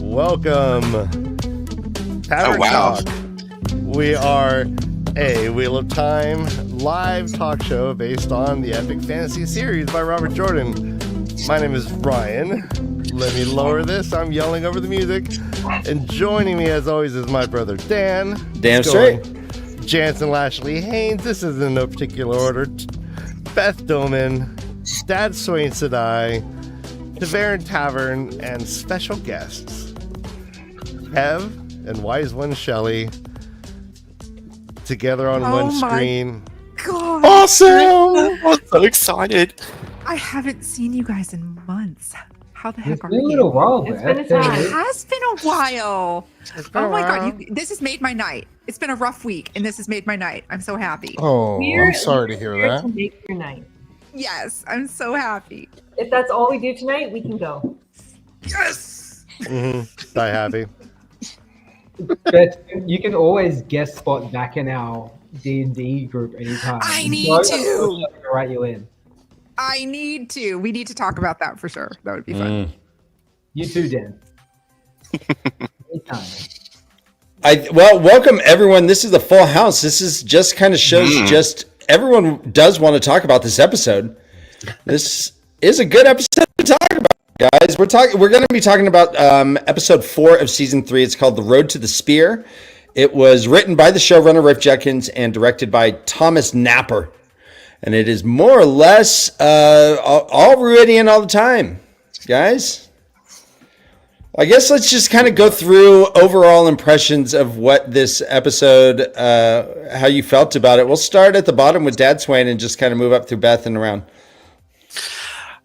Welcome, Tavern Talk. We are a Wheel of Time live talk show based on the epic fantasy series by Robert Jordan. My name is Ryan. Let me lower this. I'm yelling over the music. And joining me, as always, is my brother Dan. Damn straight. Jansen Lashley Haynes. This is in no particular order. Beth Doman, Dad Swain Sedai, TAVERN, and special guests, Kev and Wise One Shelley, together on one screen. God. Awesome! I'm so excited. I haven't seen you guys in months. How the heck are It's been a you? little while, It's man. been a time. It has been a while. Oh My God. This has made my night. It's been a rough week, and this has made my night. I'm so happy. Oh, We're I'm sorry to hear here that. To make your night. Yes, I'm so happy. If that's all we do tonight, we can go. Yes! Die happy. But you can always guest spot back in our D&D group anytime. I need So to. I'm gonna write you in. I need to. We need to talk about that for sure. That would be fun. You too, Dan. Anytime. Well, welcome everyone. This is a full house. This is just kind of shows just everyone does want to talk about this episode. This is a good episode to talk about, guys. We're going to be talking about episode 4 of season 3. It's called The Road to the Spear. It was written by the showrunner Rafe Judkins and directed by Thomas Napper. And it is more or less all Rhuidean all the time, guys. I guess let's just kind of go through overall impressions of what this episode, how you felt about it. We'll start at the bottom with Dad Swain and just kind of move up through Beth and around.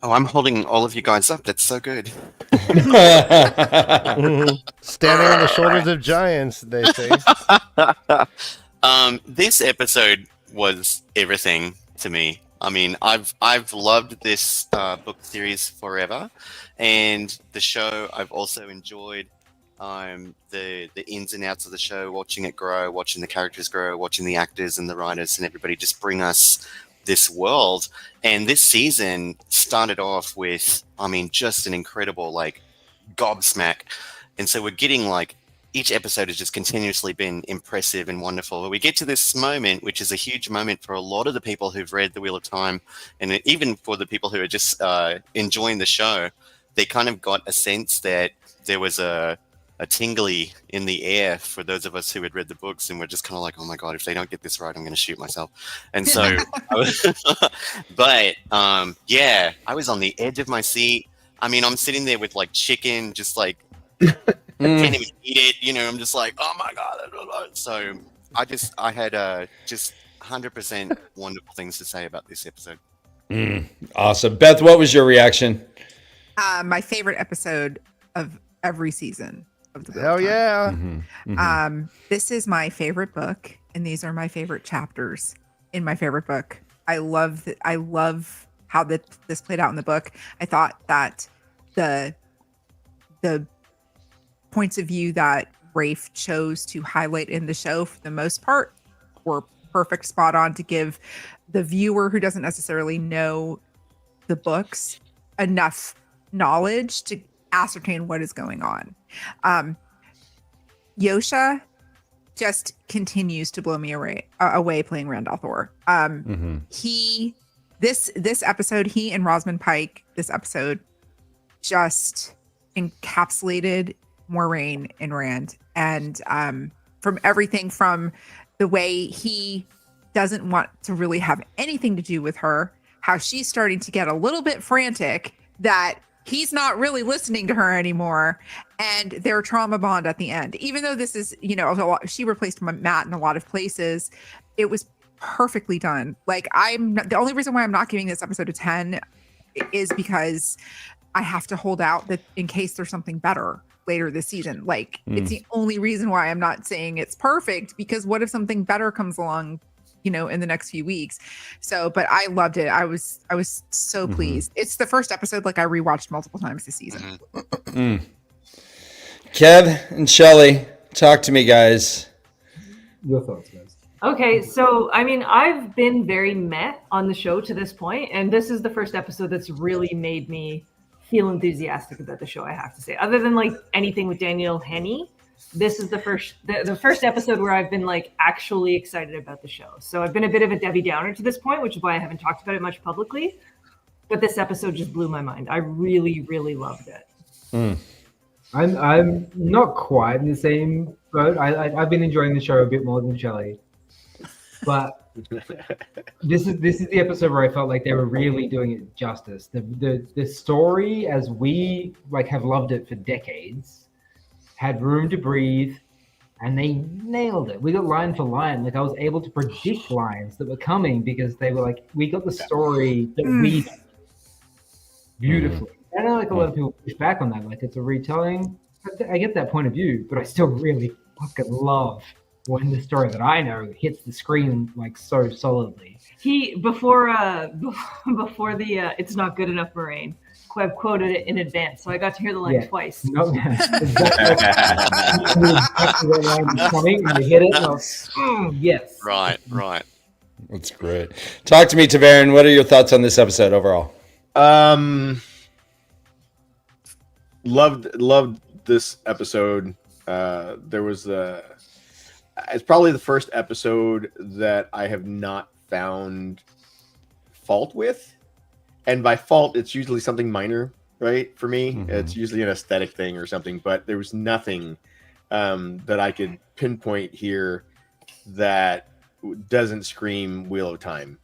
Oh, I'm holding all of you guys up. That's so good. Standing on the shoulders of giants, they say. This episode was everything to me. I mean, I've loved this book series forever, and the show I've also enjoyed. The ins and outs of the show, watching it grow, watching the characters grow, watching the actors and the writers and everybody just bring us this world. And this season started off with, I mean, just an incredible gobsmack. And so we're getting each episode has just continuously been impressive and wonderful. But we get to this moment, which is a huge moment for a lot of the people who've read The Wheel of Time, and even for the people who are just enjoying the show. They kind of got a sense that there was a tingly in the air for those of us who had read the books, and we're just kind of like, oh my God, if they don't get this right, I'm going to shoot myself. And so, yeah, I was on the edge of my seat. I mean, I'm sitting there with chicken, just I can't even eat it. I'm just like, oh my God. So I had just 100% wonderful things to say about this episode. Awesome. Beth, what was your reaction? My favorite episode of every season of the Wheel Hell of Time. yeah. This is my favorite book, and these are my favorite chapters in my favorite book. I love how this played out in the book. I thought that the points of view that Rafe chose to highlight in the show, for the most part, were perfect, spot on to give the viewer who doesn't necessarily know the books enough knowledge to ascertain what is going on. Yosha just continues to blow me away playing Randall Thor. This episode, he and Rosamund Pike, this episode just encapsulated Moiraine and Rand, and from everything from the way he doesn't want to really have anything to do with her, how she's starting to get a little bit frantic that he's not really listening to her anymore, and their trauma bond at the end. Even though this is, she replaced Matt in a lot of places, it was perfectly done. The only reason why I'm not giving this episode a 10 is because I have to hold out that in case there's something better later this season. It's the only reason why I'm not saying it's perfect, because what if something better comes along, in the next few weeks? So, but I loved it. I was so pleased. It's the first episode I rewatched multiple times this season. Kev and Shelley, talk to me, guys. Your thoughts, guys. Okay, so I mean, I've been very meh on the show to this point, and this is the first episode that's really made me feel enthusiastic about the show, I have to say. Other than like anything with Daniel Henney, this is the first episode where I've been like actually excited about the show. So I've been a bit of a Debbie Downer to this point, which is why I haven't talked about it much publicly. But this episode just blew my mind. I really, really loved it. I'm not quite in the same boat. I've been enjoying the show a bit more than Shelley, but this is the episode where I felt like they were really doing it justice. The story, as we like have loved it for decades, had room to breathe, and they nailed it. We got line for line. Like I was able to predict lines that were coming because they were like, we got the story that we beautifully. I know like a lot of people push back on that, like it's a retelling. I get that point of view, but I still really fucking love when the story that I know hits the screen like so solidly. He before the "It's not good enough" Moraine, Queb quoted it in advance, so I got to hear the line twice. No, exactly what line was coming, and I hit it. And I was, yes. Right. That's great. Talk to me, TAVERN. What are your thoughts on this episode overall? Loved this episode. There was it's probably the first episode that I have not found fault with, and by fault it's usually something minor, right? For me, it's usually an aesthetic thing or something, but there was nothing that I could pinpoint here that doesn't scream Wheel of Time.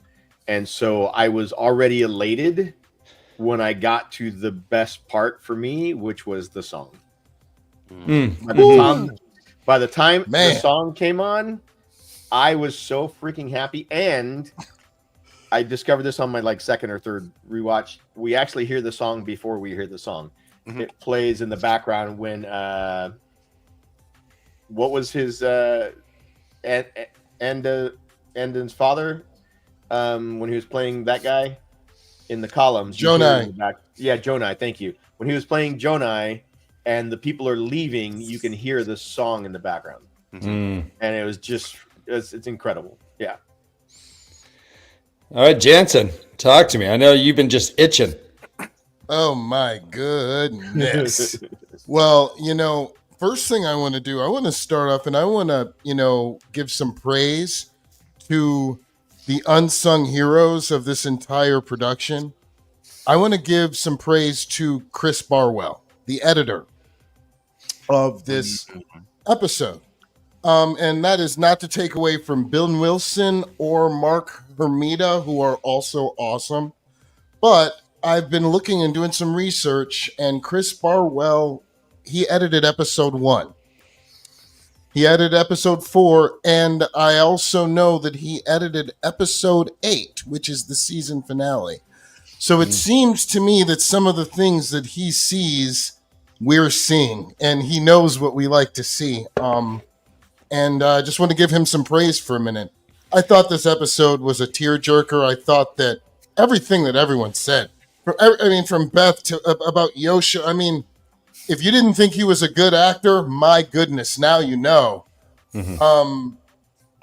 And so I was already elated when I got to the best part for me, which was the song. By the time the song came on, I was so freaking happy. And I discovered this on my like second or third rewatch. We actually hear the song before we hear the song. It plays in the background when what was his Andon's father when he was playing that guy in the columns. Jonai. Yeah, Jonai. Thank you. When he was playing Jonai and the people are leaving, you can hear the song in the background. And it was just, it's incredible. Yeah. All right, Jansen, talk to me. I know you've been just itching. Oh my goodness. Well, first thing I want to do, I want to start off and I want to, give some praise to the unsung heroes of this entire production. I want to give some praise to Chris Barwell, the editor of this episode. And that is not to take away from Bill Wilson or Mark Hermida, who are also awesome. But I've been looking and doing some research, and Chris Barwell, he edited episode 1. He edited episode 4, and I also know that he edited episode 8, which is the season finale. So it seems to me that some of the things that he sees, we're seeing, and he knows what we like to see. And I just want to give him some praise for a minute. I thought this episode was a tearjerker. I thought that everything that everyone said, from Beth to about Yosha, if you didn't think he was a good actor, my goodness, now you know.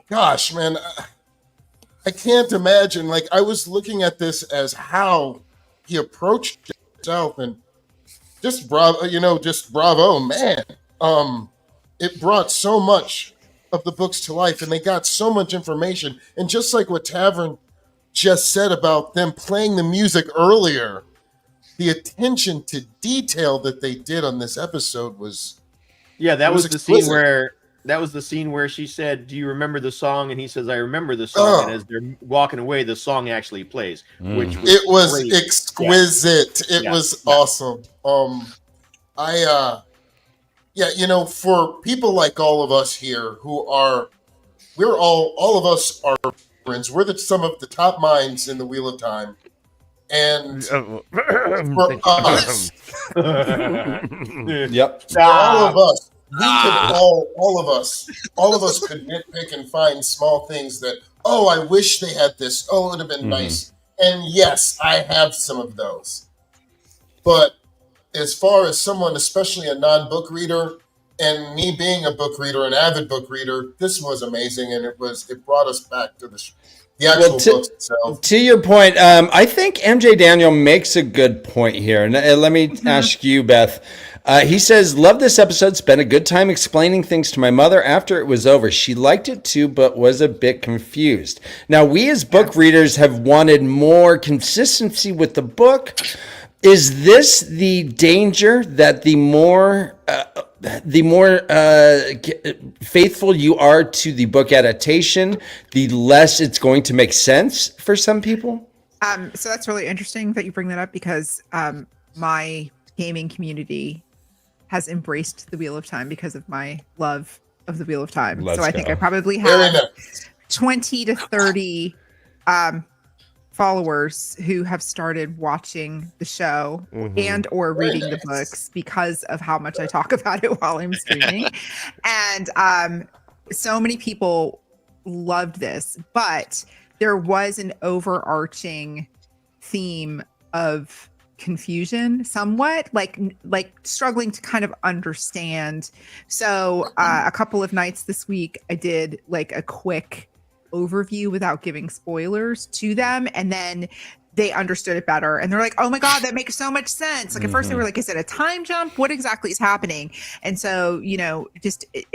Gosh, man, I can't imagine. Like, I was looking at this as how he approached himself, and just bravo, man. It brought so much of the books to life, and they got so much information. And just like what TAVERN just said about them playing the music earlier, the attention to detail that they did on this episode was that was the exquisite. scene where she said, "Do you remember the song?" And he says, "I remember the song." And as they're walking away, the song actually plays, which was great. Exquisite. It was awesome. For people like all of us here who are, all of us are friends. We're some of the top minds in the Wheel of Time. And for us, for all of us, we could all of us could nitpick and find small things that, I wish they had this. Oh, it would have been nice. And yes, I have some of those. But as far as someone, especially a non-book reader, and me being a book reader, an avid book reader, this was amazing, and it brought us back to the actual books itself. To your point, I think MJ Daniel makes a good point here. And let me ask you, Beth. He says, love this episode. Spent a good time explaining things to my mother after it was over. She liked it too, but was a bit confused. Now, we as book readers have wanted more consistency with the book. Is this the danger that the more faithful you are to the book adaptation, the less it's going to make sense for some people? So that's really interesting that you bring that up, because my gaming community has embraced the Wheel of Time because of my love of the Wheel of Time. I think I probably have 20 to 30 followers who have started watching the show and or reading the books because of how much I talk about it while I'm streaming. And so many people loved this, but there was an overarching theme of confusion, somewhat like struggling to kind of understand. So a couple of nights this week, I did like a quick overview without giving spoilers to them, and then they understood it better, and they're like, oh my god, that makes so much sense. Like at first they were like, is it a time jump? What exactly is happening? And so, you know,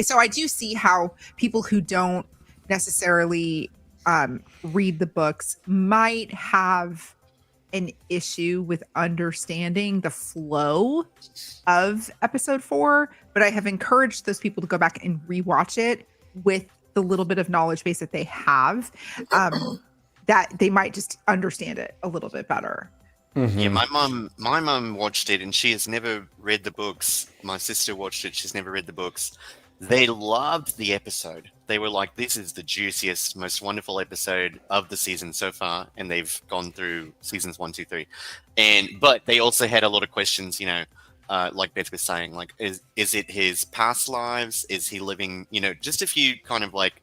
so I do see how people who don't necessarily read the books might have an issue with understanding the flow of episode 4, but I have encouraged those people to go back and rewatch it with the little bit of knowledge base that they have, that they might just understand it a little bit better. Yeah, my mum watched it and she has never read the books. My sister watched it, she's never read the books. They loved the episode. They were like, this is the juiciest, most wonderful episode of the season so far. And they've gone through seasons 1, 2, 3. But they also had a lot of questions, you know, like Beth was saying, like, is it his past lives? Is he living, you know, just a few kind of like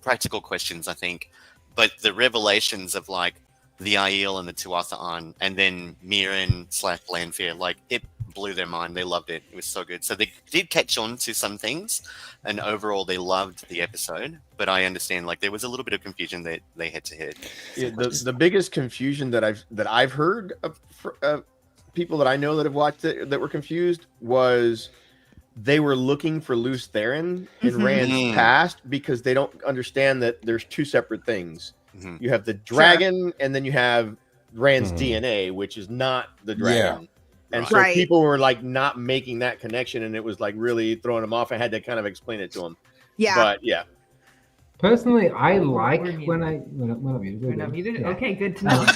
practical questions, I think. But the revelations of like the Aiel and the Tuatha'an, and then Mirren / Lanfear, like it blew their mind. They loved it. It was so good. So they did catch on to some things, and overall they loved the episode. But I understand like there was a little bit of confusion that they had to hit. Yeah, the biggest confusion that I've heard of people that I know that have watched it that were confused was they were looking for Luce Theron in Rand's past because they don't understand that there's two separate things. You have the dragon, and then you have Rand's DNA, which is not the dragon. And so people were like not making that connection, and it was like really throwing them off. I had to kind of explain it to them. Yeah. But yeah. Personally, I like when I Okay, good to know.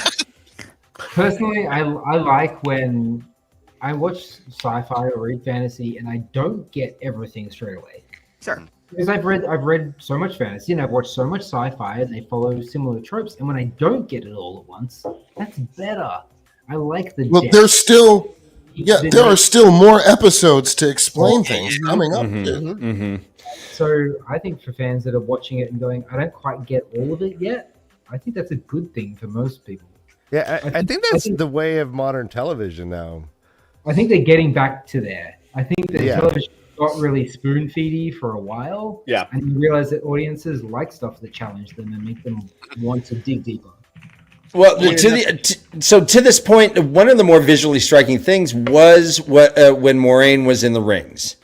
Personally, I like when I watch sci-fi or read fantasy and I don't get everything straight away. Sure. Because I've read so much fantasy and I've watched so much sci-fi and they follow similar tropes, and when I don't get it all at once, that's better. I like the depth. There's still there are still more episodes to explain things coming up. So I think for fans that are watching it and going, I don't quite get all of it yet, I think that's a good thing for most people. Yeah, I think that's the way of modern television now. I think they're getting back to there. I think that television got really spoon-feedy for a while. Yeah. And you realize that audiences like stuff that challenge them and make them want to dig deeper. Well, to this point, one of the more visually striking things was when Moiraine was in the rings.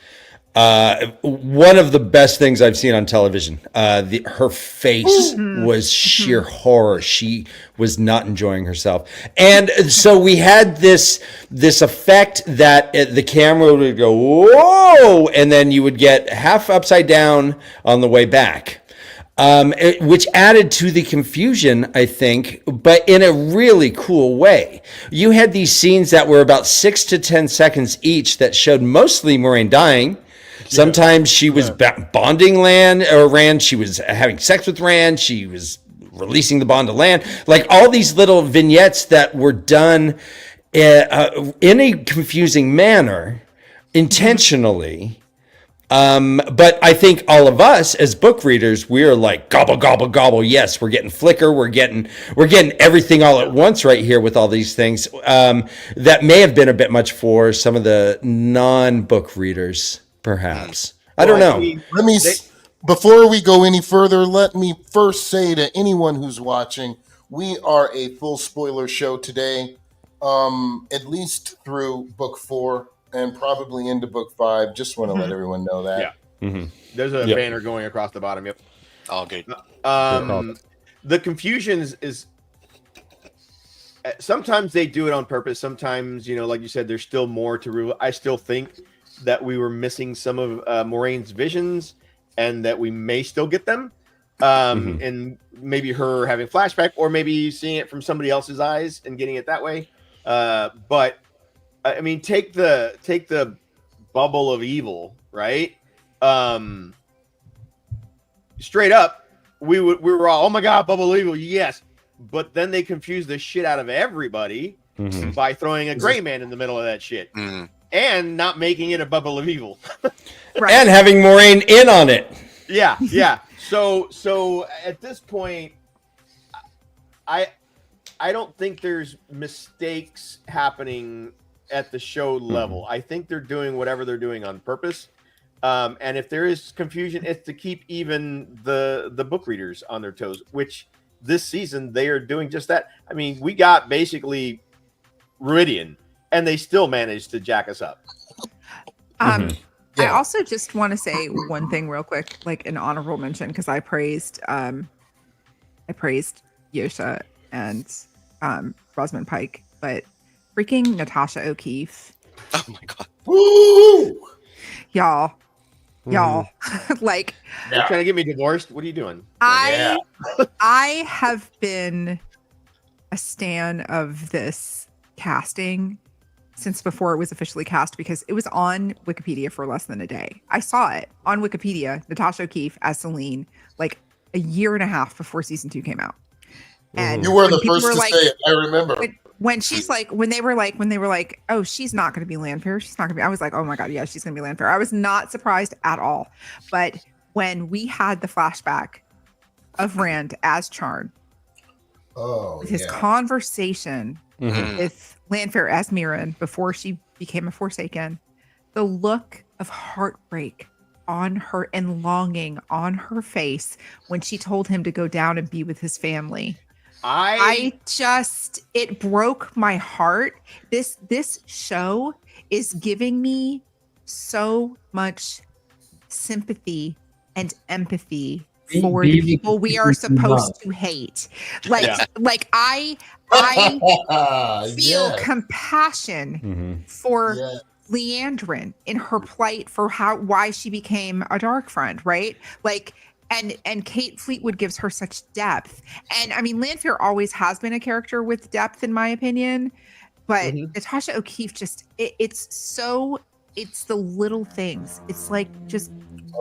One of the best things I've seen on television. Her face was sheer horror. She was not enjoying herself, and so we had this effect that the camera would go whoa, and then you would get half upside down on the way back. Which added to the confusion, I think, but in a really cool way. You had these scenes that were about 6 to 10 seconds each that showed mostly Moiraine dying. Sometimes she was bonding Rand. She was having sex with Rand. She was releasing the bond to Lan. Like all these little vignettes that were done in a confusing manner, intentionally. But I think all of us as book readers, we're like gobble, gobble, gobble. Yes, we're getting flicker. We're getting everything all at once right here with all these things. That may have been a bit much for some of the non-book readers, perhaps. I don't know. Before we go any further, let me first say to anyone who's watching, we are a full spoiler show today, at least through book 4 and probably into book 5. Just want to let everyone know that. Yeah. There's a banner going across the bottom. Yep. All good. The confusion is sometimes they do it on purpose. Sometimes, like you said, there's still more to reveal. I still think that we were missing some of Moraine's visions, and that we may still get them. And maybe her having flashback, or maybe seeing it from somebody else's eyes and getting it that way. But I mean, take the bubble of evil, right? Straight up, we were all, oh my god, bubble of evil, yes. But then they confused the shit out of everybody by throwing a gray man in the middle of that shit. And not making it a bubble of evil. Right. And having Moraine in on it. Yeah. So at this point, I don't think there's mistakes happening at the show level. I think they're doing whatever they're doing on purpose. And if there is confusion, it's to keep even the book readers on their toes, which this season they are doing just that. I mean, we got basically Rhuidean, and they still managed to jack us up. I also just want to say one thing real quick, like an honorable mention, because I praised Yosha and Rosamund Pike, but freaking Natasha O'Keefe. Oh my god. Woo! Y'all. Like, You're trying to get me divorced? What are you doing? I have been a stan of this casting since before it was officially cast, because it was on Wikipedia for less than a day. I saw it on Wikipedia, Natasha O'Keefe as Celine, like a year and a half before season 2 came out. And you were the first to say it. I remember when they were like, oh, she's not going to be Lanfear. She's not going to be. I was like, oh my god, yeah, she's going to be Lanfear. I was not surprised at all. But when we had the flashback of Rand as Charn, with his conversation with Lanfear as Mirren before she became a Forsaken, the look of heartbreak on her and longing on her face when she told him to go down and be with his family. It broke my heart. This show is giving me so much sympathy and empathy for the people we are supposed to hate. Like I feel compassion for Leandrin in her plight, for why she became a dark friend, right? Like, and Kate Fleetwood gives her such depth. And I mean, Lanfear always has been a character with depth, in my opinion, but Natasha O'Keefe it's the little things. It's like just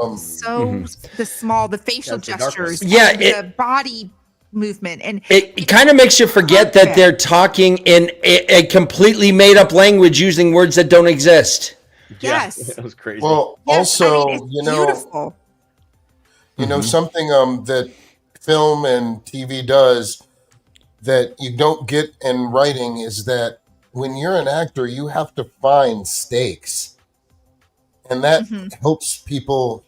the small, the facial gestures, the body movement, and it kind of makes you forget that they're talking in a completely made up language using words that don't exist. Yes, that was crazy. Well, also, beautiful. Something that film and TV does that you don't get in writing is that when you're an actor, you have to find stakes. And that helps people,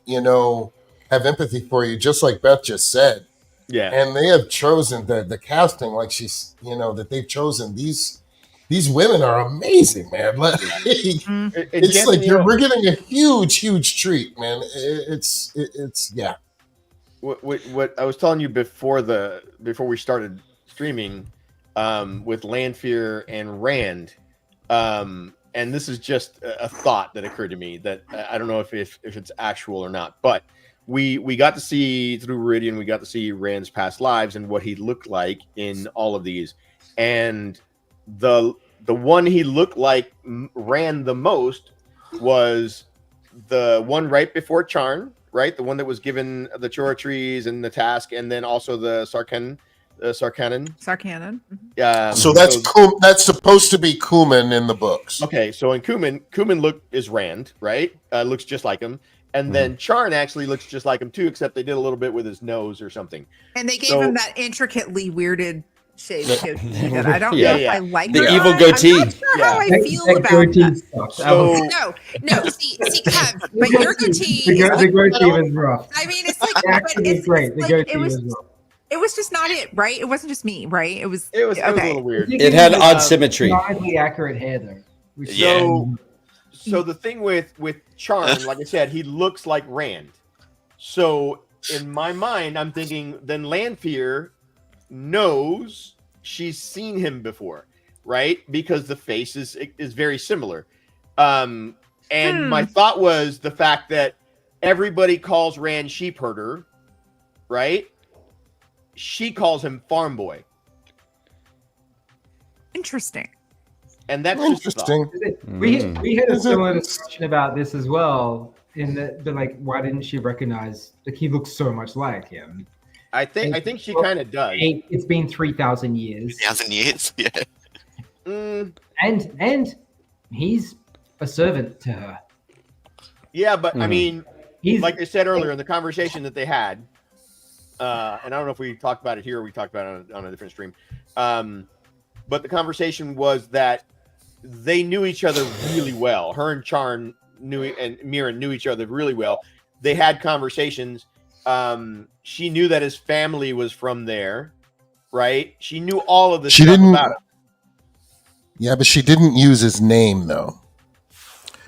have empathy for you, just like Beth just said. Yeah. And they have chosen the casting, like she's, that they've chosen. These women are amazing, man. It's like we're getting a huge treat, man. It's What I was telling you before we started streaming, with Lanfear and Rand, and this is just a thought that occurred to me that I don't know if it's actual or not, but we got to see through Rhuidean, we got to see Rand's past lives and what he looked like in all of these, and the one he looked like Rand the most was the one right before Charn, right? The one that was given the Chora trees and the task, and then also the Sarkhanen. So that's supposed to be Cumin in the books. Okay, so in Cumin is Rand, right? Looks just like him. And then Charn actually looks just like him too, except they did a little bit with his nose or something. And they gave him that intricately weirded shaved goatee that I don't Yeah. know if I like. The or evil not. goatee. I'm not sure how I feel That about goatee that. sucks. So- No. See, Kev, but your goatee is The like, goatee was rough. I mean, it's like, The but action was it's great. The like, goatee it was was rough. It was just not it, right? It wasn't just me, right? It was It was a okay. little weird. It had odd symmetry. Mildly accurate hair though. Which Yeah. So the thing with Charn, like I said, he looks like Rand. So in my mind, I'm thinking then Lanfear knows she's seen him before, right? Because the face is very similar. And my thought was the fact that everybody calls Rand sheepherder, right? She calls him farm boy. Interesting. And that's just a thought. Interesting. We had a similar discussion about this as well. In that, like, why didn't she recognize? Like, he looks so much like him. I think she kind of does. It's been 3,000 years. 1,000 years. Yeah. And he's a servant to her. Yeah, but I mean, He's like I said earlier in the conversation that they had, and I don't know if we talked about it here or we talked about it on a different stream, but the conversation was that they knew each other really well. Her and Charn and Mirren knew each other really well. They had conversations. She knew that his family was from there, right? She knew all of this stuff about him. Yeah, but she didn't use his name though.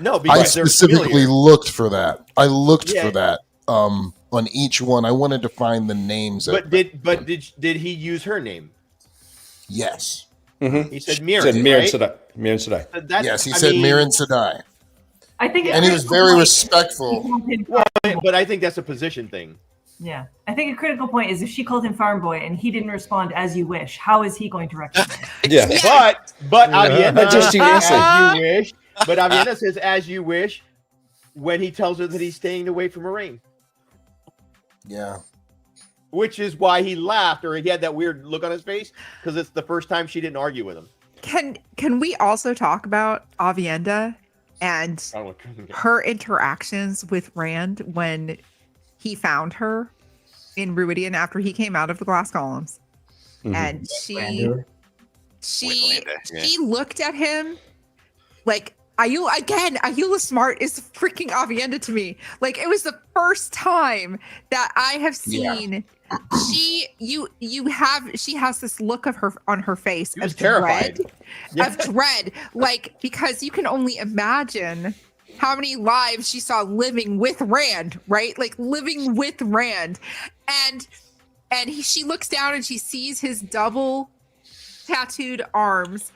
No, because I specifically looked for that. I looked for that on each one. I wanted to find the names. But did he use her name? Yes. He said Mirren. Said Mirren right? Sedai. Mirren Sedai. Yes, he said Mirren Sedai. I think, And he was very respectful. But I think that's a position thing. Yeah, I think a critical point is if she called him farm boy and he didn't respond as you wish, how is he going to recognize? Yeah. But Avienda Just says seriously. as you wish. But Avienda says as you wish when he tells her that he's staying away from Moraine. Yeah. Which is why he laughed or he had that weird look on his face because it's the first time she didn't argue with him. Can we also talk about Avienda and her interactions with Rand when he found her in Rhuidean after he came out of the glass columns? And she looked at him like Ayula Smart is freaking Avienda to me. Like it was the first time that I have seen she has this look of her on her face of terrified. dread, like because you can only imagine how many lives she saw living with Rand, right? Like living with Rand, and she looks down and she sees his double tattooed arms.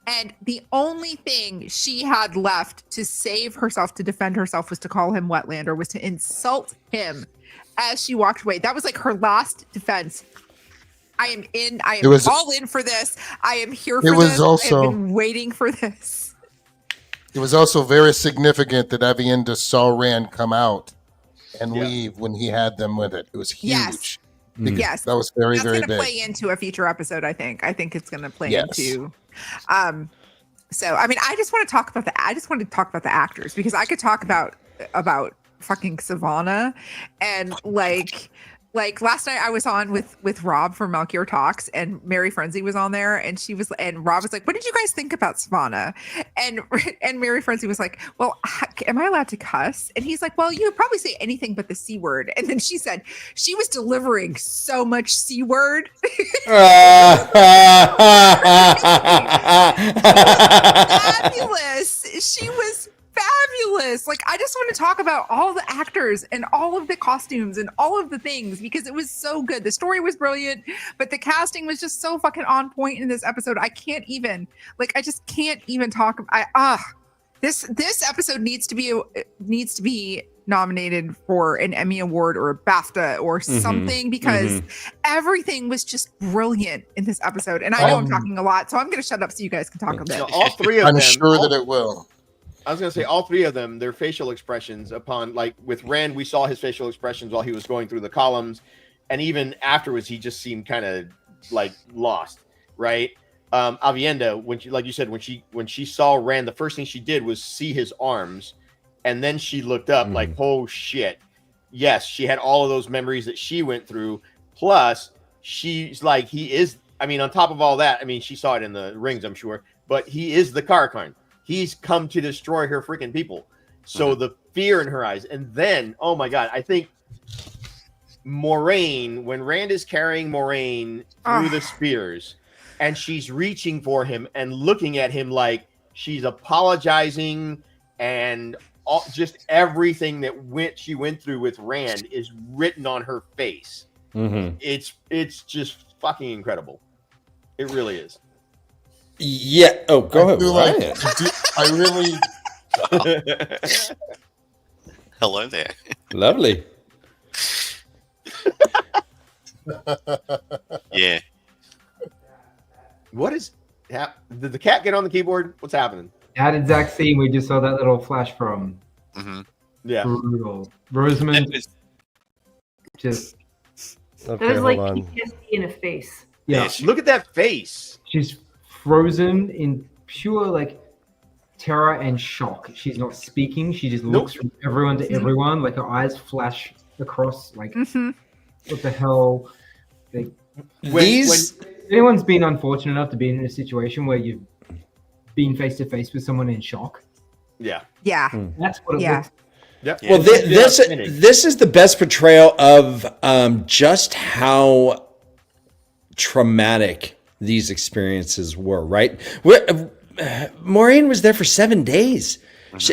And the only thing she had left to save herself, to defend herself, was to call him Wetlander, was to insult him as she walked away. That was like her last defense. I am all in for this. I am here for this. I've been waiting for this. It was also very significant that Avienda saw Rand come out and leave when he had them with it. It was huge. Yes. That was very, very big. That's going to play into a future episode, I think. I think it's going to play into... So I mean, I just want to talk about the actors because I could talk about fucking Savannah and like last night I was on with Rob from Melchior Talks and Mary Frenzy was on there and Rob was like, what did you guys think about Savannah? And Mary Frenzy was like, well, am I allowed to cuss? And he's like, well, you would probably say anything but the C word. And then she said she was delivering so much C word. Fabulous. She was fabulous. Like, I just want to talk about all the actors and all of the costumes and all of the things because it was so good. The story was brilliant, but the casting was just so fucking on point in this episode. I just can't even talk. This episode needs to be nominated for an Emmy Award or a BAFTA or something because everything was just brilliant in this episode. And I know I'm talking a lot, so I'm going to shut up so you guys can talk a bit. So all three of them. I'm sure that it will. I was going to say all three of them, their facial expressions upon, like with Rand, we saw his facial expressions while he was going through the columns. And even afterwards, he just seemed kind of like lost, right? Avienda, when she, like you said, when she saw Rand, the first thing she did was see his arms. And then she looked up like, oh shit. Yes, she had all of those memories that she went through. Plus, she's like, he is I mean, on top of all that, I mean, she saw it in the rings, I'm sure, but he is the Karakhan. He's come to destroy her freaking people. So the fear in her eyes. And then, oh my God, I think Moraine, when Rand is carrying Moraine through the spears and she's reaching for him and looking at him like she's apologizing and just everything that she went through with Rand is written on her face. It's just fucking incredible. It really is. Yeah. Oh, go ahead. I really. Hello there. Lovely. Yeah. What is? Did the cat get on the keyboard? What's happening? That exact scene we just saw that little flash from. Yeah. Brutal. Rosamund just. Okay, That was like hold on. PTSD in a face. Yeah. Look at that face. She's frozen in pure like terror and shock. She's not speaking. She just looks from everyone to everyone. Like her eyes flash across. Like what the hell? Like, When anyone's been unfortunate enough to be in a situation where you've been face to face with someone in shock. Yeah. Yeah. That's what it looks. Yep. Well, this is the best portrayal of just how traumatic these experiences were, right? Maureen was there for 7 days.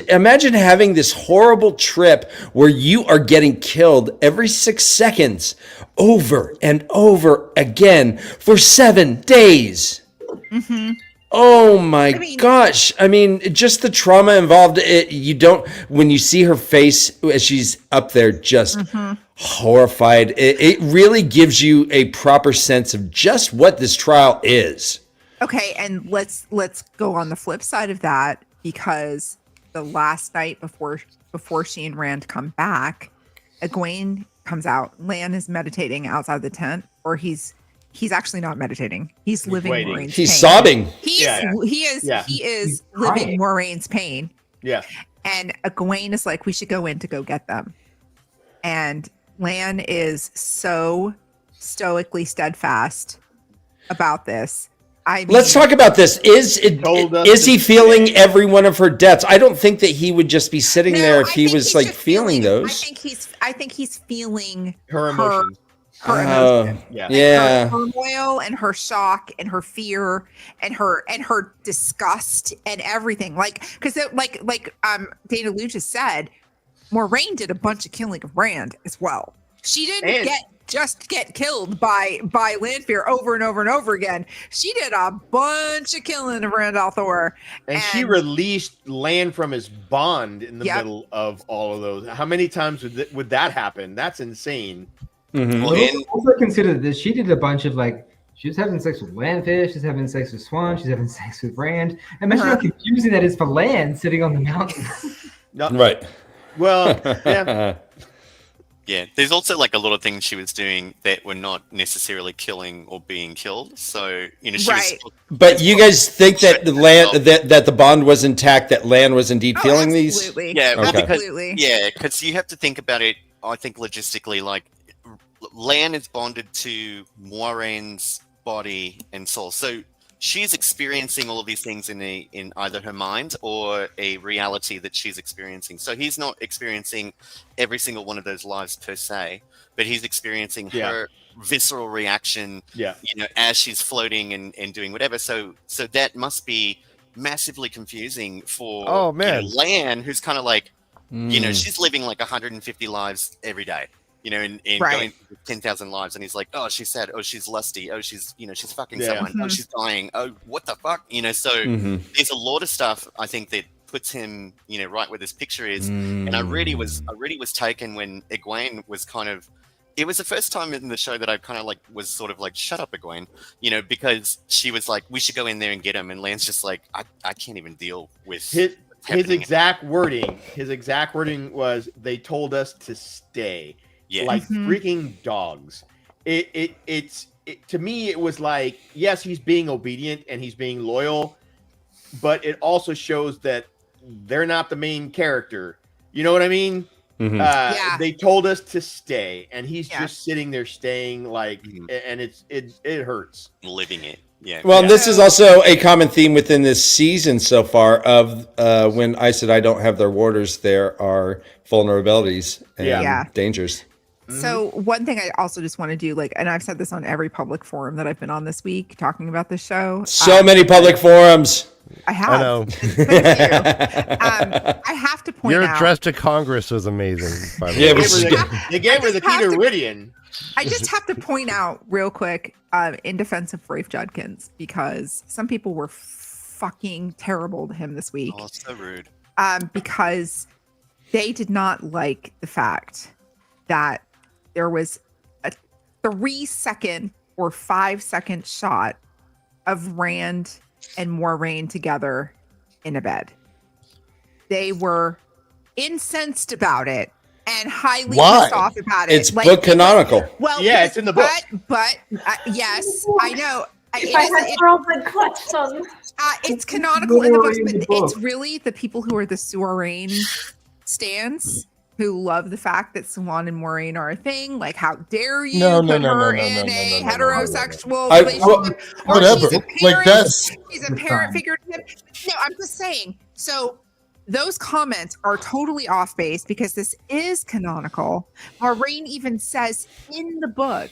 Imagine having this horrible trip where you are getting killed every 6 seconds over and over again for 7 days. Oh my gosh. I mean, just the trauma involved. When you see her face as she's up there just horrified, it really gives you a proper sense of just what this trial is. Okay, and let's go on the flip side of that, because the last night before she and Rand come back, Egwene comes out. Lan is meditating outside the tent, or he's actually not meditating. He's living Moraine's pain. He's sobbing. He is living Moraine's pain. Yeah. And Egwene is like, we should go in to go get them. And Lan is so stoically steadfast about this. Let's talk about this. Is he feeling every one of her debts? I don't think that he would just be sitting there if he was like feeling those. I think he's feeling her emotions. Her emotions. Yeah. Her turmoil and her shock and her fear and her disgust and everything. Like, because Dana Lou just said, Moraine did a bunch of killing of Rand as well. She didn't get killed by Lanfear over and over and over again. She did a bunch of killing of Rand al'Thor. And she released Lan from his bond in the middle of all of those. How many times would that happen? That's insane. Also consider this. She did a bunch of she was having sex with Lanfear, she's having sex with Swan, she's having sex with Rand. Imagine how confusing that is for Lan sitting on the mountain. Right. Well, yeah. Yeah, there's also a lot of things she was doing that were not necessarily killing or being killed. So, she was. But you guys think that the bond was intact, that Lan was indeed feeling these? Yeah, absolutely. Because you have to think about it, I think logistically, Lan is bonded to Moraine's body and soul. So she's experiencing all of these things in either her mind or a reality that she's experiencing. So he's not experiencing every single one of those lives per se, but he's experiencing her visceral reaction, as she's floating and doing whatever. So that must be massively confusing for Lan, who's kind of she's living 150 lives every day. And going 10,000 lives, and he's like, oh, she's sad, oh, she's lusty, oh, she's she's fucking someone, oh, she's dying, oh, what the fuck, so there's a lot of stuff I think that puts him, right where this picture is. And I really was taken when Egwene was kind of, it was the first time in the show that I kind of was sort of shut up, Egwene, because she was like, we should go in there and get him, and Lan's just like, I can't even deal with his exact wording was, they told us to stay. Freaking dogs. It's to me, it was yes, he's being obedient and he's being loyal, but it also shows that they're not the main character. You know what I mean? Mhm. They told us to stay, and he's Yeah. just sitting there staying like, and it hurts. Living it. Yeah. Well, this is also a common theme within this season so far of when I said I don't have their warders, there are vulnerabilities and Yeah. dangers. So one thing I also just want to do, like, and I've said this on every public forum that I've been on this week talking about this show. So many public forums. I have. I know. It's been a few. I have to point Your out. address to Congress was amazing. By the Yeah, way. it was- They gave her the key to Rhuidean. I just have to point out real quick in defense of Rafe Judkins, because some people were fucking terrible to him this week. Oh, so rude. Because they did not like the fact that there was a 3-second or 5-second shot of Rand and Moiraine together in a bed. They were incensed about it and highly Why? pissed off about it. It's book canonical. Well, Yeah, it's in the book. But yes, I know. If I had girls that clutched on. It's canonical in the books, Literally in but the it's book. really the people who are the Suarain stans who love the fact that Suan and Moiraine are a thing. Like, how dare you No, put no, no, her no, no, in no, a no, no, no, heterosexual I- relationship? Or Whatever. she's a Like parent, that's she's a parent figure to him. No, I'm just saying. So those comments are totally off base because this is canonical. Moiraine even says in the book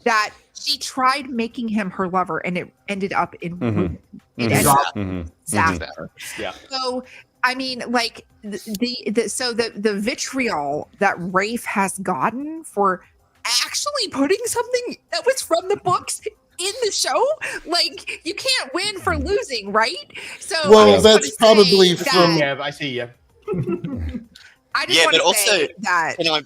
that she tried making him her lover and it ended up in Mhm. it Mhm. ended up Mhm. disaster. Yeah. So I mean, like the vitriol that Rafe has gotten for actually putting something that was from the books in the show, like, you can't win for losing, right? So Well, I just that's wanna probably say from- that- Kev, I see you. I just Yeah, want but to also, say that Can I,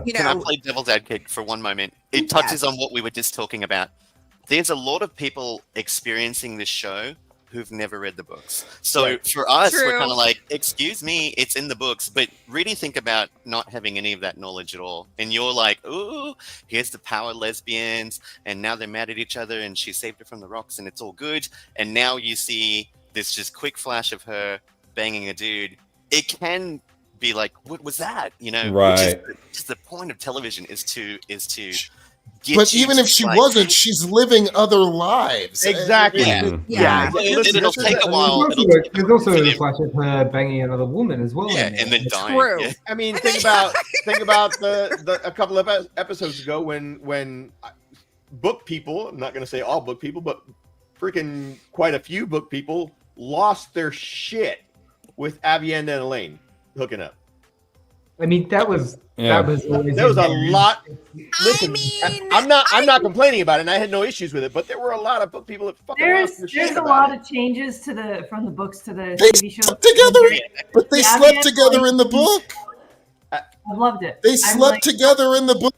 you can I know, play devil's advocate for one moment? It touches on what we were just talking about. There's a lot of people experiencing this show who've never read the books. So for us, we're True. kind of like, excuse me, it's in the books. But really think about not having any of that knowledge at all. And you're like, ooh, here's the power lesbians. And now they're mad at each other and she saved her from the rocks and it's all good. And now you see this just quick flash of her banging a dude. It can be like, what was that? You know, Right. Which is just the point of television is to get But you even to, if she like, wasn't, she's living other lives. Exactly. Yeah. yeah. It'll take a while. There's also for a them- flash of her banging another woman as well. Yeah, in there. and then dying. True. Yeah. I mean, think about the a couple of episodes ago when book people, I'm not going to say all book people, but freaking quite a few book people lost their shit with Avienda and Elaine hooking up. I mean, that was Yeah. always There was a in- lot. Listen, mean, I'm not complaining about it, and I had no issues with it, but there were a lot of book people that fucking lost their There's shit a about lot it. of changes to from the books to the They TV show. slept together, but they Yeah, slept yeah, together like- in the book. I loved it. They I'm slept like, together in the book.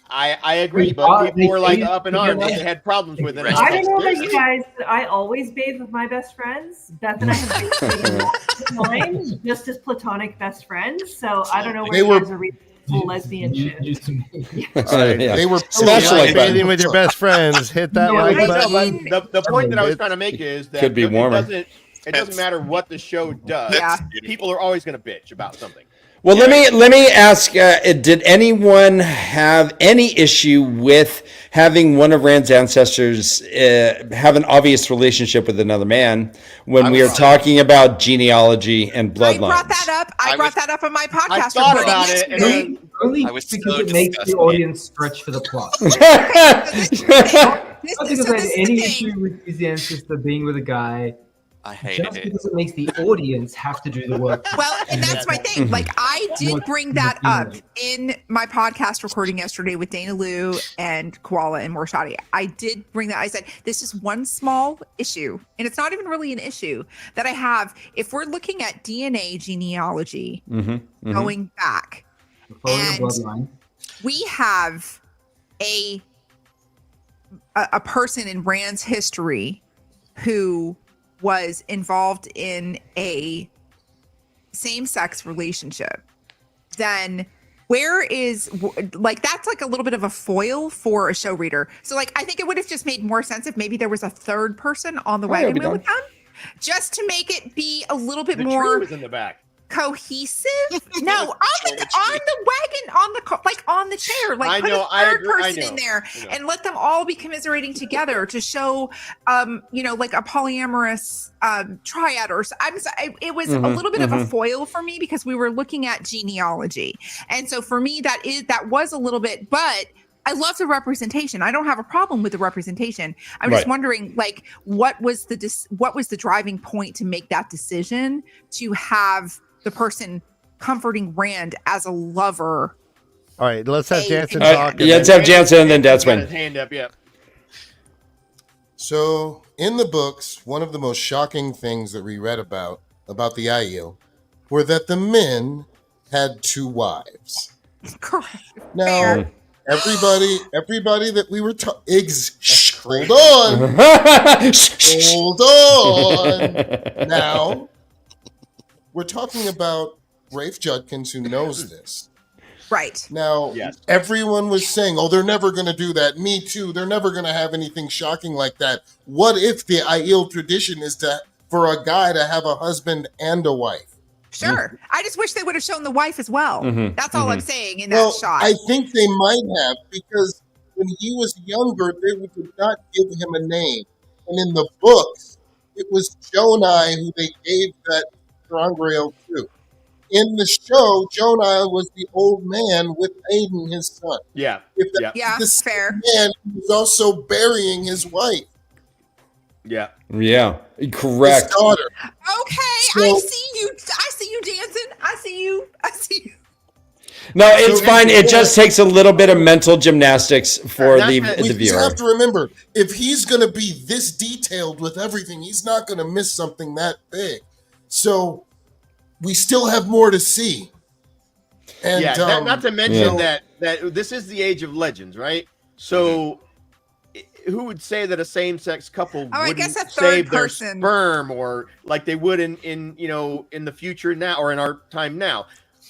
I agree, They but fought- people they were like fought up in arms that together. they had problems with it. and I don't know about was you guys, but I always bathe with my best friends. Beth and I have been time just as platonic best friends. So I don't know where They you were- guys are reading full lesbian shit. Yeah. They were Smash the like button. Bathing with your best friends. Hit that Yeah, like right. No, button. but the point that I was trying to make is that Could be warmer. It doesn't matter what the show does. Yeah. People are always going to bitch about something. Well, let me ask: did anyone have any issue with having one of Rand's ancestors have an obvious relationship with another man when we are talking about genealogy and bloodlines? I brought that up. I I brought was- that up on my podcast. I thought recording about it, and yesterday. then Only I was because so it makes the disgusted. audience stretch for the plot. This Not is because so I this had is any the issue thing. with his ancestor being with a guy, I hated just it. because it makes the audience have to do the work. Well, and that's my thing. Like, I did bring that up in my podcast recording yesterday with Dana Lou and Koala and Morshadi. I did bring that. I said, this is one small issue, and it's not even really an issue that I have. If we're looking at DNA genealogy going back, Following the And- bloodline. we have a person in Rand's history who was involved in a same-sex relationship, then where is, like, that's like a little bit of a foil for a show reader. So, like, I think it would have just made more sense if maybe there was a third person on the Oh, yeah, wagon it'd be wheel with them, just to make it be a little bit the tree more. was in the back. cohesive. No, on the wagon, on the car, like on the chair, like I put know, a I third agree, I person know, in there I know. and let them all be commiserating together to show, like a polyamorous triad. Or it was a little bit of a foil for me because we were looking at genealogy, and so for me that was a little bit, but. I love the representation. I don't have a problem with the representation. I'm just wondering, like, what was the driving point to make that decision to have the person comforting Rand as a lover? All right, let's have Jansen talk. Let's have Jansen and then Got his Deathwing. hand up, yeah. So in the books, one of the most shocking things that we read about the Aiel were that the men had 2 wives. Correct. Now, Fair. everybody that we were hold on. Hold on. Now, we're talking about Rafe Judkins, who knows this. Right. Now, everyone was saying, oh, they're never going to do that. Me too. They're never going to have anything shocking like that. What if the Aiel tradition is for a guy to have a husband and a wife? Sure. I just wish they would have shown the wife as well. That's all I'm saying in that shot. I think they might have, because when he was younger, they did not give him a name. And in the books, it was Jonai who they gave that Strongrail to. In the show, Jonai was the old man with Aiden, his son. Yeah. The fair. Man was also burying his wife. Yeah. Yeah. Correct. His daughter. Okay, So- I see you dancing. I see you. No, it's fine. It just takes a little bit of mental gymnastics for the You viewer. have to remember, if he's going to be this detailed with everything, he's not going to miss something that big. So we still have more to see. And not to mention that this is the age of legends, right? So who would say that a same-sex couple I wouldn't guess a third save their person. sperm, or like they would in the future now, or in our time now?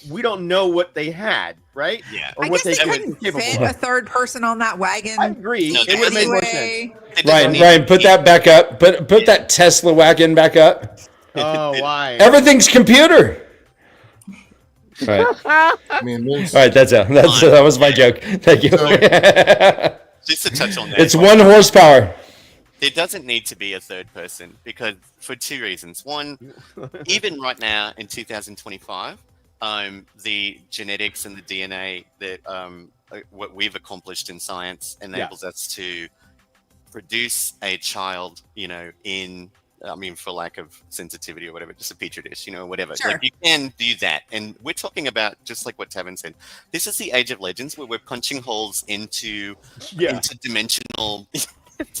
We don't know what they had, right? Yeah. Or I what guess they were couldn't capable fit of. a third person on that wagon. I agree. No, It would make more sense. Anyway. Ryan, put that back up. Put that Tesla wagon back up. Oh, why? Everything's computer. Right. I mean, All right, that was my joke. Thank you. Just to touch on that. It's 1 horsepower. There doesn't need to be a third person because for 2 reasons. One, even right now in 2025, the genetics and the DNA that what we've accomplished in science enables us to produce a child, for lack of sensitivity or whatever, just a petri dish, whatever. Sure. Like you can do that. And we're talking about, just like what Tavern said, this is the age of legends where we're punching holes into interdimensional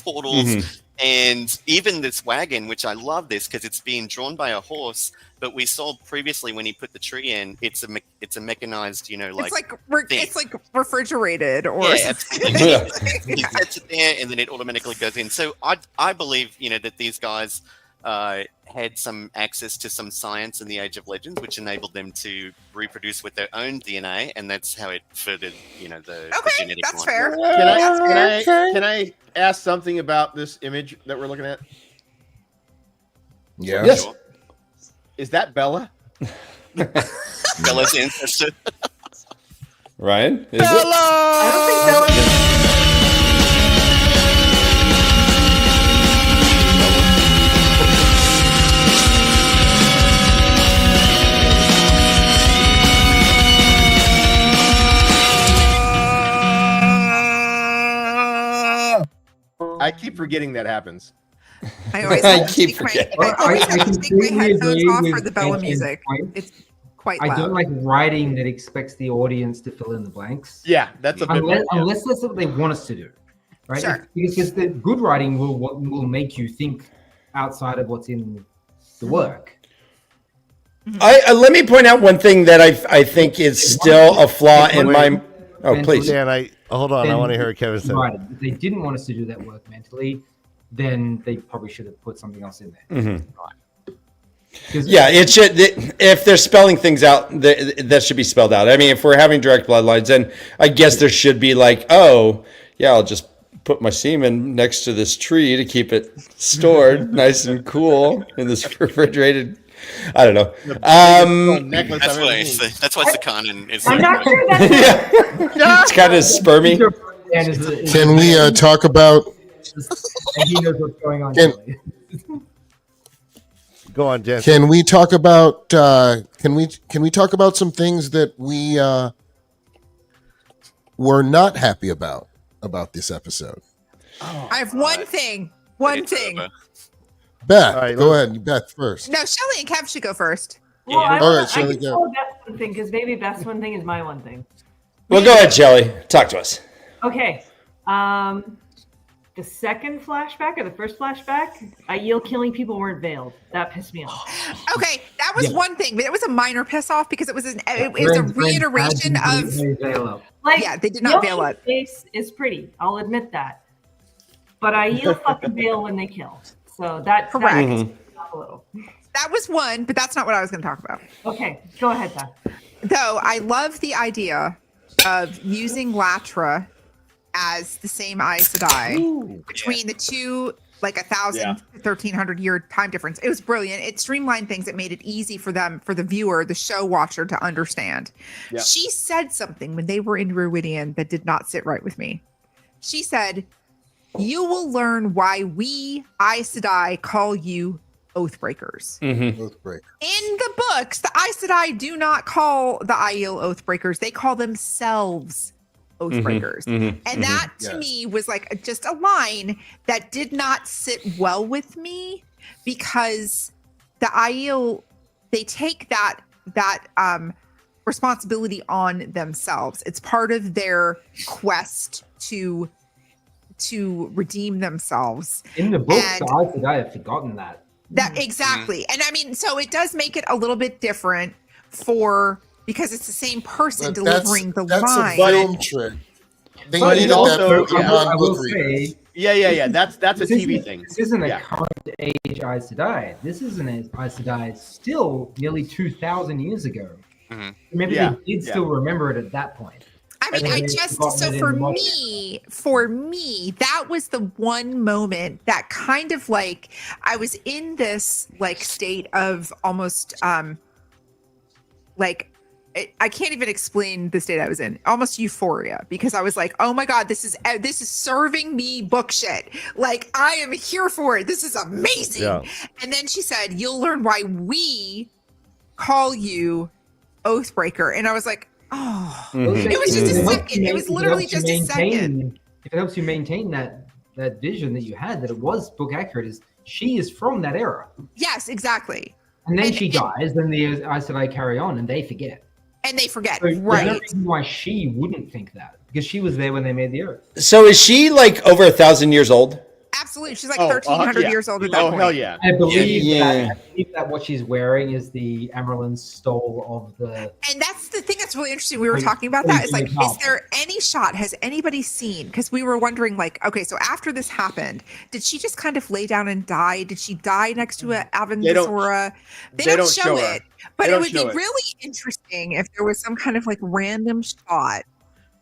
portals. And even this wagon, which I love this because it's being drawn by a horse, but we saw previously when he put the tree in, it's a mechanized, thing. It's like refrigerated or absolutely. He sets it there and then it automatically goes in. So I believe, that these guys had some access to some science in the Age of Legends, which enabled them to reproduce with their own DNA, and that's how it furthered, the genetic that's line. fair. Can I ask something about this image that we're looking at? yeah. Yes. Sure. Is that Bella? Bella's ancestor. Ryan, is Bella! I don't think Bella. I keep forgetting that happens. I always I have to keep take my, forgetting. I always have to take completely my headphones agree off for with the Bella Anthony's music. point. It's quite I loud. don't like writing that expects the audience to fill in the blanks. Yeah, that's a bit Unless that's what they want us to do, right? Sure. Because the good writing will make you think outside of what's in the work. Let me point out one thing that I think is still a flaw in my. Oh, please. Dan, hold on. I Then want to hear what Kevin said. Right. If they didn't want us to do that work mentally, then they probably should have put something else in there. Right. Yeah, it should. If they're spelling things out, that should be spelled out. I mean, if we're having direct bloodlines, then I guess there should be like, oh, yeah, I'll just put my semen next to this tree to keep it stored nice and cool in this refrigerated I don't know. Necklace That's I've why ever seen. that's why Sakanin is. I'm not sure that's Yeah. It's kind of spermy. Can we talk about? And he knows what's going on. Can- Kelly. Go on, Jen. Can we talk about? Can we talk about some things that we were not happy about this episode? I have one thing. One thing. Beth, All right, go let's- ahead. Beth first. No, Shelly and Kev should go first. Well, Yeah. All right, I Shelley, can go. tell Beth's one thing because maybe Beth's one thing is my one thing. Well, go ahead, Shelly. Talk to us. Okay. The second flashback or the first flashback, Aiel killing people weren't veiled. That pissed me off. Okay, that was Yeah. one thing, but it was a minor piss off because it was it was a reiteration of Like, Yeah, they did not veil Yogi's it. face is pretty. I'll admit that. But Aiel fucking veil when they kill. So that Correct. that pissed me off a little. that was one, but that's not what I was going to talk about. Okay, go ahead, Beth. Though I love the idea of using Latra as the same Aes Sedai between the two, like 1,000 Yeah. 1,300 year time difference. It was brilliant. It streamlined things. It made it easy for them, for the viewer, the show watcher, to understand. Yeah. She said something when they were in Rhuidean that did not sit right with me. She said, "You will learn why we Aes Sedai call you Oathbreakers." Oathbreaker. In the books, the Aes Sedai do not call the Aiel Oathbreakers. They call themselves Oathbreakers. And that to Yes. me was like just a line that did not sit well with me, because the Aiel, they take that responsibility on themselves. It's part of their quest to redeem themselves. In the book, And- the Aes Sedai have forgotten that. That exactly. And I mean, so it does make it a little bit different because it's the same person But delivering the that's line. a film trick. They But it needed also- that for yeah. I will non-book readers. say, Yeah. That's a this TV isn't- thing. This isn't a Yeah. current age Aes Sedai. This is an Aes Sedai still nearly 2,000 years ago. Mhm. Maybe Yeah, they did still remember it at that point. I mean, And I they've just, forgotten so it in for the modern me, that was the one moment that kind of like, I was in this like state of almost, like, I can't even explain the state I was in, almost euphoria, because I was like, oh my God, this is serving me book shit. Like, I am here for it. This is amazing. Yeah. And then she said, "You'll learn why we call you Oathbreaker." And I was like, oh, it was just a second. It was literally just a second. If it helps you maintain that vision that you had, that it was book accurate, is she is from that era. Yes, exactly. And then And- she dies, then the Aes Sedai carry on and they forget. And they forget, So there's no right? reason why she wouldn't think that, because she was there when they made the earth. So is she like over 1,000 years old? Absolutely. She's like Oh, 1,300 yeah. years old at that Oh point. hell yeah! I believe, Yeah. that what she's wearing is the Amaryllis stole of the. And that's the thing that's really interesting. We were Like, talking about that. It's like, really is there any shot? Has anybody seen? Because we were wondering, like, okay, so after this happened, did she just kind of lay down and die? Did she die next to a They don't- Avendasora? They they don't don't show show her. it, but They it don't would be show it. really interesting if there was some kind of like random shot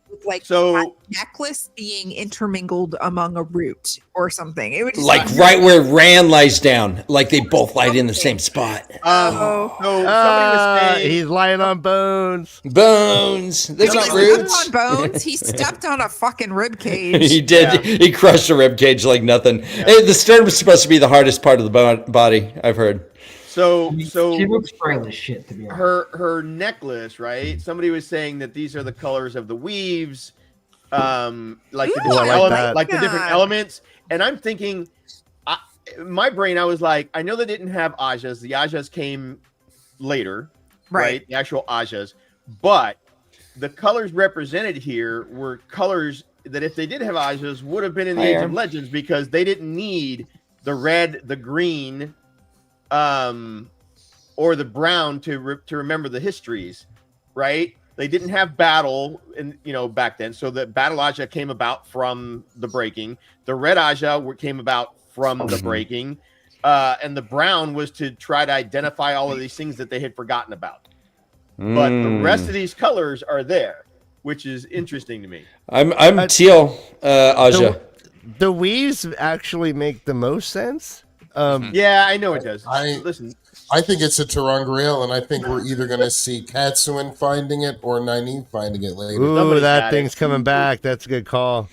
with like So- that necklace being intermingled among a root or something. It would just Like be- right where Rand lies down, like they both lied in the same spot. Oh. So somebody was saying, He's lying on bones. Bones. That's He not stepped rude. on bones. He stepped on a fucking rib He cage. did. Yeah. He crushed a rib cage like nothing. Hey, the sternum is supposed to be the hardest part of the body, I've heard. so She looks frail as shit, to be honest. her necklace, right? Somebody was saying that these are the colors of the weaves, like the Ooh, different I like element- that. like the different Yeah. elements. And I'm thinking, my brain, I was like, I know they didn't have Ajas. The Ajas came later, right? The actual Ajas, but the colors represented here were colors that, if they did have Ajas, would have been in the Age of Legends, because they didn't need the red, the green, or the brown to remember the histories, right? They didn't have battle, back then. So the battle Aja came about from the breaking. The red Aja came about from the breaking, and the brown was to try to identify all of these things that they had forgotten about. But the rest of these colors are there, which is interesting to me. I'm teal, Aja. The weaves actually make the most sense. Yeah, I know it does. I- Listen, I think it's a Terangriel, and I think we're either going to see Katsuin finding it or Nynaeve finding it later. Ooh, Somebody's that got thing's it. coming back. That's a good call.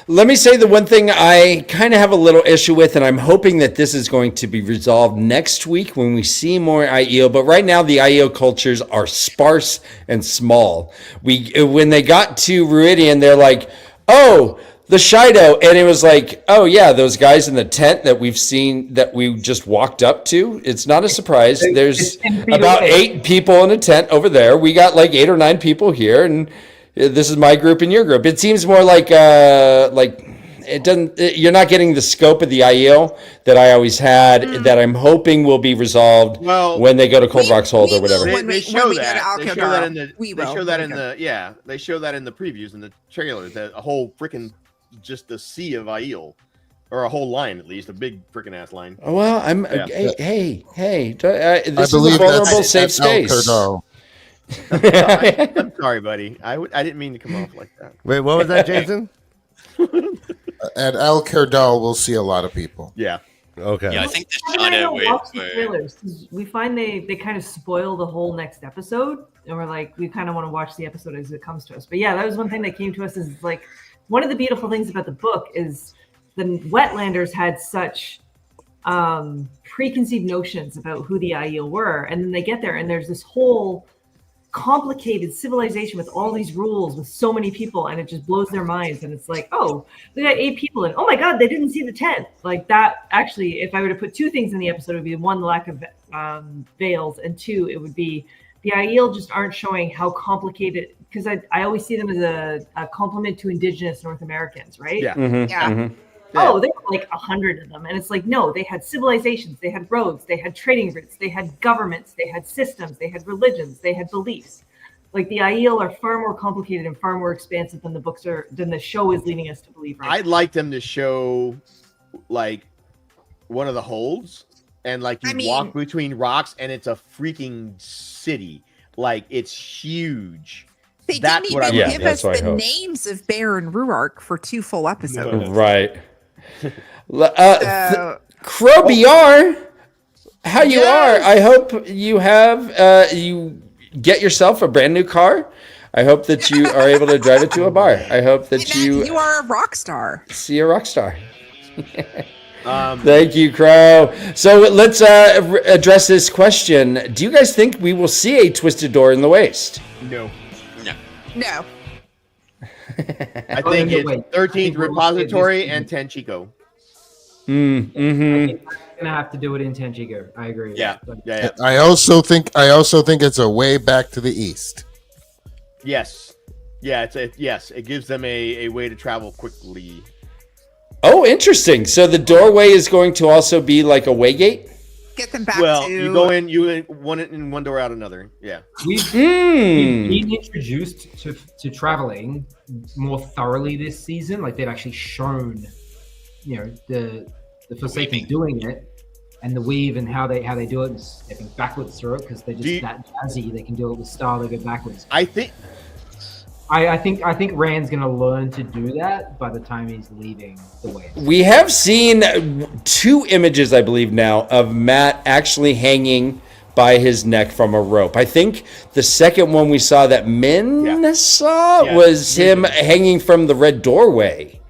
Let me say the one thing I kind of have a little issue with, and I'm hoping that this is going to be resolved next week when we see more IEO. But right now, the IEO cultures are sparse and small. When they got to Rhuidean, they're like, "Oh, the Shido," and it was like, "Oh yeah, those guys in the tent that we've seen that we just walked up to." It's not a surprise. There's about 8 people in a tent over there. We got like 8 or 9 people here, and this is my group and your group. It seems more like it doesn't. You're not getting the scope of the IEO that I always had. That I'm hoping will be resolved when they go to Cold Rock's Hold or whatever. They show that. They show that in the. We They will. show that in the. Yeah, they show that in the previews and the trailers. That a whole freaking just a sea of Aiel, or a whole line at least, a big freaking ass line. Well, I'm. Yeah. Hey. I This is believe a vulnerable, safe that's El space. Cardal. I'm sorry, buddy. I didn't mean to come off like that. Wait, what was that, Jason? At Al Cardal, we'll see a lot of people. Yeah. Okay. Yeah, I think the Kevin and I Shido don't watch the were trailers 'cause we find they kind of spoil the whole next episode, and we're like, we kind of want to watch the episode as it comes to us. But yeah, that was one thing that came to us is like one of the beautiful things about the book is the Wetlanders had such preconceived notions about who the Aiel were, and then they get there and there's this whole complicated civilization with all these rules with so many people, and it just blows their minds. And it's like, oh, we got 8 people, and oh my god, they didn't see the tent. Like that. Actually, if I were to put 2 things in the episode, it would be 1, the lack of veils, and 2, it would be the Aiel just aren't showing how complicated. Because I always see them as a compliment to Indigenous North Americans, right? Yeah. Mm-hmm. Oh, there were like 100 of them. And it's like, no, they had civilizations, they had roads, they had trading routes, they had governments, they had systems, they had religions, they had beliefs. Like the Aiel are far more complicated and far more expansive than the show is leading us to believe right I'd like them to show like one of the holds and like you walk between rocks and it's a freaking city. Like it's huge. They That's didn't what even I give that's us what I the hope. names of Bear and Ruark for 2 full episodes. Right. So, Crow BR, how you are? I hope you have you get yourself a brand new car. I hope that you are able to drive it to a bar. I hope that you are a rock star. see a rock star. Thank you, Crow. So let's address this question. Do you guys think we will see a twisted door in the waste? No. No. I think it's 13th repository and Tenchico. I think I'm gonna have to do it in Tenchigo. I agree. with Yeah. that. Yeah. I also think it's a way back to the east. Yes. Yeah. Yes. It gives them a way to travel quickly. Oh, interesting. So the doorway is going to also be like a waygate? Get them back Well, to. you go in, one door out another. Yeah. We've Mm. been introduced to traveling more thoroughly this season. Like they've actually shown, the Forsaken doing it, and the weave and how they do it, and stepping backwards through it because they're just that jazzy. They can do it with style. They go backwards. I think. I think Rand's gonna learn to do that by the time he's leaving the way. We have seen 2 images, I believe now, of Matt actually hanging by his neck from a rope. I think the second one we saw that Min saw was him hanging from the red doorway.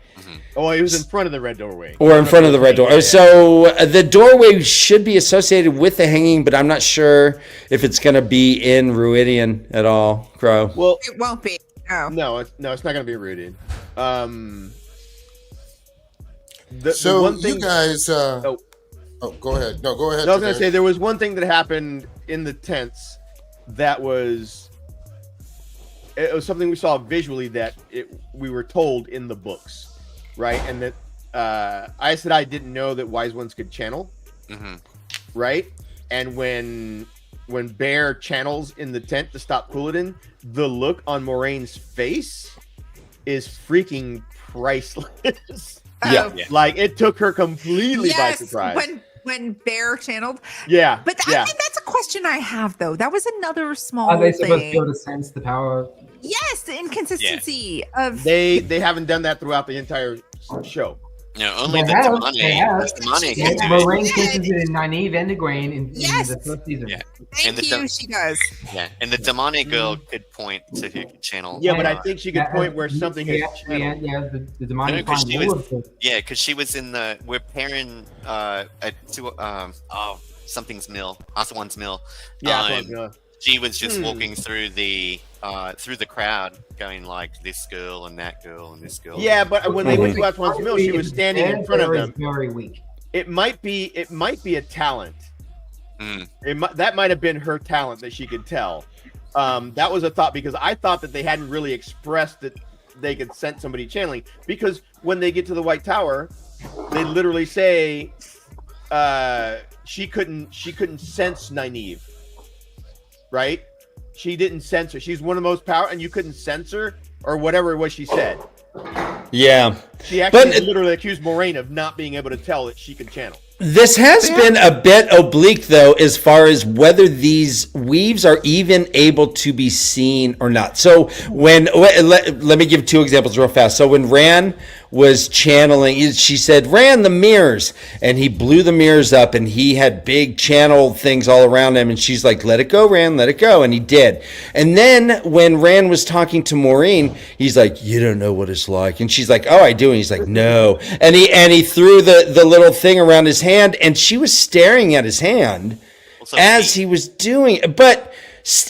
Oh, he was in front of the red doorway. Or in front of the red door. Yeah. So the doorway should be associated with the hanging, but I'm not sure if it's going to be in Rhuidean at all, Crow. Well, It won't be. No. no, it's not going to be rooted. So one thing, you guys. Oh. Go ahead. No, go ahead. I was going to Tavares. say there was one thing that happened in the tents that was. It was something we saw visually that we were told in the books, right? And that I said I didn't know that wise ones could channel, right? And when Bear channels in the tent to stop Couladin, the look on Moraine's face is freaking priceless. Yeah. Like it took her completely by Yes, surprise. when Bear channeled. Yeah, But I think that's a question I have, though. That was another small Are they supposed to be thing. able to sense the power? Yes, the inconsistency of. they haven't done that throughout the entire show. No, only They the have. Damane. They have. The Damane Yeah, can do it. Moraine kisses it in Nynaeve and Egwene in Yes. the first season. Yeah. Thank the you. She does. Yeah, and the Damane girl could point to who could channel. Yeah, but I think she could point where something has channeled. The demonic No, 'cause she final was- Yeah, because she was in the we're pairing something's mill, Aswan's mill. Yeah, She was just walking through the crowd, going like this girl and that girl and this girl. yeah, but when they went to Aswan's mill, she was standing in front of them. Very weak. It might be a talent. Mm. That might have been her talent that she could tell. That was a thought, because I thought that they hadn't really expressed that they could sense somebody channeling, because when they get to the White Tower, they literally say she couldn't sense Nynaeve, right? She didn't sense her. She's one of the most powerful, and you couldn't sense her, or whatever it was she said. Yeah. She actually literally accused Moraine of not being able to tell that she could channel. This has been a bit oblique, though, as far as whether these weaves are even able to be seen or not. So let me give two examples real fast. So when Rand was channeling, she said, Rand, the mirrors. And he blew the mirrors up, and he had big channel things all around him. And she's like, let it go, Rand, let it go. And he did. And then when Rand was talking to Maureen, he's like, you don't know what it's like. And she's like, oh, I do. And he's like, no. And he threw the little thing around his hand, and she was staring at his hand as he was doing it. But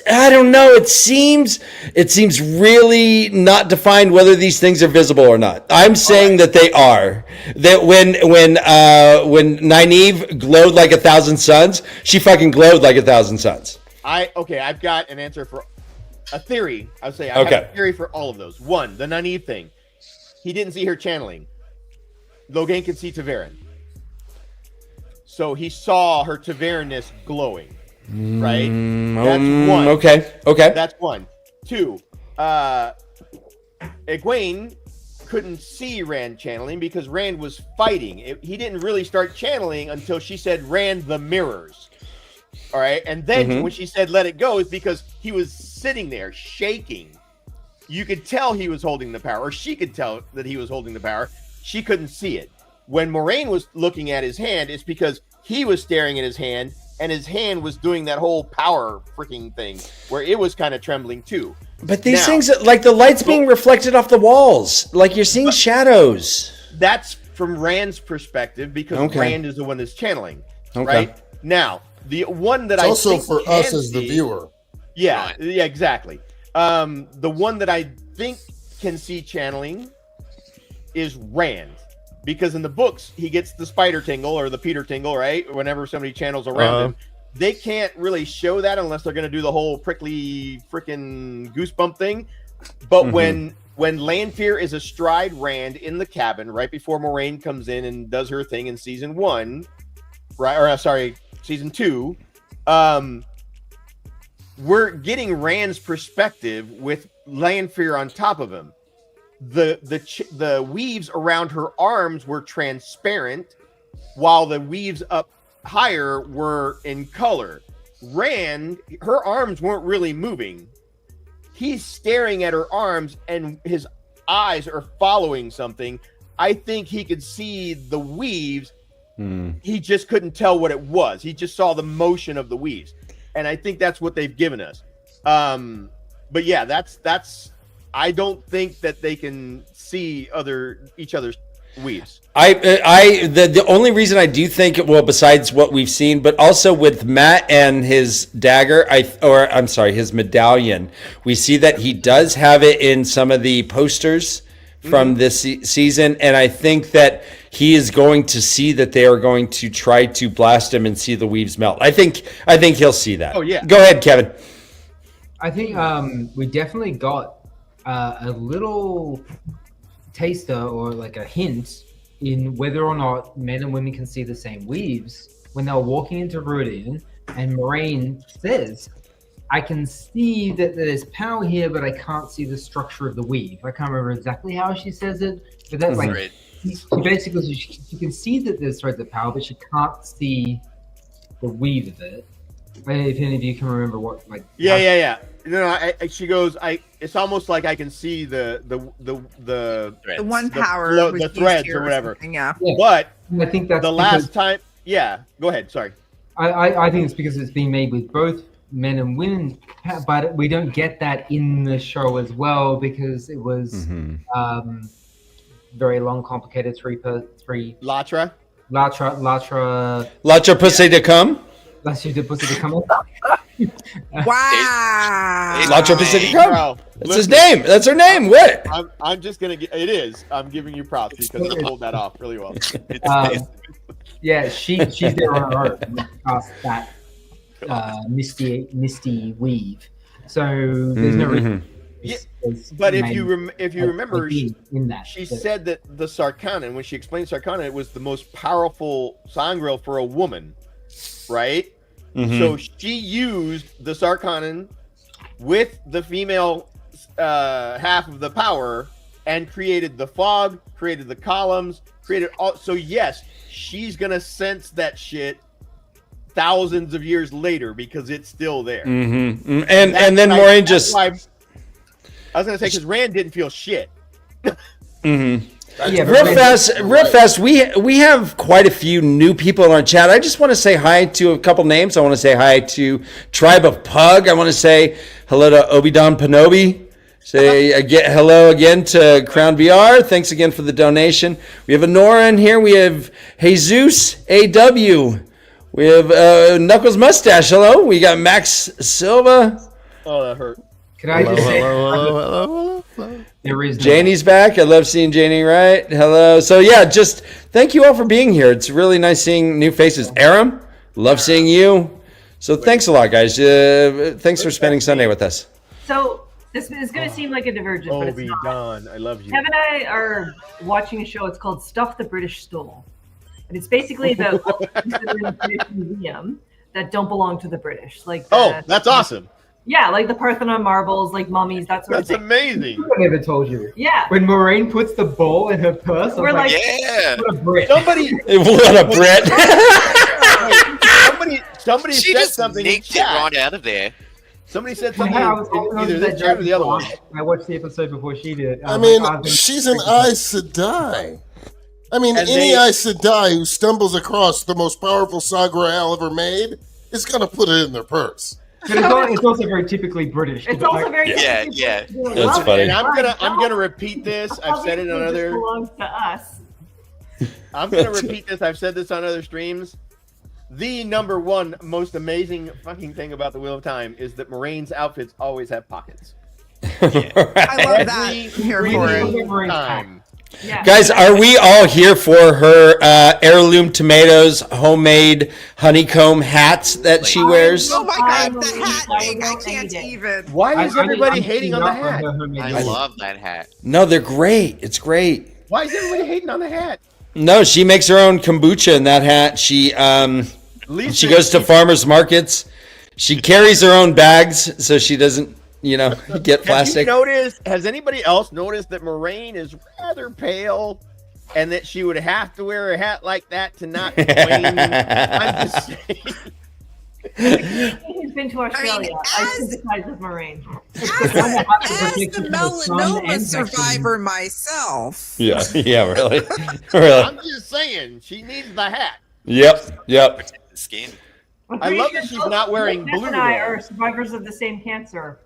I don't know. It seems really not defined whether these things are visible or not. I'm saying that they are. That when Nynaeve glowed like 1,000 suns, she fucking glowed like 1,000 suns. I've got an answer for a theory. I would say I have a theory for all of those. One, the Nynaeve thing. He didn't see her channeling. Logain can see TAVERN. So he saw her Tavernness glowing, right? That's one. Okay. That's one. Two, Egwene couldn't see Rand channeling because Rand was fighting. He didn't really start channeling until she said, Rand the mirrors. All right. And then when she said, let it go, is because he was sitting there shaking. You could tell he was holding the power, or she could tell that he was holding the power. She couldn't see it. When Moraine was looking at his hand, it's because he was staring at his hand, and his hand was doing that whole power freaking thing where it was kind of trembling too. But these things, like the light's being reflected off the walls, like you're seeing shadows. That's from Rand's perspective, because Rand is the one that's channeling. Right now, the one that it's also for us as the viewer. Yeah, exactly. The one that I think can see channeling is Rand. Because in the books, he gets the spider tingle or the Peter tingle, right? Whenever somebody channels around him. They can't really show that unless they're going to do the whole prickly freaking goosebump thing. But when Lanfear is astride Rand in the cabin right before Moraine comes in and does her thing in season 1, right? Or season 2, we're getting Rand's perspective with Lanfear on top of him. The weaves around her arms were transparent, while the weaves up higher were in color. Rand, her arms weren't really moving. He's staring at her arms, and his eyes are following something. I think he could see the weaves. He just couldn't tell what it was. He just saw the motion of the weaves, and I think that's what they've given us. But yeah, that's. I don't think that they can see each other's weaves. The only reason I do think, well, besides what we've seen, but also with Matt and his dagger, his medallion, we see that he does have it in some of the posters from this season, and I think that he is going to see that they are going to try to blast him and see the weaves melt. I think he'll see that. Oh yeah. Go ahead, Kevin. I think we definitely got a little taster or like a hint in whether or not men and women can see the same weaves when they were walking into Rhuidean, and Moraine says, I can see that there's power here, but I can't see the structure of the weave. I can't remember exactly how she says it, but that's like, basically she can see that there's threads of power, but she can't see the weave of it. If any of you can remember what, like. Yeah. No, she goes. It's almost like I can see the one power, the threads or whatever. Yeah. But I think that's the last time. Yeah, go ahead. Sorry. I think it's because it's being made with both men and women, but we don't get that in the show as well because it was very long, complicated three. Latra pussy to come. Wow. Latra pussy to come. Bro, That's his name. That's her name. What? I'm just gonna get. It is. I'm giving you props because you pulled that off really well. Yeah, she's there on her own past that misty weave. So there's no reason. But if you remember, she said said that the Sarkhanan, when she explained Sarkhanan, it was the most powerful sangreal for a woman, right? So she used the Sarkhanan with the female half of the power and created the fog, created the columns, created all. So yes, she's gonna sense that shit thousands of years later because it's still there. And then Moiraine just. I was gonna say because Rand didn't feel shit. Yeah, real fast. We have quite a few new people in our chat. I just want to say hi to a couple names. I want to say hi to Tribe of Pug. I want to say hello to Obi-Don Panobi. Say again, hello again to Crown VR. Thanks again for the donation. We have Honora in here. We have Jesus AW. We have Knuckles Mustache. Hello. We got Max Silva. Oh, that hurt. Can I just say hello. There is Janie's back. I love seeing Janie. Right. Hello. So yeah, just thank you all for being here. It's really nice seeing new faces. Aram, love seeing you. So thanks a lot, guys. Thanks for spending Sunday with us. So this is going to seem like a divergence, but it's not. Don, I love you. Kev and I are watching a show. It's called Stuff the British Stole. And it's basically about all the things that are in the British Museum that don't belong to the British. Like that's awesome. Yeah, like the Parthenon marbles, like mummies, that sort of thing. That's amazing. I never told you. Yeah. When Moiraine puts the ball in her purse, We're like, yeah. what a Brit. Somebody What a Brit. somebody She said just something. nicked it right out of there. Somebody said something. I was Either this chat or the other one. I watched the episode before she did. I mean, she's an Aes Sedai. I mean, any Aes Sedai who stumbles across the most powerful Sangreal ever made is going to put it in their purse. But it's also very typically British. It's also very yeah. That's funny. And I'm gonna repeat this. I've said it on other. Belongs to us. I'm gonna repeat this. I've said this on other streams. The number one most amazing fucking thing about the Wheel of Time is that Moraine's outfits always have pockets. I love that. I'm here for it. Time. Yeah. Guys, are we all here for her heirloom tomatoes, homemade honeycomb hats that she wears? Oh my god, the hat thing! I can't even. Why is everybody hating on the hat? I love that hat. No, they're great. It's great. Why is everybody hating on the hat? No, she makes her own kombucha in that hat. She goes to farmers markets. She carries her own bags so she doesn't, get plastic. Has anybody else noticed that Moiraine is rather pale and that she would have to wear a hat like that to not complain? I'm just saying. He's been to Australia. I sympathize with Moiraine. As the melanoma survivor myself. Yeah, really. Really. I'm just saying, she needs the hat. Yep. Skin. I love that she's not wearing blue. and I are survivors of the same cancer.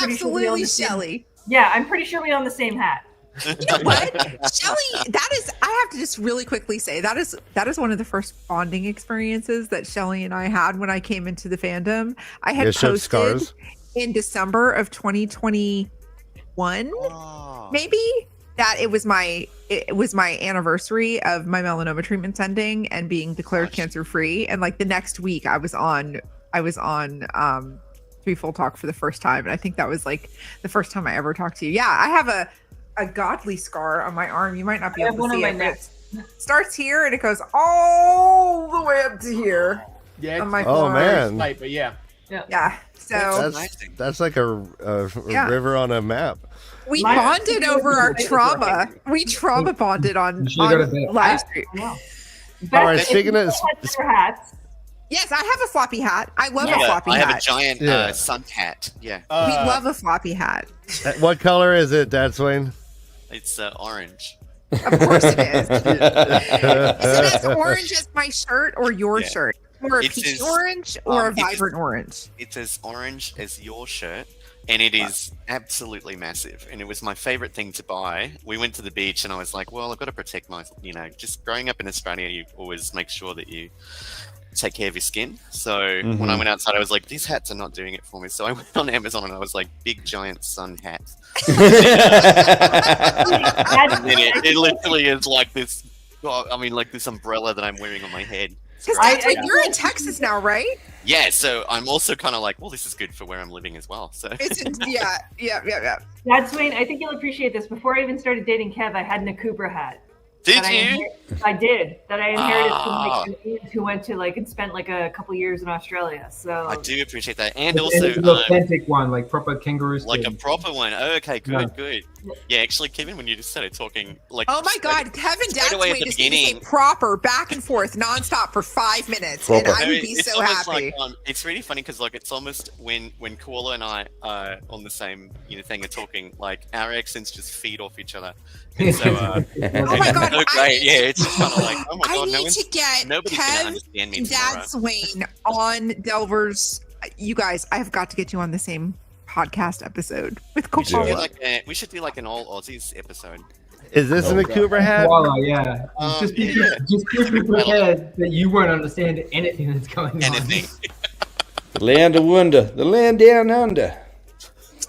Absolutely, Shelley. Yeah, I'm pretty sure we own the same hat. You know what, Shelley? That is. I have to just really quickly say that is one of the first bonding experiences that Shelley and I had when I came into the fandom. I had posted scars in December of 2021, maybe that it was my anniversary of my melanoma treatments ending and being declared cancer free, and like the next week I was on Full Talk for the first time, and I think that was like the first time I ever talked to you. Yeah, I have a godly scar on my arm. You might not be able to see it, but it starts here and it goes all the way up to here. Yeah. On my man. But yeah. So that's like a river on a map. We bonded over our trauma. We trauma bonded on live stream. All right, speaking of hats, Yes, I have a floppy hat. I love a I floppy have a hat. giant sun hat. Yeah, We love a floppy hat. What color is it, Dad Swain? it's orange. Of course it is. Is it as orange as my shirt or your shirt? Or a It's peachy as- orange or a vibrant orange? It's as orange as your shirt, and it is absolutely massive. And it was my favorite thing to buy. We went to the beach, and I was like, well, I've got to protect my, just growing up in Australia, you always make sure that you take care of your skin. So when I went outside, I was like, these hats are not doing it for me. So I went on Amazon, and I was like, big giant sun hat. And then it literally is like this. Like this umbrella that I'm wearing on my head. Because you're in Texas now, right? Yeah, so I'm also kind of like, well, this is good for where I'm living as well. So Yeah. Dad Swain, I think you'll appreciate this. Before I even started dating Kev, I had an Akubra hat. Did you? I did. That I inherited from an aunt who went to and spent a couple years in Australia. So I do appreciate that, and It's also an authentic one, like proper kangaroo skin. like a proper one. Oh, okay, good. Yeah, actually, Kevin, when you just started talking, Oh my God, Kevin straight away at Datsway the just need to say beginning. proper back and forth nonstop for 5 minutes, Proper. and I would be it's so almost happy. like it's really funny because it's almost when Koala and I are on the same thing of talking, like our accents just feed off each other. And so, Oh my God, so great. Yeah, it's just kind of like, oh my I God, need to get nobody's gonna Kev understand me and tomorrow. Dad Swain on Delver's. You guys, I have got to get you on the same podcast episode with We should, do Koala. we should do like an all Aussies episode. Is this an Akubra hat? Koala, yeah. Just be prepared that you won't understand anything that's going on. Anything. The land of wonder, the land down under.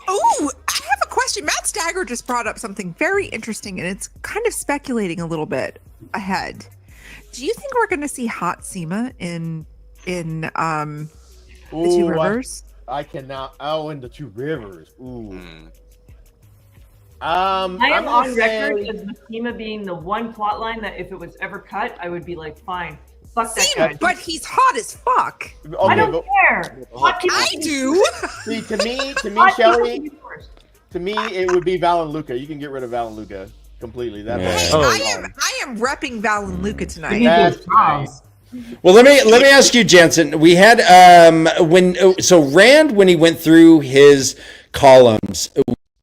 Oh, I have a question. Matt Stagger just brought up something very interesting, and it's kind of speculating a little bit ahead. Do you think we're going to see Hot Sema in the Two Rivers? I cannot. Oh, in the Two Rivers. Ooh. I am I'm gonna on record say- as Makima being the one plot line that if it was ever cut, I would be like, fine, fuck that Same, guy. but he's hot as fuck. I Okay, don't but care. Hot people I can- do. see, to me, hot people Shelly, can be first. to me, it would be Val and Luca. You can get rid of Val and Luca completely. That Yeah. Hey, Oh. I am repping Val and Luca He tonight. needs That's Charles. Well, let me ask you, Jansen. We had Rand, when he went through his columns,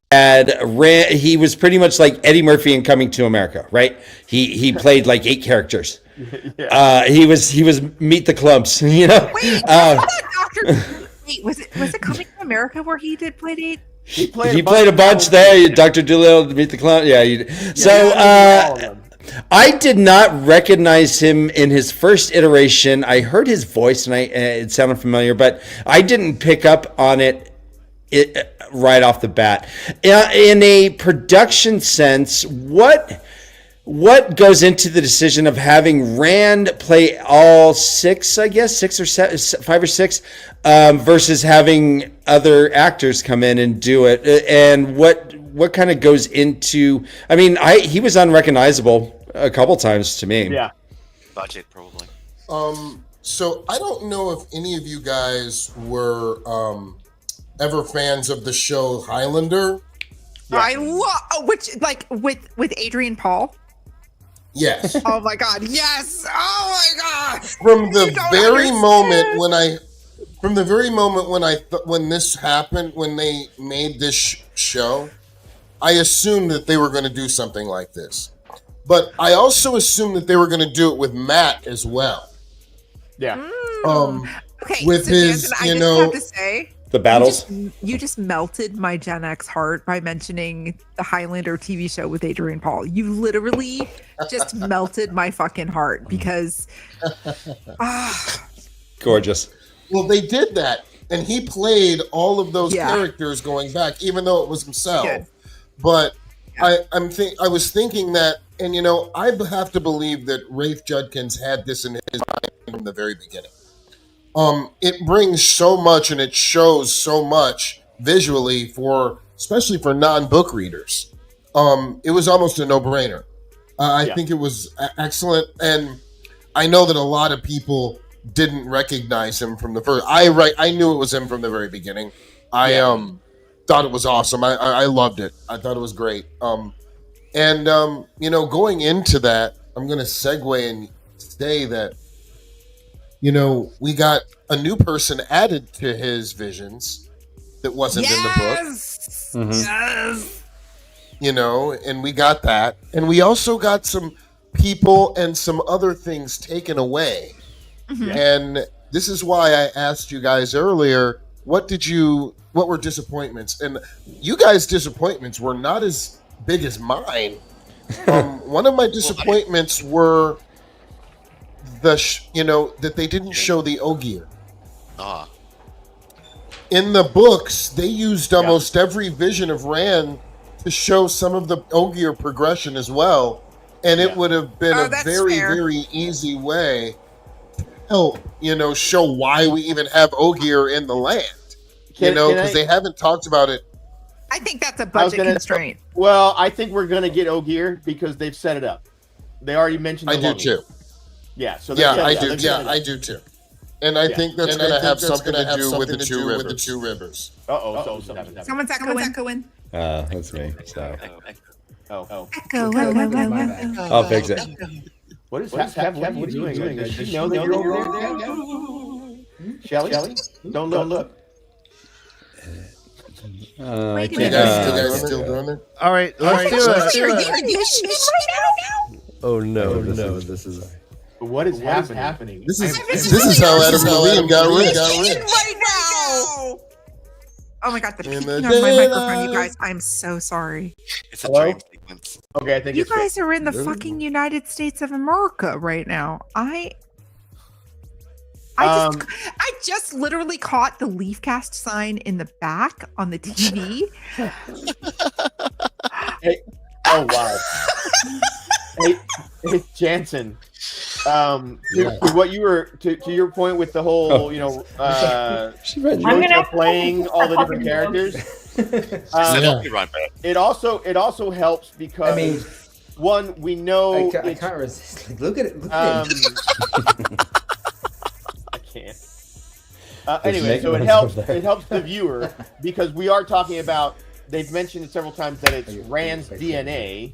he was pretty much like Eddie Murphy in Coming to America, right? He played like 8 characters. He was Meet the Clumps, Wait, I thought Dr. Wait, was it Coming to America where he did play it? He He played a bunch there. Dr. Doolittle, Meet the Clown. Yeah. I did not recognize him in his first iteration. I heard his voice and it sounded familiar, but I didn't pick up on it right off the bat. In a production sense, what goes into the decision of having Rand play all 6, I guess, 6 or 7, 5 or 6, versus having other actors come in and do it? And what kind of goes into? I mean, he was unrecognizable a couple times to me. Yeah. Budget, probably. So I don't know if any of you guys were ever fans of the show Highlander. I love with Adrian Paul. Yes. Oh my God! Yes! Oh my God! From the You don't very understand. moment when this happened, when they made this show, I assumed that they were going to do something like this. But I also assumed that they were going to do it with Matt as well. Yeah. Okay, with so his, Jansen, I you just know- have to say, The battles. you just melted my Gen X heart by mentioning the Highlander TV show with Adrian Paul. You literally just melted my fucking heart because Gorgeous. Well, they did that, and he played all of those Yeah. characters going back, even though it was himself. Good. But I was thinking that, and I have to believe that Rafe Judkins had this in his mind from the very beginning. It brings so much, and it shows so much visually especially for non-book readers. It was almost a no-brainer. I think it was excellent, and I know that a lot of people didn't recognize him from the first. I knew it was him from the very beginning. I thought it was awesome. I loved it. I thought it was great. Going into that, I'm going to segue and say that we got a new person added to his visions that wasn't in the book. Yes. And we got that. And we also got some people and some other things taken away. And this is why I asked you guys earlier, what were disappointments? And you guys' disappointments were not as big as mine. One of my disappointments were that they didn't show the Ogier. In the books, they used almost every vision of Rand to show some of the Ogier progression as well, and it would have been a very, very easy way to help, show why we even have Ogier in the land. Because they haven't talked about it. I think that's a budget constraint. Well, I think we're gonna get Ogier because they've set it up. They already mentioned. I do too. Yeah. So I do. Yeah, I do too. And I think that's going to have something to do with the two rivers. Someone's echoing. That's me. Sorry. Echo. I'll fix it. What is happening? What are you doing? Does she know that you're over there? Shelly? Don't look. Wait a You minute. guys still doing it? All right, let's do You're it. doing this right now? Oh no, this is. What is happening? This is how Adam Levine got rich. Right now. Oh my god, the peaking on my microphone, you guys. I'm so sorry. It's a dream sequence. Okay, I think You guys are in the fucking United States of America right now. I just literally caught the LeafCast sign in the back on the TV. Hey, oh wow. Hey, Jansen. To what you were to your point with the whole, playing all the different characters. It also helps because one, we know I can't resist. Like, look at it. Look at it. I can't. Anyway, so it helps the viewer because we are talking about. They've mentioned it several times that it's Rand's DNA.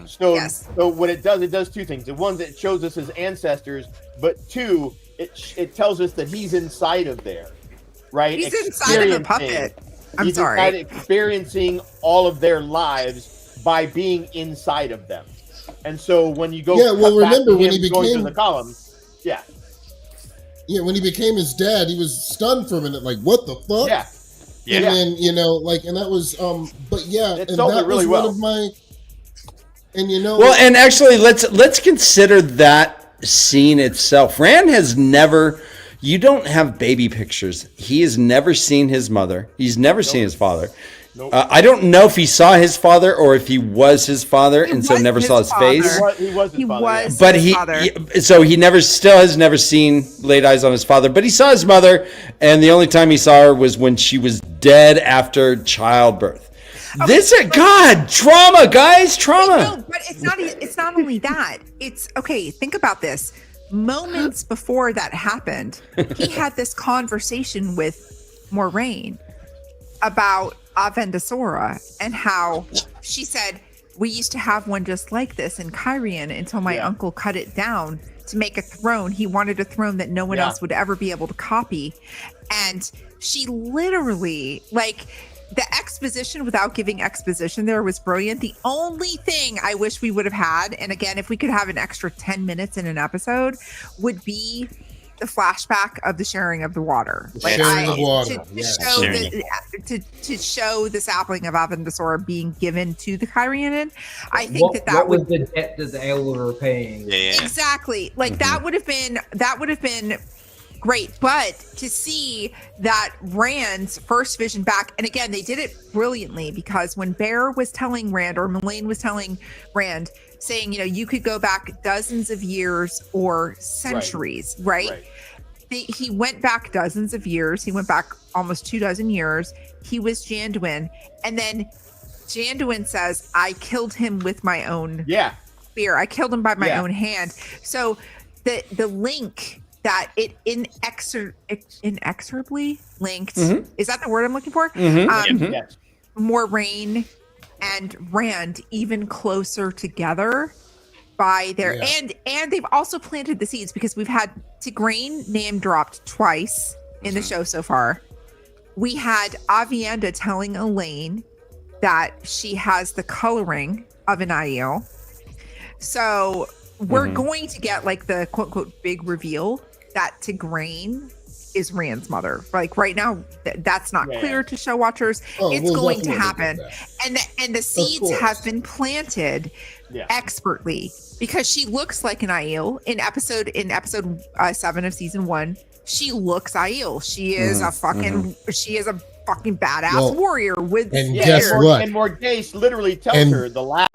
So what it does two things. One, it shows us his ancestors, but two, it tells us that he's inside of there, right? He's inside of a puppet. I'm sorry. Experiencing all of their lives by being inside of them, and so when you go, remember when he became going through the column, when he became his dad, he was stunned for a minute, like what the fuck? And then and that was it sold it really well. One of my. And and actually, let's consider that scene itself. Rand has never. You don't have baby pictures. He has never seen his mother. He's never seen his father. Nope. I don't know if he saw his father or if he was his father, and so never saw his face. He was his father. But he still has never seen laid eyes on his father. But he saw his mother, and the only time he saw her was when she was dead after childbirth. Trauma, guys, trauma. No, but it's not only that. It's okay. Think about this. Moments before that happened, he had this conversation with Moraine about Avendasora and how she said, we used to have one just like this in Kyrian until my uncle cut it down to make a throne. He wanted a throne that no one else would ever be able to copy. And she literally, the exposition without giving exposition there was brilliant. The only thing I wish we would have had, and again, if we could have an extra 10 minutes in an episode, would be the flashback of the sharing of the water. To show the sapling of Avendasora being given to the Kyrianan. I think that was the debt that the Eldar were paying. Exactly. That would have been great, but to see that Rand's first vision back, and again, they did it brilliantly because when Bear was telling Rand, or Mullane was telling Rand, saying, you could go back dozens of years or centuries, right? He went back dozens of years. He went back almost 24 years. He was Janduin, and then Janduin says, "I killed him with my own spear. I killed him by my own hand." So the link that it inexorably linked. Is that the word I'm looking for? Moraine and Rand even closer together by their and they've also planted the seeds because we've had Tigraine name dropped twice in the show so far. We had Avienda telling Elaine that she has the coloring of an Aiel. So we're going to get like the quote unquote big reveal that Tigraine is Rand's mother. Like right now, that's not clear to show watchers. It's going to happen, and the seeds have been planted expertly because she looks like an Aiel in episode 7 of season 1. She looks Aiel. She is a fucking badass warrior with guess what? And Morgase literally tells her the last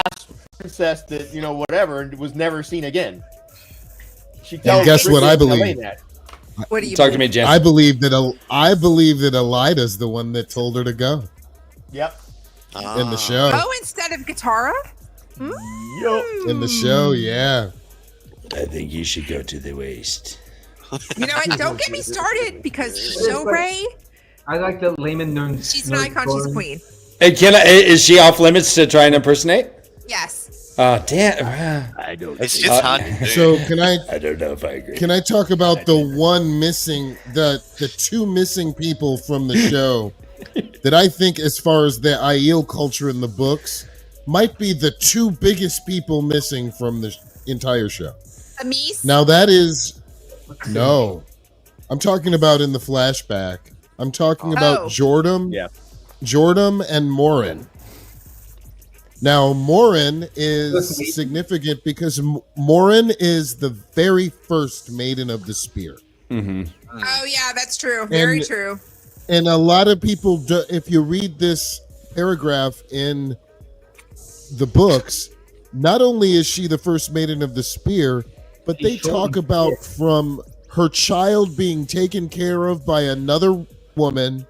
princess that whatever was never seen again. She tells. And guess what I believe? What do you talk to me, Jen? I believe that Elida's the one that told her to go. Yep. In the show. Oh, instead of Katara? In the show, yeah. I think you should go to the waist. You know what? Don't get me started because Show Ray, I like that Layman knows. she's an icon, she's a queen. Hey, is she off limits to try and impersonate? Yes. Damn. I don't. It's just hard to do. So I don't know if I agree. can I talk about the two missing people from the show that I think, as far as the Aiel culture in the books, might be the two biggest people missing from the entire show? Amis? Now that is no. I'm talking about in the flashback. I'm talking about Jordan and Morin. Now, Morin is significant because Morin is the very first Maiden of the Spear. Oh, yeah, that's true. Very true. And a lot of people, if you read this paragraph in the books, not only is she the first Maiden of the Spear, but they talk about from her child being taken care of by another woman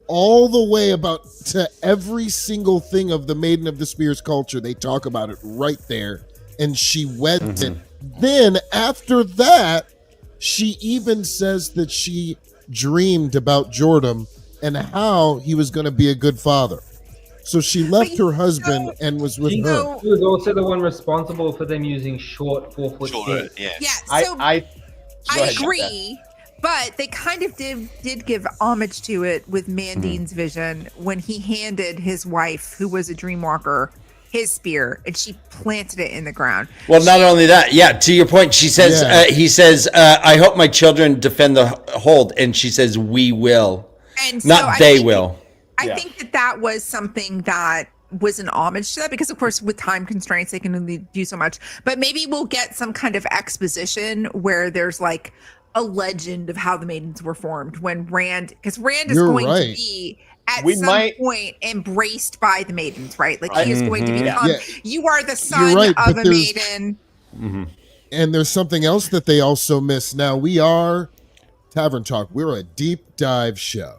all the way about to every single thing of the Maiden of the Spear's culture. They talk about it right there, and she weds it. Then after that, she even says that she dreamed about Jordan and how he was going to be a good father. So she left her husband and was with her. She was also the one responsible for them using short 4-foot sticks. Yeah, so I agree. But they kind of did give homage to it with Mandine's vision when he handed his wife, who was a dreamwalker, his spear, and she planted it in the ground. Well, not only that, to your point, she says, he says, I hope my children defend the hold, and she says, we will. And not they will. I think that was something that was an homage to that because, of course, with time constraints, they can only do so much. But maybe we'll get some kind of exposition where there's like a legend of how the maidens were formed when because Rand is going to be at some point embraced by the maidens, right? Like he is going to become, you are the son of a maiden. And there's something else that they also miss. Now, we are Tavern Talk. We're a deep dive show.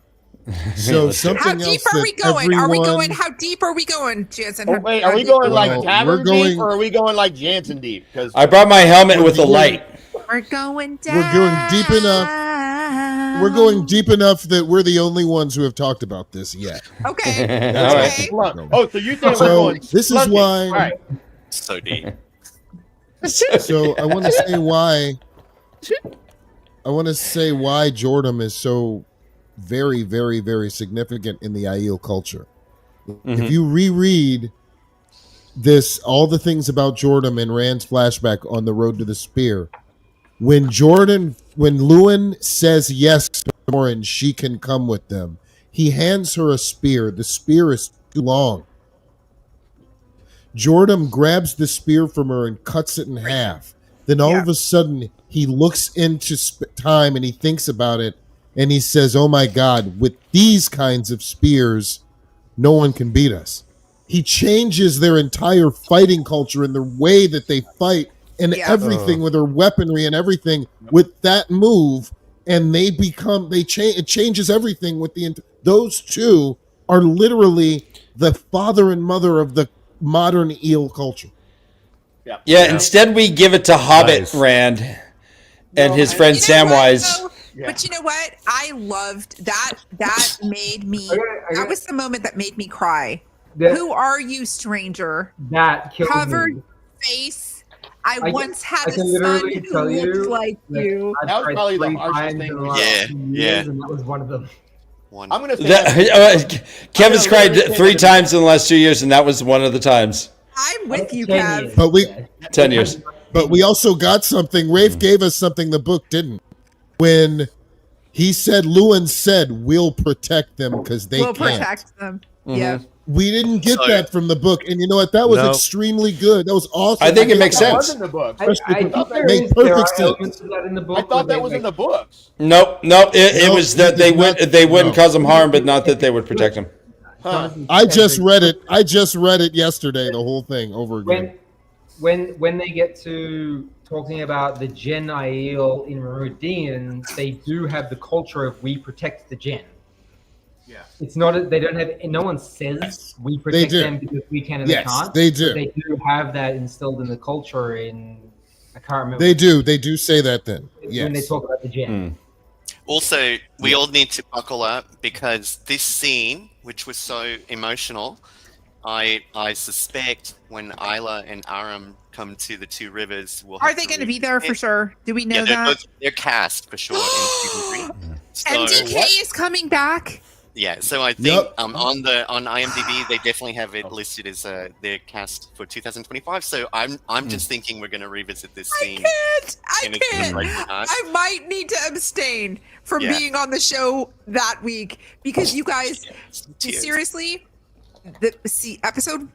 So something how deep else are we going? Are we going? How deep are we going, Jansen? Wait, are we going like Tavern deep, or are we going like Jansen deep? Because I brought my helmet with the light. We're going down. We're going deep enough. We're going deep enough that we're the only ones who have talked about this yet. Okay. Oh, so you think we're going? This is why. All right. So deep. So I want to say why. I want to say why Jordan is so very, very, very significant in the Aiel culture. If you reread this, all the things about Jordan and Rand's flashback on the road to the spear, when Lewin says yes to Morin, she can come with them, he hands her a spear. The spear is too long. Jordan grabs the spear from her and cuts it in half. Then all of a sudden, he looks into time and he thinks about it, and he says, oh my God, with these kinds of spears, no one can beat us. He changes their entire fighting culture and the way that they fight and everything with their weaponry and everything with that move. And it changes everything with those two are literally the father and mother of the modern eel culture. Instead we give it to Hobbit Rand and his friend Samwise. But you know what? I loved that. That made me. That was the moment that made me cry. Who are you, stranger? That killed covered me. face I once had a can son literally who tell looked you, like you. I've That was tried probably the 3 harshest times thing in the we last Yeah, 2 yeah. years, and that was one of them. One. I'm gonna say that's- Kevin's I'm cried gonna literally 3 say times in the last 2 years, and that was one of the times. I'm with you, 10 Kev. years, But we- yeah. 10 years. But we also got something. Rafe gave us something the book didn't. When he said, Lewin said, "We'll protect them because they We'll can't." protect them. Mhm. Yeah. We didn't get So- that from the book, and you know what? That was No. extremely good. That was awesome. I think it makes that sense. was in the book. I Especially think it made there are perfect sense. elements of that in the book. I where thought they, that was in the like, books. Nope. It No, was that it they did would not- they wouldn't no. cause them harm, but not that they would protect them. Jonathan I just said read it. I just read it yesterday, the whole thing over again. when they get to talking about the Gen Aiel in Rhuidean, they do have the culture of we protect the Gen. Yeah. It's not they don't have no one says we protect do. them because we can and Yes, they can't. they but do. They do have that instilled in the culture in I can't remember They do. They do say that then. when they Yes. talk about the Gen. Also, we all need to buckle up because this scene, which was so emotional, I suspect when Isla and Aram come to the Two Rivers, we'll Are have they to going to read be there for it. sure? Do we know Yeah, they're, that? they're cast for sure in season 3. So, MDK is coming back. yeah, so I think Yep. on IMDb they definitely have it listed as their cast for 2025. So I'm just thinking we're going to revisit this I scene. can't. I And it's gonna can't. break my heart. I might need to abstain from Yeah. being on the show that week because you guys, Tears. seriously, episode.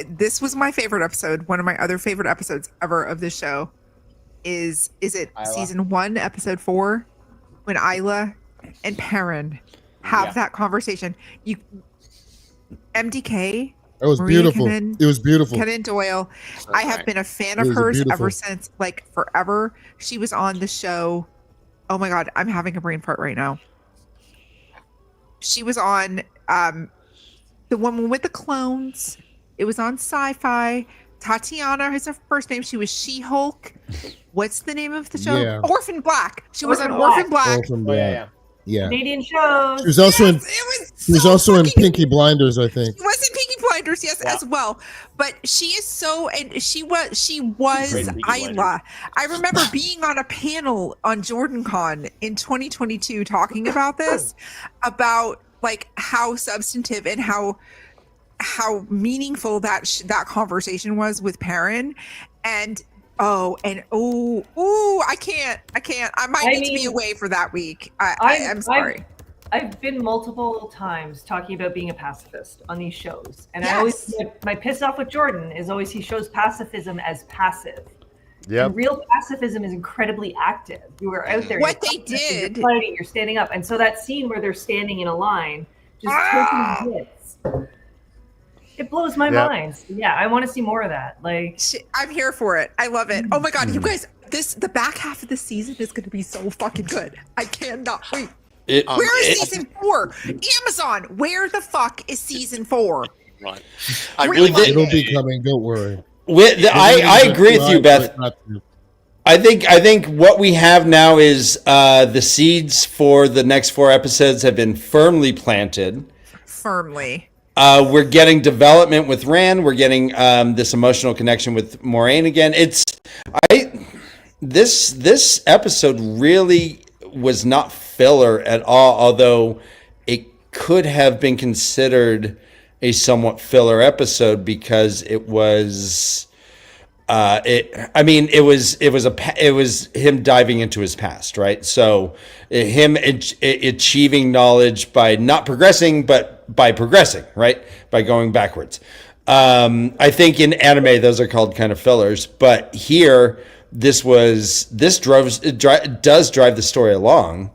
This was my favorite episode. One of my other favorite episodes ever of this show is it Isla? season 1, episode 4, when Isla and Perrin have Yeah. that conversation. MDK. That was Maria beautiful. Cannon- It was beautiful. Conan Doyle. So I have great. been a fan It of was hers beautiful. ever since, like forever. She was on the show. Oh my god, I'm having a brain fart right now. She was on the woman with the clones. It was on Sci-Fi. Tatiana is her first name. She was She-Hulk. What's the name of the show? Yeah. Orphan Black. She was on Orphan Black. Orphan Black. Orphan Oh, yeah, Black. yeah. Yeah. Canadian shows. She was also in. Yes, it was She was so also in fucking- Pinky Blinders, I think. She was in Peaky Blinders, yes, Yeah. as well. But she is so, and she was Great Peaky Blinders. Isla. I remember being on a panel on JordanCon in 2022 talking about this, about like how substantive and how meaningful that conversation was with Perrin, and I can't. I might need to be mean, away for that week. I'm sorry. I've been multiple times talking about being a pacifist on these shows, and I Yes. always my piss off with Jordan is always he shows pacifism as passive. Yep. And real pacifism is incredibly active. You are out there. What you're they protesting, did- you're fighting, you're standing up, and so that scene where they're standing in a line, just taking hits, it blows my Yep. mind. Yeah, I want to see more of that. Like, I'm here for it. I love it. Oh my god, you guys! The back half of the season is going to be so fucking good. I cannot wait. Where is season 4? Amazon. Where the fuck is season 4? Right. I Read really it. want It'll be coming. Don't worry. I agree with you, Beth. Not to. I think what we have now is the seeds for the next 4 episodes have been firmly planted. Firmly. We're getting development with Rand. We're getting this emotional connection with Moraine again. This episode really was not filler at all, although it could have been considered a somewhat filler episode because it was. It was him diving into his past, right? So him achieving knowledge by not progressing, but by progressing, right? By going backwards. I think in anime those are called kind of fillers, but here this does drive the story along.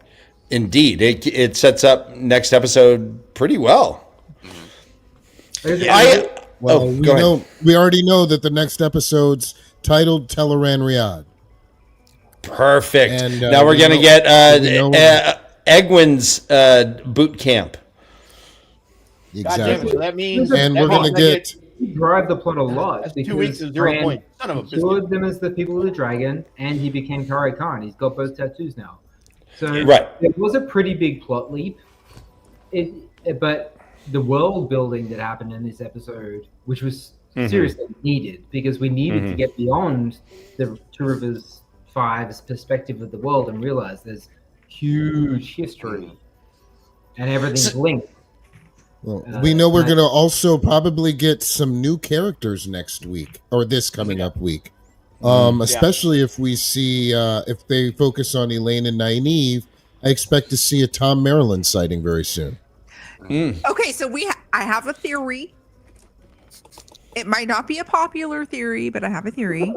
Indeed, it sets up next episode pretty well. Well, go ahead. we already know that the next episode's titled Teleran Riyadh. Perfect. And, now we're we going to know- get we know- Egwin's boot camp. God damn it. Exactly. So that means And we're going to get. Drive the plot a lot. That's because 2 weeks of 0 Rand points. Son of a biscuit. cured them as the people of the dragon, and he became Kari Khan. He's got both tattoos now. So Right. it was a pretty big plot leap. But the world building that happened in this episode, which was seriously needed, because we needed to get beyond the Two Rivers Five's perspective of the world and realize there's huge history and everything's linked. Well, we know we're going to also probably get some new characters next week or this coming up week. Especially if we see, if they focus on Elaine and Nynaeve, I expect to see a Tom Maryland sighting very soon. Okay, so I have a theory. It might not be a popular theory, but I have a theory.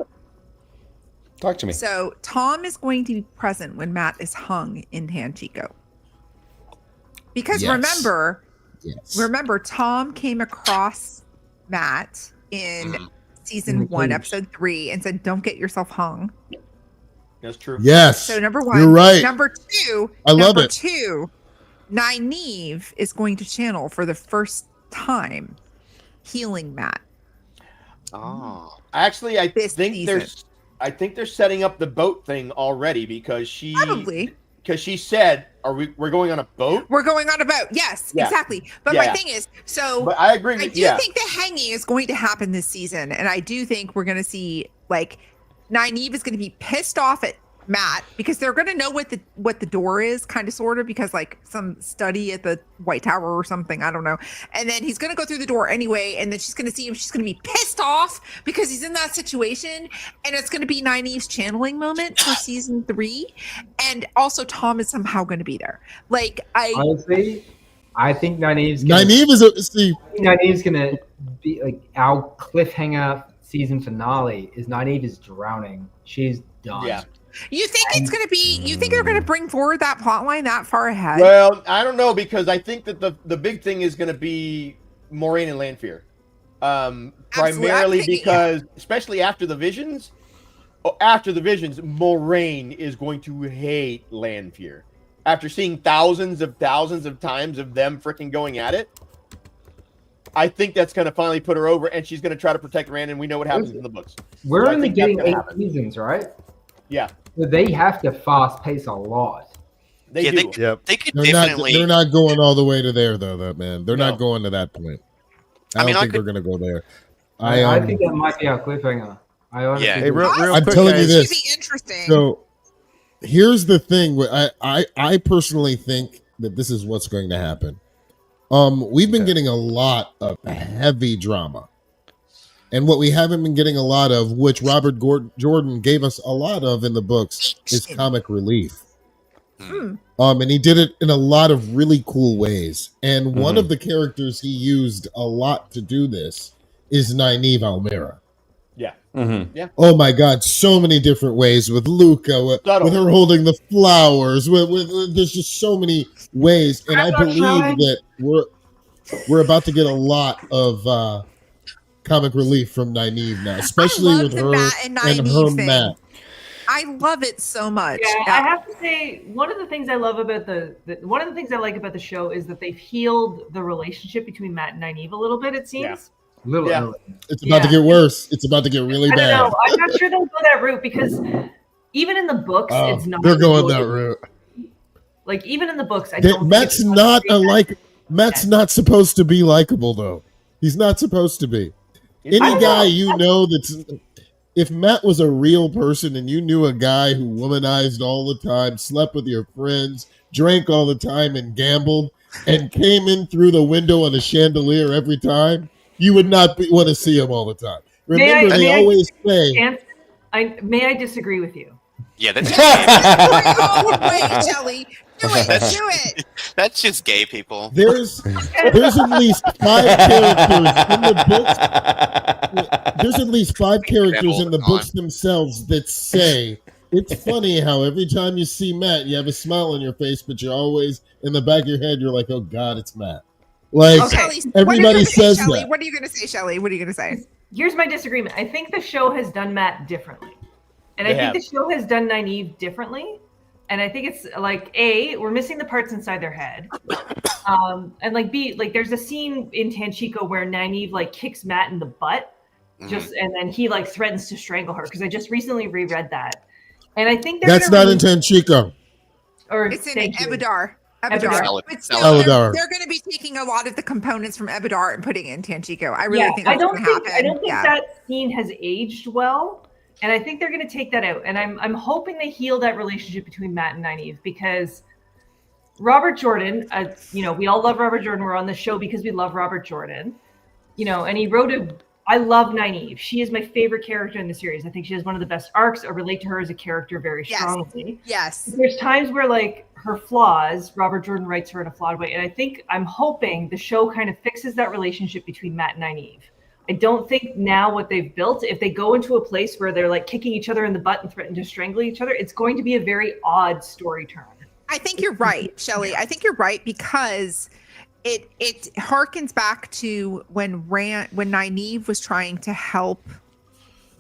Talk to me. So Tom is going to be present when Matt is hung in Tanchico. Because remember, Tom came across Matt in season 1, episode 3, and said, "Don't get yourself hung." That's true. Yes. So number 1, you're right. Number 2, I love it. 2, Nynaeve is going to channel for the first time, healing Matt. Oh, Actually, I This think season. they're setting up the boat thing already because she said, we're going on a boat? We're going on a boat. Yes, Yeah. exactly. But Yeah. my thing is, so But I agree I with do think the hanging is going to happen this season, and I do think we're going to see like Nynaeve is going to be pissed off at Matt because they're going to know what the door is, kind of sort of, because like some study at the White Tower or something, I don't know. And then he's going to go through the door anyway, and then she's going to see him. She's going to be pissed off because he's in that situation, and it's going to be Nynaeve's channeling moment for season 3. And also Tom is somehow going to be there. Like Honestly, I think Nynaeve's gonna be like our cliffhanger season finale. Is Nynaeve is drowning? She's done. Yeah. You think it's going to be? You think they're going to bring forward that plot line that far ahead? Well, I don't know, because I think that the big thing is going to be Moraine and Lanfear. Primarily because, especially after the visions, Moraine is going to hate Lanfear. After seeing thousands of times of them freaking going at it, I think that's going to finally put her over, and she's going to try to protect Rand, and we know what happens in the books. We're So I only think that's getting gonna 8 happen. seasons, right? Yeah. So they have to fast pace a lot. They do. They could They're definitely. not, they're not going all the way to there, though, that man. They're No. not going to that point. I I mean, don't I think could- they're going to go there. I think that might be our cliffhanger. I honestly Yeah. Hey, do. real I'm quick, telling you guys. this. Should be interesting. So here's the thing. I personally think that this is what's going to happen. We've been getting a lot of heavy drama. And what we haven't been getting a lot of, which Robert Jordan gave us a lot of in the books, is comic relief. And he did it in a lot of really cool ways. And one of the characters he used a lot to do this is Nynaeve Almira. Yeah. Oh my God, so many different ways with Luca, with her holding the flowers, with there's just so many ways. And I believe that we're about to get a lot of comic relief from Nynaeve now, especially with her Matt and her thing. Matt. I love it so much. Yeah, I have to say, one of the things I love about one of the things I like about the show is that they've healed the relationship between Matt and Nynaeve a little bit. It seems. Little. It's about to get worse. It's about to get really I don't bad. know. I'm not sure they'll go that route because even in the books, it's not. They're going that route. Like even in the books, I don't. Matt's think not Matt's not supposed to be likable though. He's not supposed to be. Any guy you know that's, if Matt was a real person and you knew a guy who womanized all the time, slept with your friends, drank all the time and gambled, and came in through the window on a chandelier every time, you would not want to see him all the time. Remember, they always say... May I disagree with you? Yeah, that's Wait, Shelly. Do it. That's just gay people. There's at least 5 characters in the books. There's at least 5 characters in the books themselves that say, it's funny how every time you see Matt, you have a smile on your face, but you're always, in the back of your head, you're like, oh God, it's Matt. Like, everybody says that. What are you going to say, Shelly? What are you going to say? Here's my disagreement. I think the show has done Matt differently. And I think the show has done Nynaeve differently. And I think it's like, A, we're missing the parts inside their head. And like B, like there's a scene in Tanchico where Nynaeve like kicks Matt in the butt. And then he like threatens to strangle her. Because I just recently reread that. And I think that's not in Tanchico. It's in Ebadar. Ebadar. But still, Ebadar. they're going to be taking a lot of the components from Ebadar and putting it in Tanchico. I really think I that's don't going to think happen. I don't think that scene has aged well, and I think they're going to take that out. And I'm hoping they heal that relationship between Matt and Nynaeve, because Robert Jordan, we all love Robert Jordan. We're on this show because we love Robert Jordan, and he wrote I love Nynaeve. She is my favorite character in the series. I think she has one of the best arcs. I relate to her as a character very strongly. Yes. There's times where her flaws, Robert Jordan writes her in a flawed way. And I'm hoping the show kind of fixes that relationship between Matt and Nynaeve. I don't think now what they've built, if they go into a place where they're like kicking each other in the butt and threaten to strangle each other, it's going to be a very odd story turn. I think you're right, Shelley. I think you're right, because it harkens back to when Nynaeve was trying to help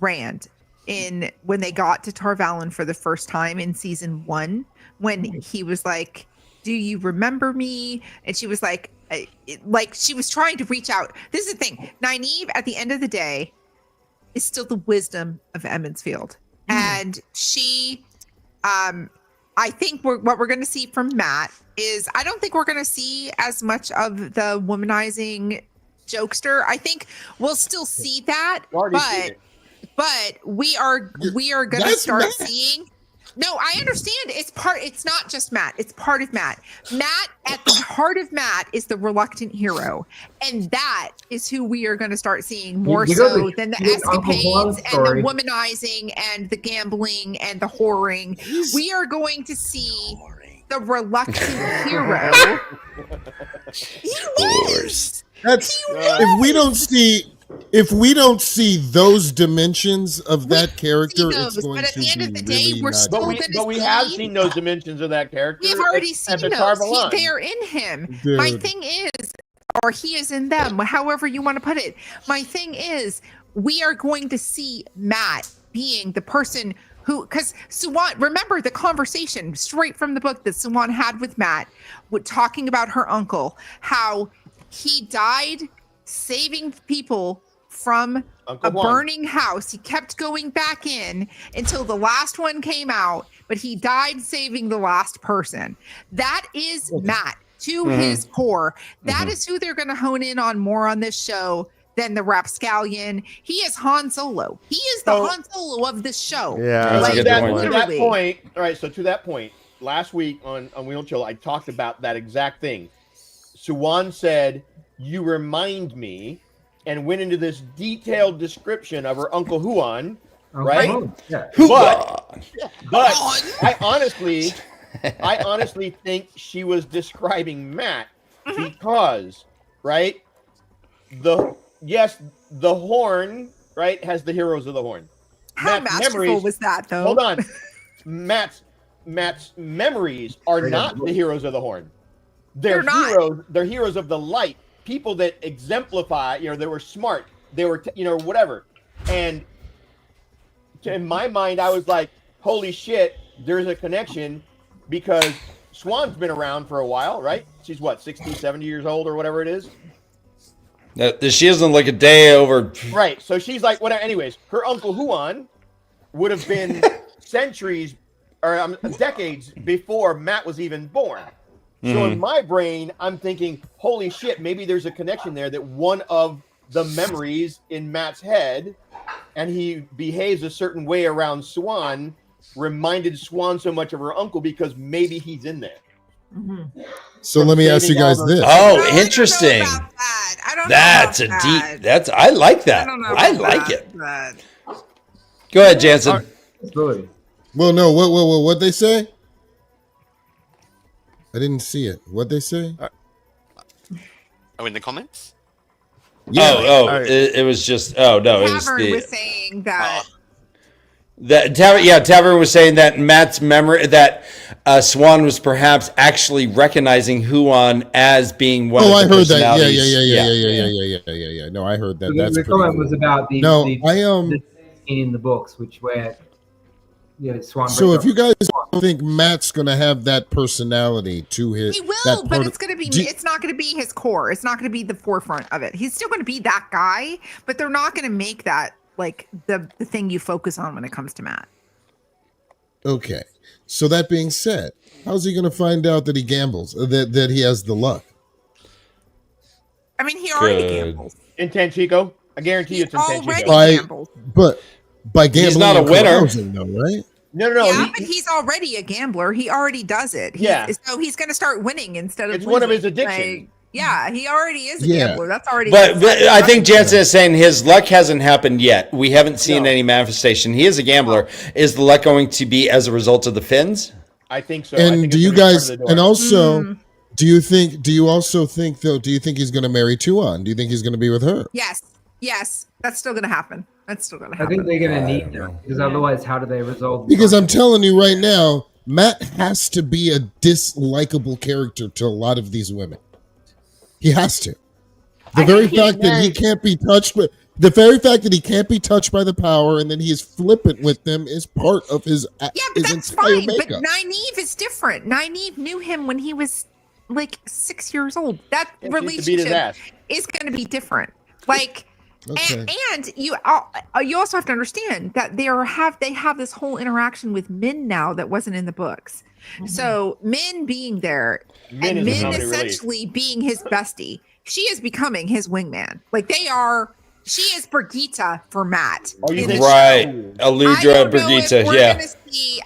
Rand when they got to Tarvalon for the first time in season 1, when he was like, "Do you remember me?" And she was like she was trying to reach out. This is the thing. Nynaeve, at the end of the day, is still the wisdom of Emmonsfield, and she, I think what we're going to see from Matt is, I don't think we're going to see as much of the womanizing jokester. I think we'll still see that, but we are going to start seeing. No, I understand. It's not just Matt. It's part of Matt. Matt, at the heart of Matt, is the reluctant hero. And that is who we are going to start seeing more so than the escapades and the womanizing and the gambling and the whoring. We are going to see the reluctant hero. He was. If we don't see those dimensions of that character, it's going but at to the end be of the day, really we're not still good. going But we have seen those dimensions of that character. We've already seen those. They are in him. Dude. My thing is, or he is in them, however you want to put it. My thing is, we are going to see Matt being the person who, because Suwan, remember the conversation straight from the book that Suwan had with Matt, talking about her uncle, how he died saving people from Uncle a Juan. burning house. He kept going back in until the last one came out, but he died saving the last person. That is Matt to his core. That is who they're going to hone in on more on this show than the rapscallion. He is Han Solo. He is the Han Solo of this show. Yeah, that's a good point. To that point, all right. So to that point, last week on Wheel Chill, I talked about that exact thing. Suwan said, "You remind me," and went into this detailed description of her Uncle Huan, right? Yeah. But I honestly think she was describing Matt because, right? The horn, right, has the heroes of the horn. How masterful was that, though? Hold on. Matt's memories are not the heroes of the horn. They're not. heroes. They're heroes of the light. People that exemplify, they were smart. They were, whatever. And in my mind, I was like, holy shit, there's a connection, because Swan's been around for a while, right? She's what, 60, 70 years old or whatever it is? She isn't like a day over. Right. So she's like, whatever. Anyways, her Uncle Huan would have been centuries or decades before Matt was even born. So in my brain, I'm thinking, holy shit, maybe there's a connection there, that one of the memories in Matt's head, and he behaves a certain way around Swan, reminded Swan so much of her uncle because maybe he's in there. So let me ask you guys this. Oh, interesting. I don't know That's a about deep. that. I like that. I like it. Go ahead, Jansen. Absolutely. Well, no, what they say? I didn't see it. What they say? Oh, in the comments? Yeah. It was just. Oh no, it was TAVERN the. was saying that. TAVERN was saying that Matt's memory, that Swan was perhaps actually recognizing Huan as being one of the I heard that. personalities. Yeah. No, I heard that. So That's the pretty comment cool. was about the scene in the books, where Swan. So if you guys don't think Matt's gonna have that personality to his, He will, but it's gonna be. It's not gonna be his core. It's not gonna be the forefront of it. He's still gonna be that guy, but they're not gonna make that like the thing you focus on when it comes to Matt. Okay. So that being said, How's he going to find out that he gambles, that he has the luck? I mean, he already Good. gambles. In Tanchico, I guarantee you it's in Already Tanchico. gambles. But by gambling, He's not a and winner. carousing, though, right? No. Yeah, but he's already a gambler. He already does it. So he's going to start winning instead of It's losing. one of his addictions. Like, yeah, he already is a Yeah. gambler. That's already. But I think Jansen is saying his luck hasn't happened yet. We haven't seen any manifestation. He is a gambler. Is the luck going to be as a result of the fins? I think so. And do you guys? And also, Mm. do you think he's going to marry Tuan? Do you think he's going to be with her? Yes, that's still going to happen. I think they're going to need them because otherwise, how do they resolve? Because I'm telling you right now, Matt has to be a dislikable character to a lot of these women. He has to. The very fact that he can't be touched by the power, and then he is flippant with them, is part of his. Yeah, but his that's entire fine. But makeup. Nynaeve is different. Nynaeve knew him when he was like 6 years old. That She used to beat his relationship ass. is going to be different. Like, Okay. and you also have to understand that they have this whole interaction with Min now that wasn't in the books. So Min being there Min and is a Min comedy relief. essentially being his bestie, she is becoming his wingman. Like they are. She is Brigitte for Matt. Oh, you in the think- Right. I Aludra, don't know if Brigitte, we're yeah. gonna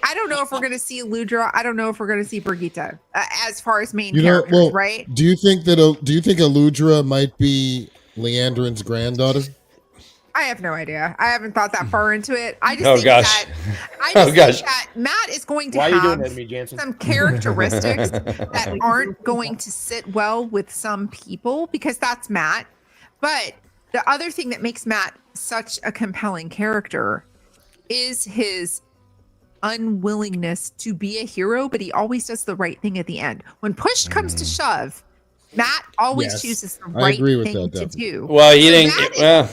I don't know if we're going to see Aludra. I don't know if we're going to see Brigitte as far as main You know, characters, well, right? do you think Aludra might be Leandrin's granddaughter? I have no idea. I haven't thought that far into it. I just Oh, think gosh. that Matt is going to Why are you doing have that to me, Jansen? some characteristics that aren't going to sit well with some people because that's Matt. But the other thing that makes Matt such a compelling character is his unwillingness to be a hero, but he always does the right thing at the end. When push comes to shove, Matt always Yes, chooses the I right agree with thing that, to definitely. do. Well, he So didn't. Matt is- Well,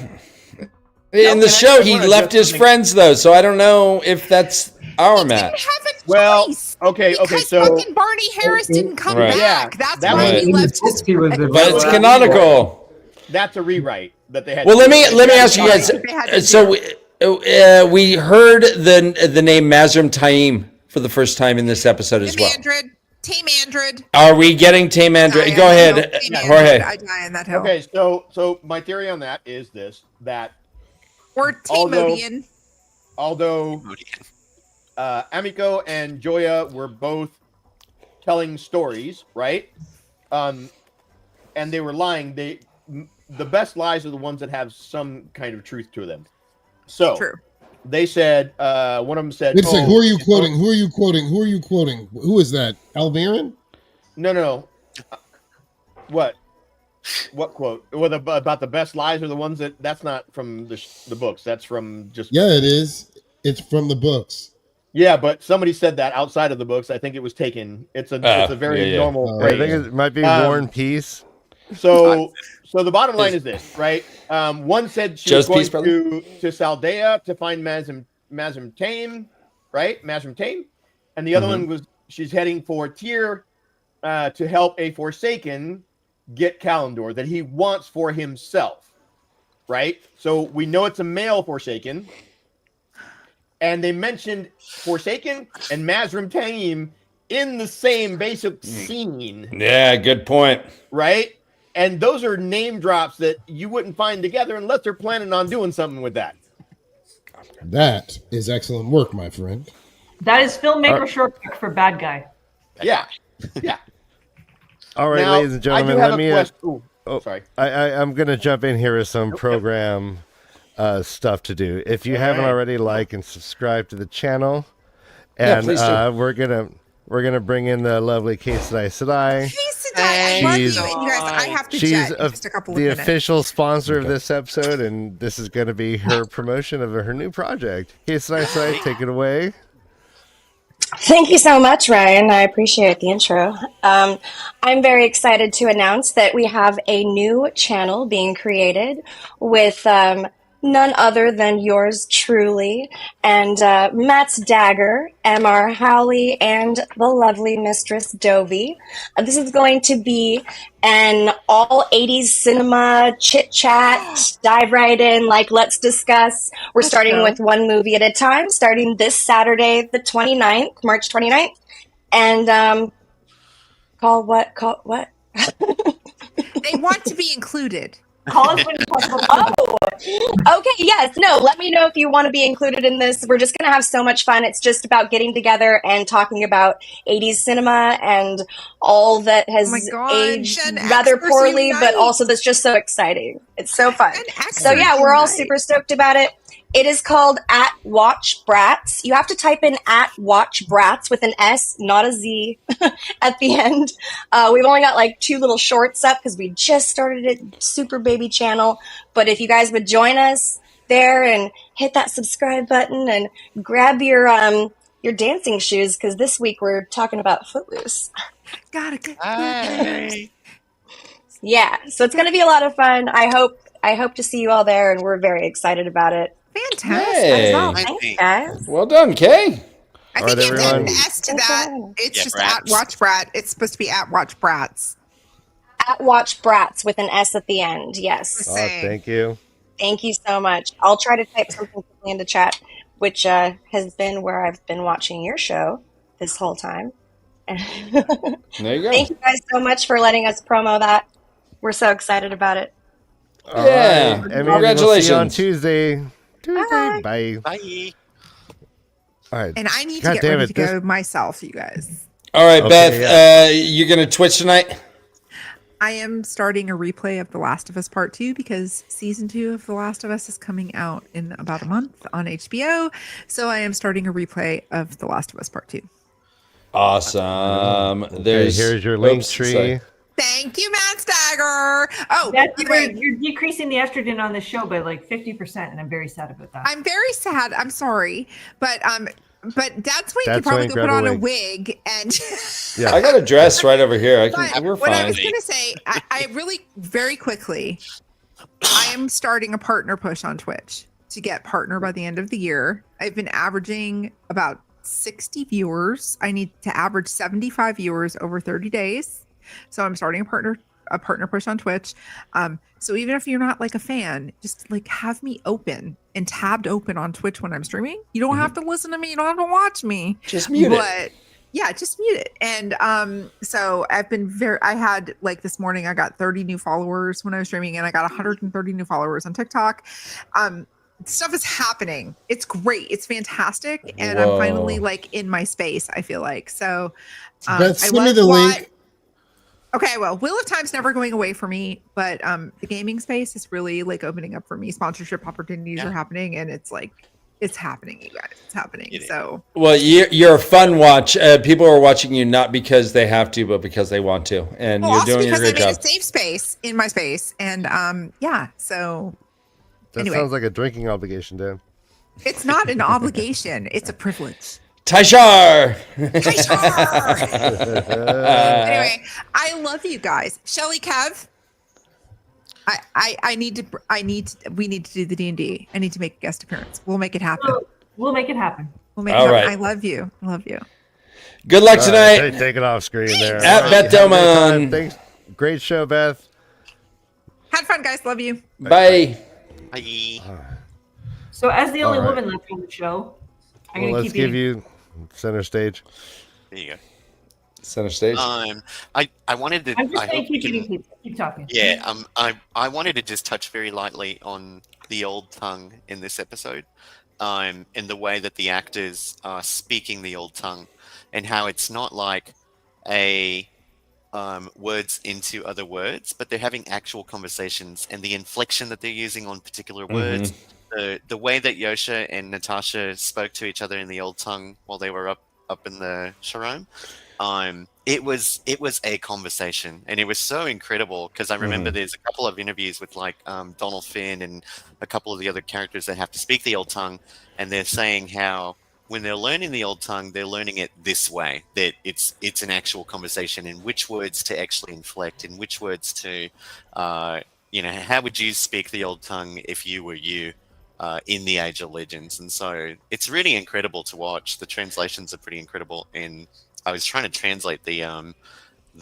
in the can I- show, I he wanna left address his something. friends though, so I don't know if that's our He Matt. didn't have a Well, choice. okay, because so fucking Barney Harris didn't come Right. back. Yeah, That's that why was- he In the left his books, he was the But it's villain. canonical. That's a rewrite that they had. Well, to let do. me ask you guys. They had to So do we heard the name Mazrim Taim for the first time in this episode as well. Team Andred. Are we getting Team Andrew? Go ahead, Jorge. I die on that hill. Okay, so my theory on that is this: that Or Team Although- Odian. although Amiko and Joya were both telling stories, right? And they were lying. The best lies are the ones that have some kind of truth to them. So True. they said, one of them said, Wait a second. Who are you oh, quoting? Who are you quoting? Who are you quoting? Who is that? Alviran? No. What quote? What about the best lies are the ones that's not from the books. That's from just Yeah, it is. It's from the books. Yeah, but somebody said that outside of the books. I think it was taken. It's a very yeah. normal I phrase. think it might be War and Peace. So the bottom line is this, right? One said she was Just going peace, brother? to Saldea to find Mazrim Taim, right? Mazrim Taim, and the other one was she's heading for Tyr to help a Forsaken get Kalendor that he wants for himself, right? So we know it's a male Forsaken, and they mentioned Forsaken and Mazrim Taim in the same basic scene, Yeah, good point. right? And those are name drops that you wouldn't find together unless they're planning on doing something with that. That is excellent work, my friend. That is filmmaker shortcut for bad guy. Yeah. All right, Now, ladies and gentlemen, I do have let me. a question. Oh, Sorry. I'm going to jump in here with some program stuff to do. If you haven't right. already, like and subscribe to the channel, Yeah, and please do. we're gonna bring in the lovely Case Sedai. Case Sedai, I love you. She's- And you guys, I have to She's jet in just a couple of the minutes. official sponsor of this episode, and this is going to be her promotion of her new project. Case Sedai, take it away. Thank you so much, Ryan. I appreciate the intro. I'm very excited to announce that we have a new channel being created with none other than yours truly and Matt's Dagger, MR Howley, and the lovely Mistress Dovey. This is going to be an all 80s cinema chit chat, dive right in, like let's discuss. We're starting with one movie at a time, starting this Saturday, the 29th, March 29th. And call what? They want to be included. Call us when you talk about Okay, yes. No, let me know if you want to be included in this. We're just going to have so much fun. It's just about getting together and talking about 80s cinema and all that has aged rather poorly, but also that's just so exciting. It's so fun. So yeah, we're all super stoked about it. It is called At Watch Brats. You have to type in At Watch Brats with an S, not a Z, at the end. We've only got like 2 little shorts up because we just started a super baby channel. But if you guys would join us there and hit that subscribe button and grab your dancing shoes, because this week we're talking about Footloose. Gotta get Hey. Yeah, so it's going to be a lot of fun. I hope to see you all there, and we're very excited about it. Fantastic. Hey. Well, thanks, guys. Well done, Kay. I All think right, you did everyone. an S to that. It's Yeah, just brats. at Watch Brat. It's supposed to be at Watch Brats. At Watch Brats with an S at the end. Yes. Just Oh, saying. thank you. Thank you so much. I'll try to type something quickly into chat, which has been where I've been watching your show this whole time. There you go. Thank you guys so much for letting us promo that. We're so excited about it. All Yeah. right. Emmy, Congratulations. We'll see you on Tuesday. Bye. Bye. Bye. All right. And I need God to get damn ready it, to this- go myself, you guys. All right, Okay, Beth, yeah. you going to Twitch tonight? I am starting a replay of The Last of Us Part 2 because season 2 of The Last of Us is coming out in about a month on HBO. So I am starting a replay of The Last of Us Part 2. Awesome. Okay, here's your link Oops, tree. sorry. Thank you, Matt Stagger. Oh, That's by the way, you're decreasing the estrogen on the show by like 50%, and I'm very sad about that. I'm very sad. I'm sorry, but Dad Swing Dad could probably Swing, go grab put a on a wig. wig and. Yeah. I got a dress right over here. But We're what I fine. was going to say, I really very quickly, I am starting a partner push on Twitch to get partner by the end of the year. I've been averaging about 60 viewers. I need to average 75 viewers over 30 days. So I'm starting a partner push on Twitch. So even if you're not like a fan, just like have me open and tabbed open on Twitch when I'm streaming. You don't have to listen to me. You don't have to watch me. Just mute it. But yeah, just mute it. And so I've been I had like this morning, I got 30 new followers when I was streaming, and I got 130 new followers on TikTok. Stuff is happening. It's great. It's fantastic. And Whoa. I'm finally like in my space, I feel like. So Beth, I send me love the why- link. Okay, well, Wheel of Time's never going away for me, but the gaming space is really like opening up for me. Sponsorship opportunities are happening, and it's like it's happening, you guys. It's happening. It is. So Well, you're a fun watch. People are watching you not because they have to, but because they want to. And well, you're also doing a because I great made job. a safe space in my space, and yeah. So That Anyway. sounds like a drinking obligation, Dan. it's not an obligation; it's a privilege. Taishar! Anyway, I love you guys, Shelly, Kev. We need to do the D&D. I need to make a guest appearance. We'll make it happen. We'll make it happen. We'll make it All happen. right. I love you. I love you. Good luck All tonight. right, take it off screen there. At All Beth have a great time. Delman. Thanks. Great show, Beth. Had fun, guys. Love you. Bye. Bye. So, as the only All right. woman left on the show, I'm Well, gonna let's keep give eating. you center stage. There you go. Center stage. I wanted to. I'm just I saying, hope we keep can- eating. Keep talking. Yeah, I wanted to just touch very lightly on the old tongue in this episode, in the way that the actors are speaking the old tongue, and how it's not like a words into other words, but they're having actual conversations, and the inflection that they're using on particular words, the way that Yosha and Natasha spoke to each other in the old tongue while they were up in the Sharome. It was a conversation, and it was so incredible because I remember there's a couple of interviews with like Donald Finn and a couple of the other characters that have to speak the old tongue, and they're saying how when they're learning the old tongue, they're learning it this way, that it's an actual conversation, and which words to actually inflect, and which words to how would you speak the old tongue if you were you in the Age of Legends. And so it's really incredible to watch. The translations are pretty incredible, and I was trying to translate the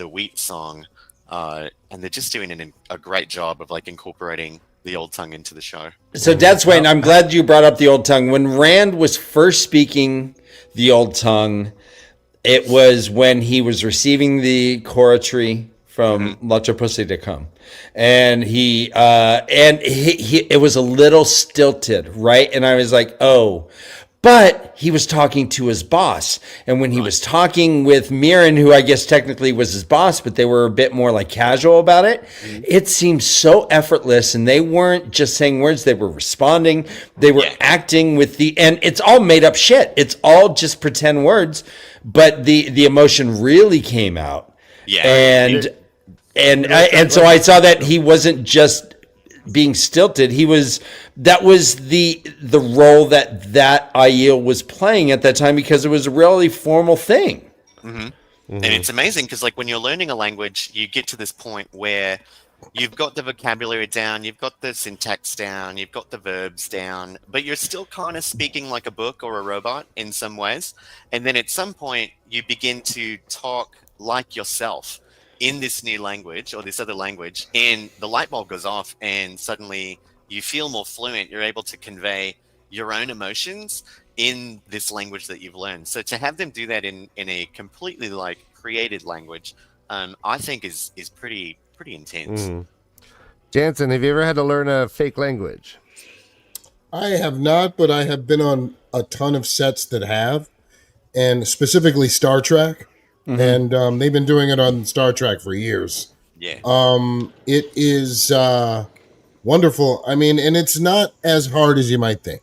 Wheat song, and they're just doing a great job of like incorporating the old tongue into the show. So, Dad Swain, I'm glad you brought up the old tongue. When Rand was first speaking the old tongue, it was when he was receiving the Cora tree from LaChapussy.com. And he it was a little stilted, right? And I was like, oh, but he was talking to his boss. And when he was talking with Mirren, who I guess technically was his boss, but they were a bit more like casual about it, it seemed so effortless. And they weren't just saying words, they were responding. They were acting with and it's all made up shit. It's all just pretend words, but the emotion really came out. Yeah. And so I saw that he wasn't just being stilted. That was the role that Aiel was playing at that time, because it was a really formal thing. And it's amazing because, like, when you're learning a language, you get to this point where you've got the vocabulary down, you've got the syntax down, you've got the verbs down, but you're still kind of speaking like a book or a robot in some ways. And then at some point, you begin to talk like yourself in this new language or this other language, and the light bulb goes off, and suddenly you feel more fluent. You're able to convey your own emotions in this language that you've learned. So to have them do that in a completely like created language, I think is pretty intense. Jansen, have you ever had to learn a fake language? I have not, but I have been on a ton of sets that have, and specifically Star Trek. And they've been doing it on Star Trek for years. Yeah. It is wonderful. I mean, and it's not as hard as you might think.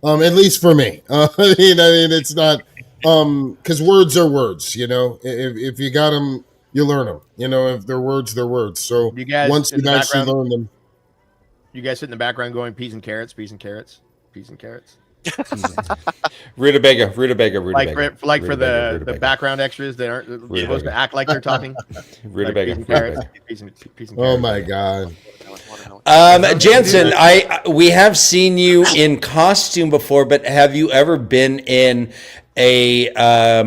At least for me. I mean, it's not, because words are words. You know, if you got them, you learn them. You know, if they're words, they're words. So You guys once in you the actually background- learn them, You guys sit in the background going peas and carrots, peas and carrots, peas and carrots. Rutabaga. Like for the background extras that aren't supposed to act like they're talking. Rutabaga. Peas and carrots. oh my God. Jansen, we have seen you in costume before, but have you ever been in a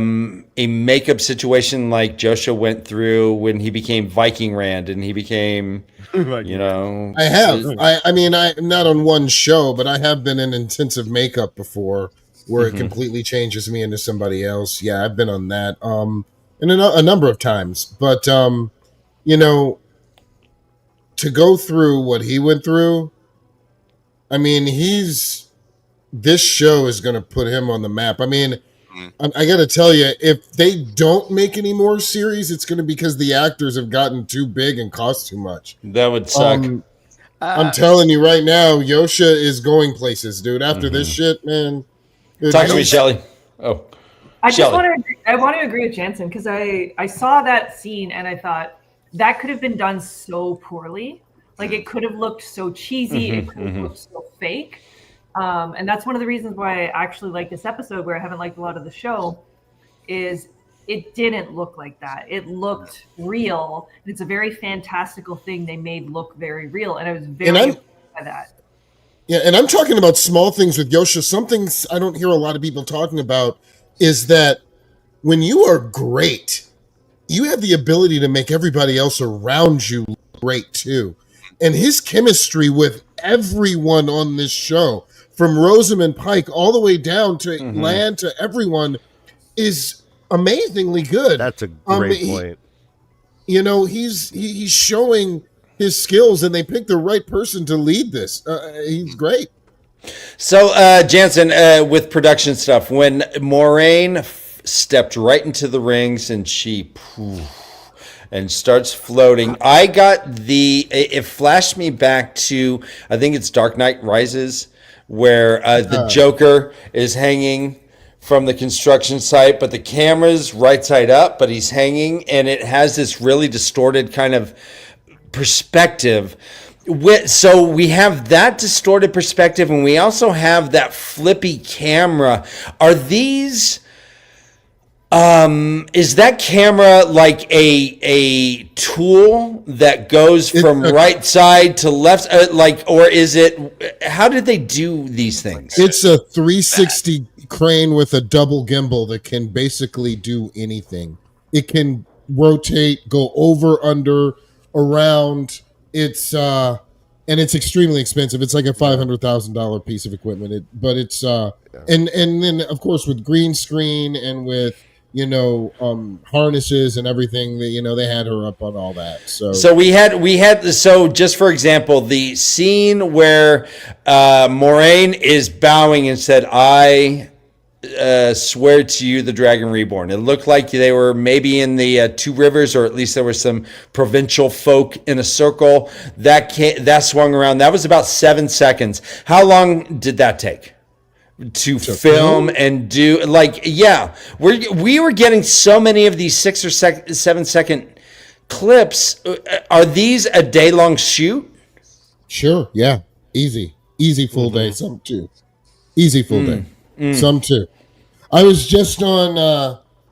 makeup situation like Joshua went through when he became Viking Rand and he became, I have. I mean, I'm not on one show, but I have been in intensive makeup before where it completely changes me into somebody else. Yeah, I've been on that and a number of times. But, you know, to go through what he went through, I mean, this show is going to put him on the map. I mean, I got to tell you, if they don't make any more series, it's going to be because the actors have gotten too big and cost too much. That would suck. I'm telling you right now, Yosha is going places, dude. After this shit, man. Talk to me, Shelly. Oh, I want to agree with Jansen because I saw that scene and I thought that could have been done so poorly. Like it could have looked so cheesy. It could have looked so fake. And that's one of the reasons why I actually like this episode, where I haven't liked a lot of the show, is it didn't look like that. It looked real. It's a very fantastical thing they made look very real. And I was very impressed by that. Yeah, and I'm talking about small things with Yosha. Some things I don't hear a lot of people talking about is that when you are great, you have the ability to make everybody else around you great too. And his chemistry with everyone on this show, from Rosamund Pike all the way down to Land to everyone, is amazingly good. That's a great point. You know, he's showing his skills, and they picked the right person to lead this. He's great. So, Jansen, with production stuff, when Moraine stepped right into the rings and she and starts floating, it flashed me back to, I think it's Dark Knight Rises, where the Joker is hanging from the construction site, but the camera's right side up, but he's hanging, and it has this really distorted kind of perspective. So we have that distorted perspective, and we also have that flippy camera. Are these... is that camera like a tool that goes from right side to left, or is it? How did they do these things? It's a 360 crane with a double gimbal that can basically do anything. It can rotate, go over, under, around. It's and it's extremely expensive. It's like a $500,000 piece of equipment. And then of course with green screen and with harnesses and everything, that they had her up on all that. So we had so just for example, the scene where Moraine is bowing and said, "I swear to you, the Dragon Reborn." It looked like they were maybe in the Two Rivers, or at least there were some provincial folk in a circle that swung around. That was about 7 seconds. How long did that take to film and do? We were getting so many of these 6 or 7 second clips. Are these a day long shoot? Sure. Yeah. Easy full day. Some too. Easy full day. Some too. I was just on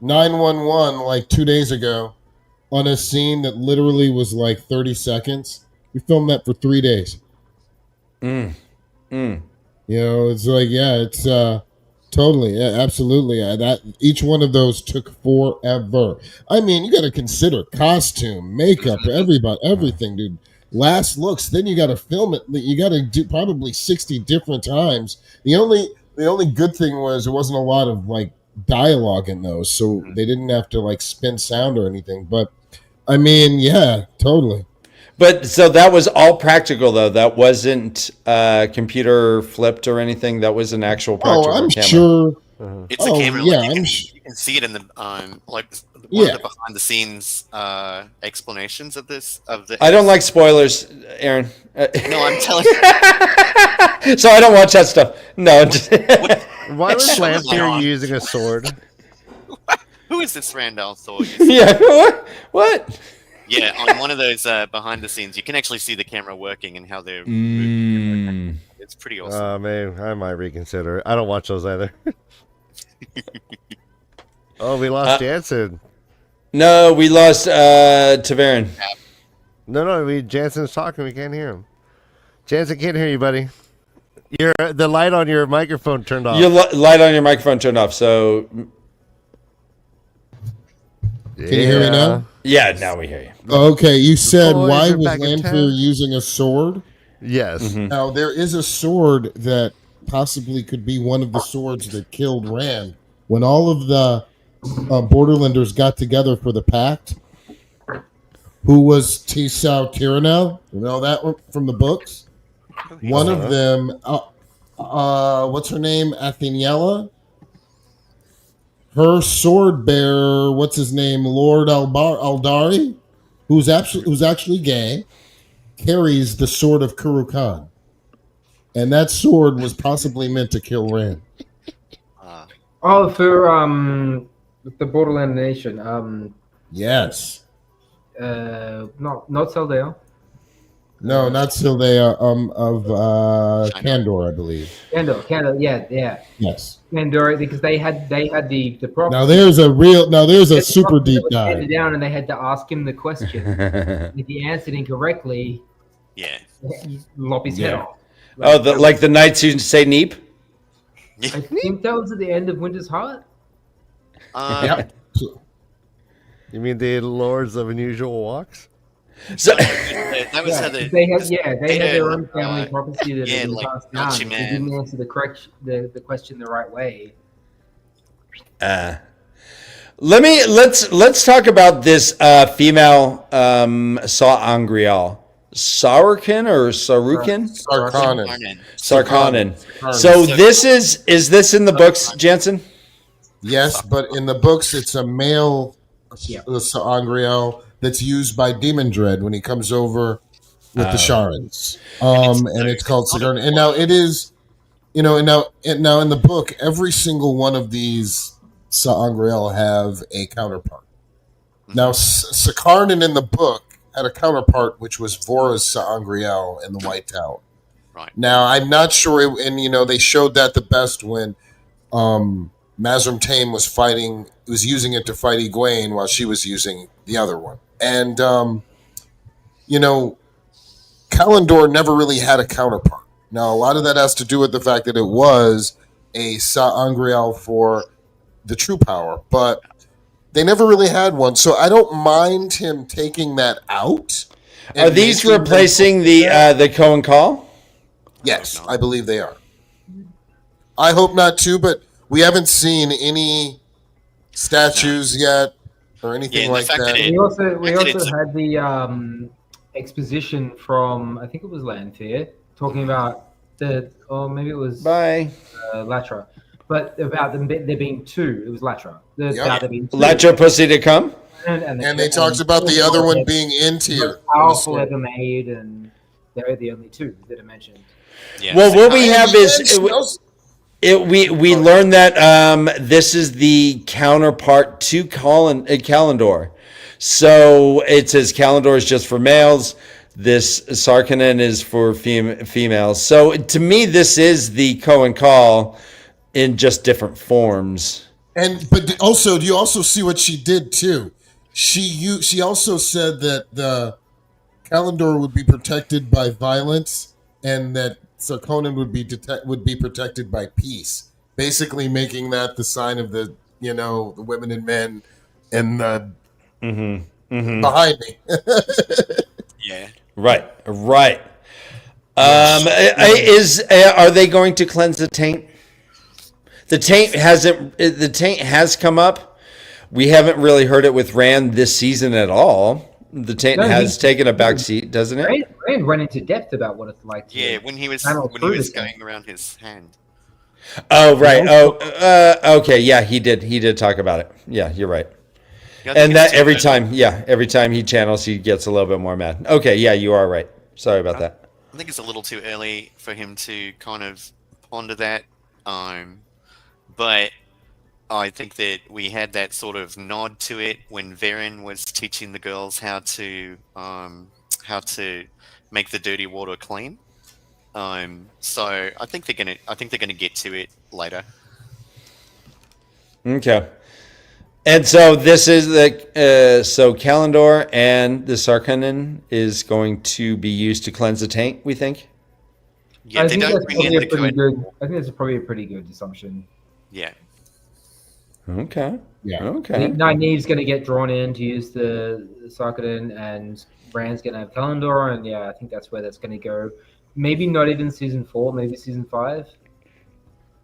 911 like 2 days ago on a scene that literally was like 30 seconds. We filmed that for 3 days. It's like, it's totally, absolutely. That each one of those took forever. I mean, you got to consider costume, makeup, everything, dude. Last looks, then you got to film it. You got to do probably 60 different times. The only good thing was there wasn't a lot of like dialogue in those, so they didn't have to like spin sound or anything. But I mean, yeah, totally. But so that was all practical, though. That wasn't computer flipped or anything. That was an actual practical I'm camera. Sure. It's a camera. Yeah, you can see it in the one of the behind the scenes explanations of this. I don't like spoilers, Aaron. No, I'm telling you. So I don't watch that stuff. No. Why was Lance here using a sword? Who is this Randall Thor? Yeah. What? Yeah, on one of those behind the scenes, you can actually see the camera working and how they're moving. It's pretty awesome. Maybe I might reconsider. I don't watch those either. Oh, we lost Jansen. No, we lost TAVERN. No, Jansen's talking. We can't hear him. Jansen can't hear you, buddy. The light on your microphone turned off. Your light on your microphone turned off. So, can you hear me now? Yeah, now we hear you. Okay, you said why was Lanfear using a sword? Yes. Mm-hmm. Now there is a sword that possibly could be one of the swords that killed Rand. When all of the Borderlanders got together for the Pact, who was Tisau Tyrannel? You know that one from the books? One of them, what's her name? Atheniella? Her sword bearer, what's his name? Lord Aldari, who's actually gay, carries the sword of Kuru Khan. And that sword was possibly meant to kill Rand. For the Borderland Nation. Yes. Not Saldea. No, not Sildea. Of Kandor, I believe. Kandor, yeah. Yes. Kandor, because they had the problem. Now there's a super deep dive. Down, and they had to ask him the question. If he answered incorrectly, he lop his head off. Like the knights who say Neep? I think that was at the end of Winter's Heart. Yep. You mean the Lords of Unusual Walks? So that was how they had their own family prophecy that they passed down. They didn't answer the question the right way. Let's talk about this female Sa'angreal. Sarkin or Sarukin? Sarkonnen. So this is this in the books, Jansen? Yes, but in the books it's a male Sa'angreal that's used by Demon Dread when he comes over with the Sharans. And it's called Sigourney. And now it is, now in the book, every single one of these Sa'angreal have a counterpart. Now, Sakarnan in the book had a counterpart, which was Vora's Sa'angreal in the White Tower. Right. Now, I'm not sure, they showed that the best when Mazrim Taim was using it to fight Egwene while she was using the other one. And, Kalendor never really had a counterpart. Now, a lot of that has to do with the fact that it was a Sa'angreal for the true power, but they never really had one. So I don't mind him taking that out. Are these replacing the Cohen Call? Yes, I believe they are. I hope not too, but we haven't seen any statues yet or anything like that. We also had the exposition from, I think it was Lanfear, talking about maybe it was Latra, but about there being two. It was Latra. About there being two. Latra pussy to come. And they talked about the other one being in tier. Powerful ever made, and they're the only two that are mentioned. Yeah. Well, what we have is we learned that this is the counterpart to Kalendor. So it says Kalendor is just for males. This Sarkinen is for females. So to me, this is the Cohen Call in just different forms. But also, do you also see what she did too? She also said that the Kalendor would be protected by violence, and that Sarkonin would be protected by peace. Basically, making that the sign of the the women and men and the behind me. Yeah. Right. Are they going to cleanse the taint? The taint has come up. We haven't really heard it with Rand this season at all. The taint has taken a back seat, doesn't it? Rand went into depth about what it's like. When he was going around his hand. Oh right. Okay. Yeah, he did talk about it. Yeah, you're right. And that every time he channels, he gets a little bit more mad. Okay, yeah, you are right. Sorry about that. I think it's a little too early for him to kind of ponder that. But I think that we had that sort of nod to it when Varen was teaching the girls how to make the dirty water clean. So I think they're gonna get to it later. Okay. And so this is so Kalendor and the Sarkinen is going to be used to cleanse the taint, we think? Yeah, I think that's probably a pretty good assumption. Yeah. Okay. Yeah. Okay. I think Nynaeve's going to get drawn in to use the Sarkinen, and Rand's going to have Kalendor, and I think that's where that's going to go. Maybe not even season 4, maybe season 5.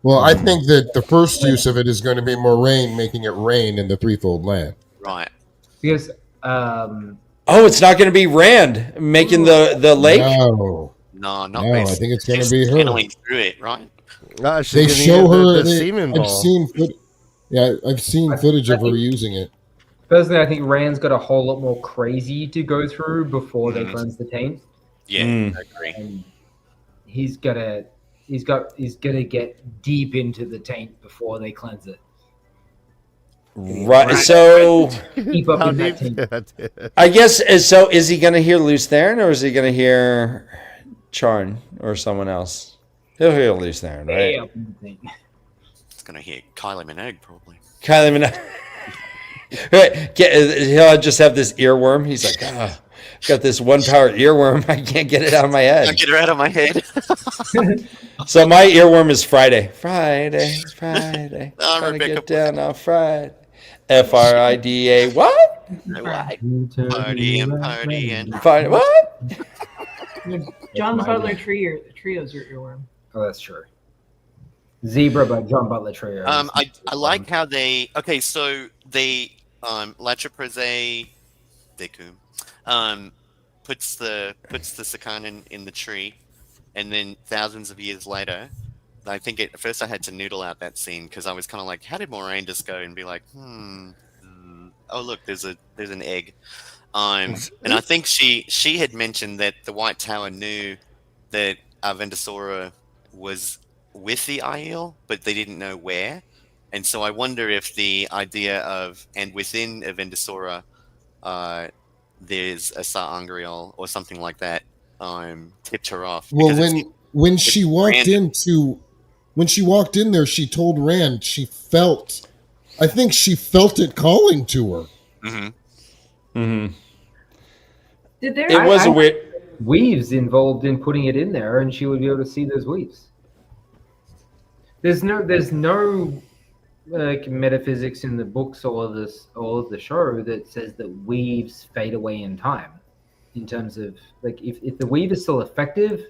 Well, I think that the first use of it is going to be Moraine making it rain in the Threefold Land. Right. Because it's not going to be Rand making the lake? No, I think it's going to be her. Channeling through it, right? They show her the semen ball. I've seen footage of her using it. Personally, I think Rand's got a whole lot more crazy to go through before they cleanse the taint. Yeah, I agree. And he's gonna get deep into the taint before they cleanse it. Right. So keep up in that taint. I guess so. Is he going to hear Luce Theron, or is he going to hear Charn or someone else? He'll hear Luce Theron, right? It's going to hear Kylie Minogue probably. Kylie Minogue. Right. He'll just have this earworm. He's like, got this one-power earworm. I can't get it out of my head. Can't get her out of my head. So my earworm is Friday. Friday. Oh, Trying to get down on Friday. Frida. What? Party and what? John Butler Trio's your earworm. Oh, that's true. Zebra by John Butler Trio. I like how they Latra Preze Deku puts the Sarkinen in the tree, and then thousands of years later, I think at first I had to noodle out that scene because I was kind of like, how did Moraine just go and be like, oh look, there's an egg, and I think she had mentioned that the White Tower knew that Avendasora was with the Aiel, but they didn't know where, and so I wonder if the idea of and within Avendasora, there's a Sa'angreal or something like that, tipped her off. Well, when she walked in there, she told Rand I think she felt it calling to her. It was a weird weaves involved in putting it in there, and she would be able to see those weaves. There's no like metaphysics in the books or the show that says that weaves fade away in time. in terms of like if the weave is still effective,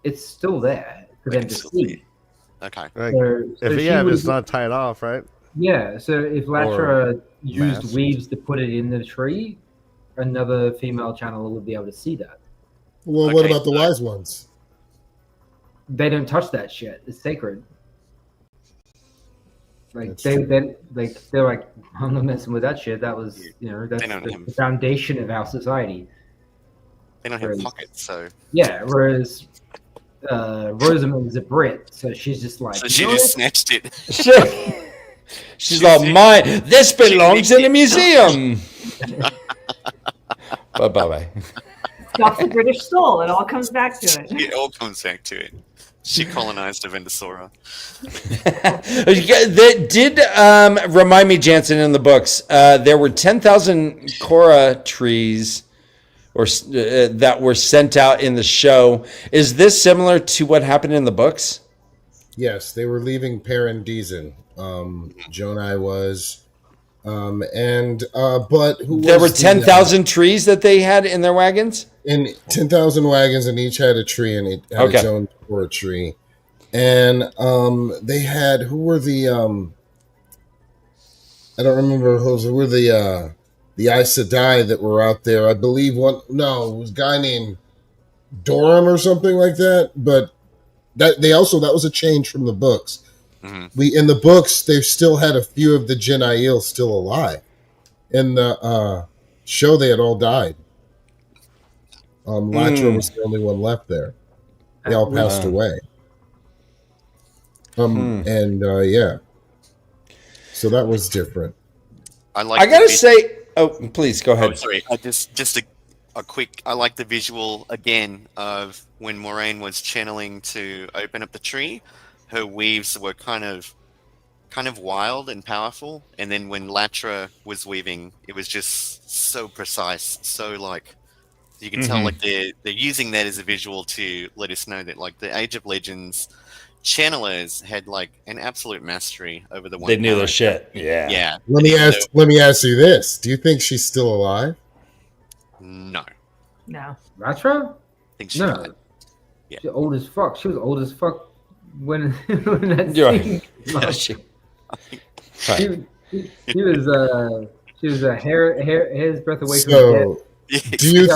it's still there for them to see. Okay. Like, So if it's not tied off, right? Yeah, so if Latra used masked. weaves to put it in the tree, another female channeler would be able to see that. Well, what about the wise ones? They don't touch that shit. It's sacred. Like That's they're like, I'm not messing with that shit. That was that's the foundation of our society. They don't have pockets, so yeah. Whereas Rosamund is a Brit, so she's just like. So she just snatched it. She's like, mine. This belongs in a museum. Bye. That's the British soul. It all comes back to it. It all comes back to it. She colonized Avendasora. That did remind me, Jansen, in the books. There were 10,000 Korra trees that were sent out in the show. Is this similar to what happened in the books? Yes, they were leaving Parandeezen. Jonai was, but who? There were 10,000 trees that they had in their wagons. In 10,000 wagons, and each had a tree, and it had its own Korra tree. And they had who were the I don't remember who were the Aes Sedai that were out there. I believe it was a guy named Doran or something like that. But that was a change from the books. Mm-hmm. In the books they still had a few of the Jin Aiel still alive. In the show they had all died. Latra was the only one left there. They all passed away. Yeah. So that was different. I gotta say, please go ahead. Oh, sorry. Just a quick. I like the visual again of when Moraine was channeling to open up the tree. Her weaves were kind of wild and powerful, and then when Latra was weaving, it was just so precise. So like you can tell like they're using that as a visual to let us know that like the Age of Legends channelers had like an absolute mastery over the one. They knew their shit. Yeah. Let me ask you this: do you think she's still alive? No. Latra? I think she died. Yeah. She's old as fuck. She was old as fuck when that scene. She was a hair's breadth away from death. Do you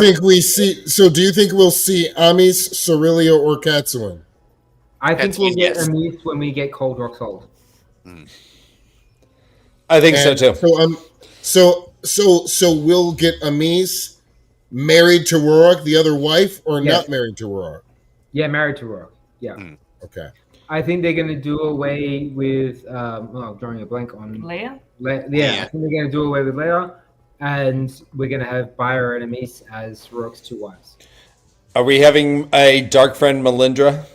think we'll see Amis, Cerelia, or Katsuin? I think we'll get Amis when we get Cold Rock Sold. I think so too. So we'll get Amis married to Ruark, the other wife, or not married to Ruark? Yeah, married to Ruark. Yeah. Okay. I think they're going to do away with. Drawing a blank on Leia. I think they're going to do away with Leia, and we're going to have Byra and Amis as Ruark's two wives. Are we having a dark friend Melindra?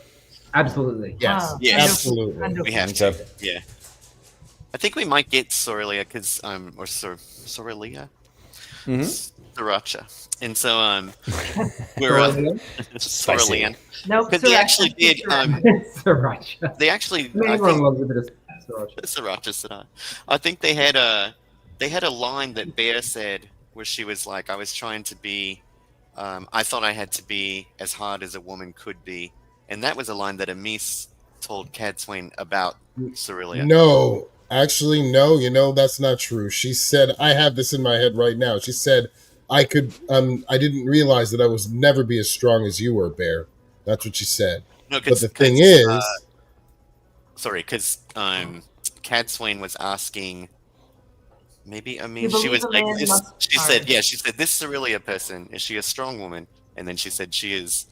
Absolutely. Yes. Absolutely. We have to. Yeah. I think we might get Sorelia because or Sorelia. Sriracha. And so we're Sorelia. No, because they actually did. Sriracha. They actually. Everyone loves a bit of sriracha. Sriracha. I think they had a line that Bear said where she was like, "I was trying to be. I thought I had to be as hard as a woman could be," and that was a line that Amis told Cadsuane about Cerelia. No. Actually, no, that's not true. She said, I have this in my head right now. She said, I didn't realize that I was never be as strong as you were, Bear. That's what she said. No, but the thing is... because Cadsuane was asking, maybe, I mean, she was like, she said, this Cerelia person, is she a strong woman? And then she said she is...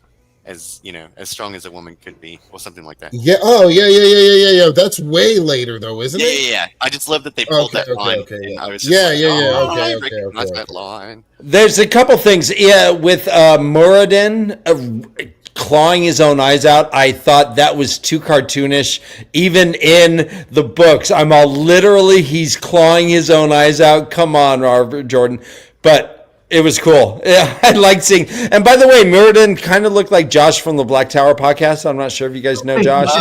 as strong as a woman could be, or something like that. Yeah. Oh, yeah. That's way later, though, isn't it? Yeah. I just love that they pulled that line. Okay. And I was just I recognize that line. There's a couple things. Yeah, with Moradin clawing his own eyes out, I thought that was too cartoonish. Even in the books, I'm all literally he's clawing his own eyes out. Come on, Robert Jordan, but. It was cool. Yeah, I liked seeing. And by the way, Muradin kind of looked like Josh from the Black Tower podcast. I'm not sure if you guys know Josh.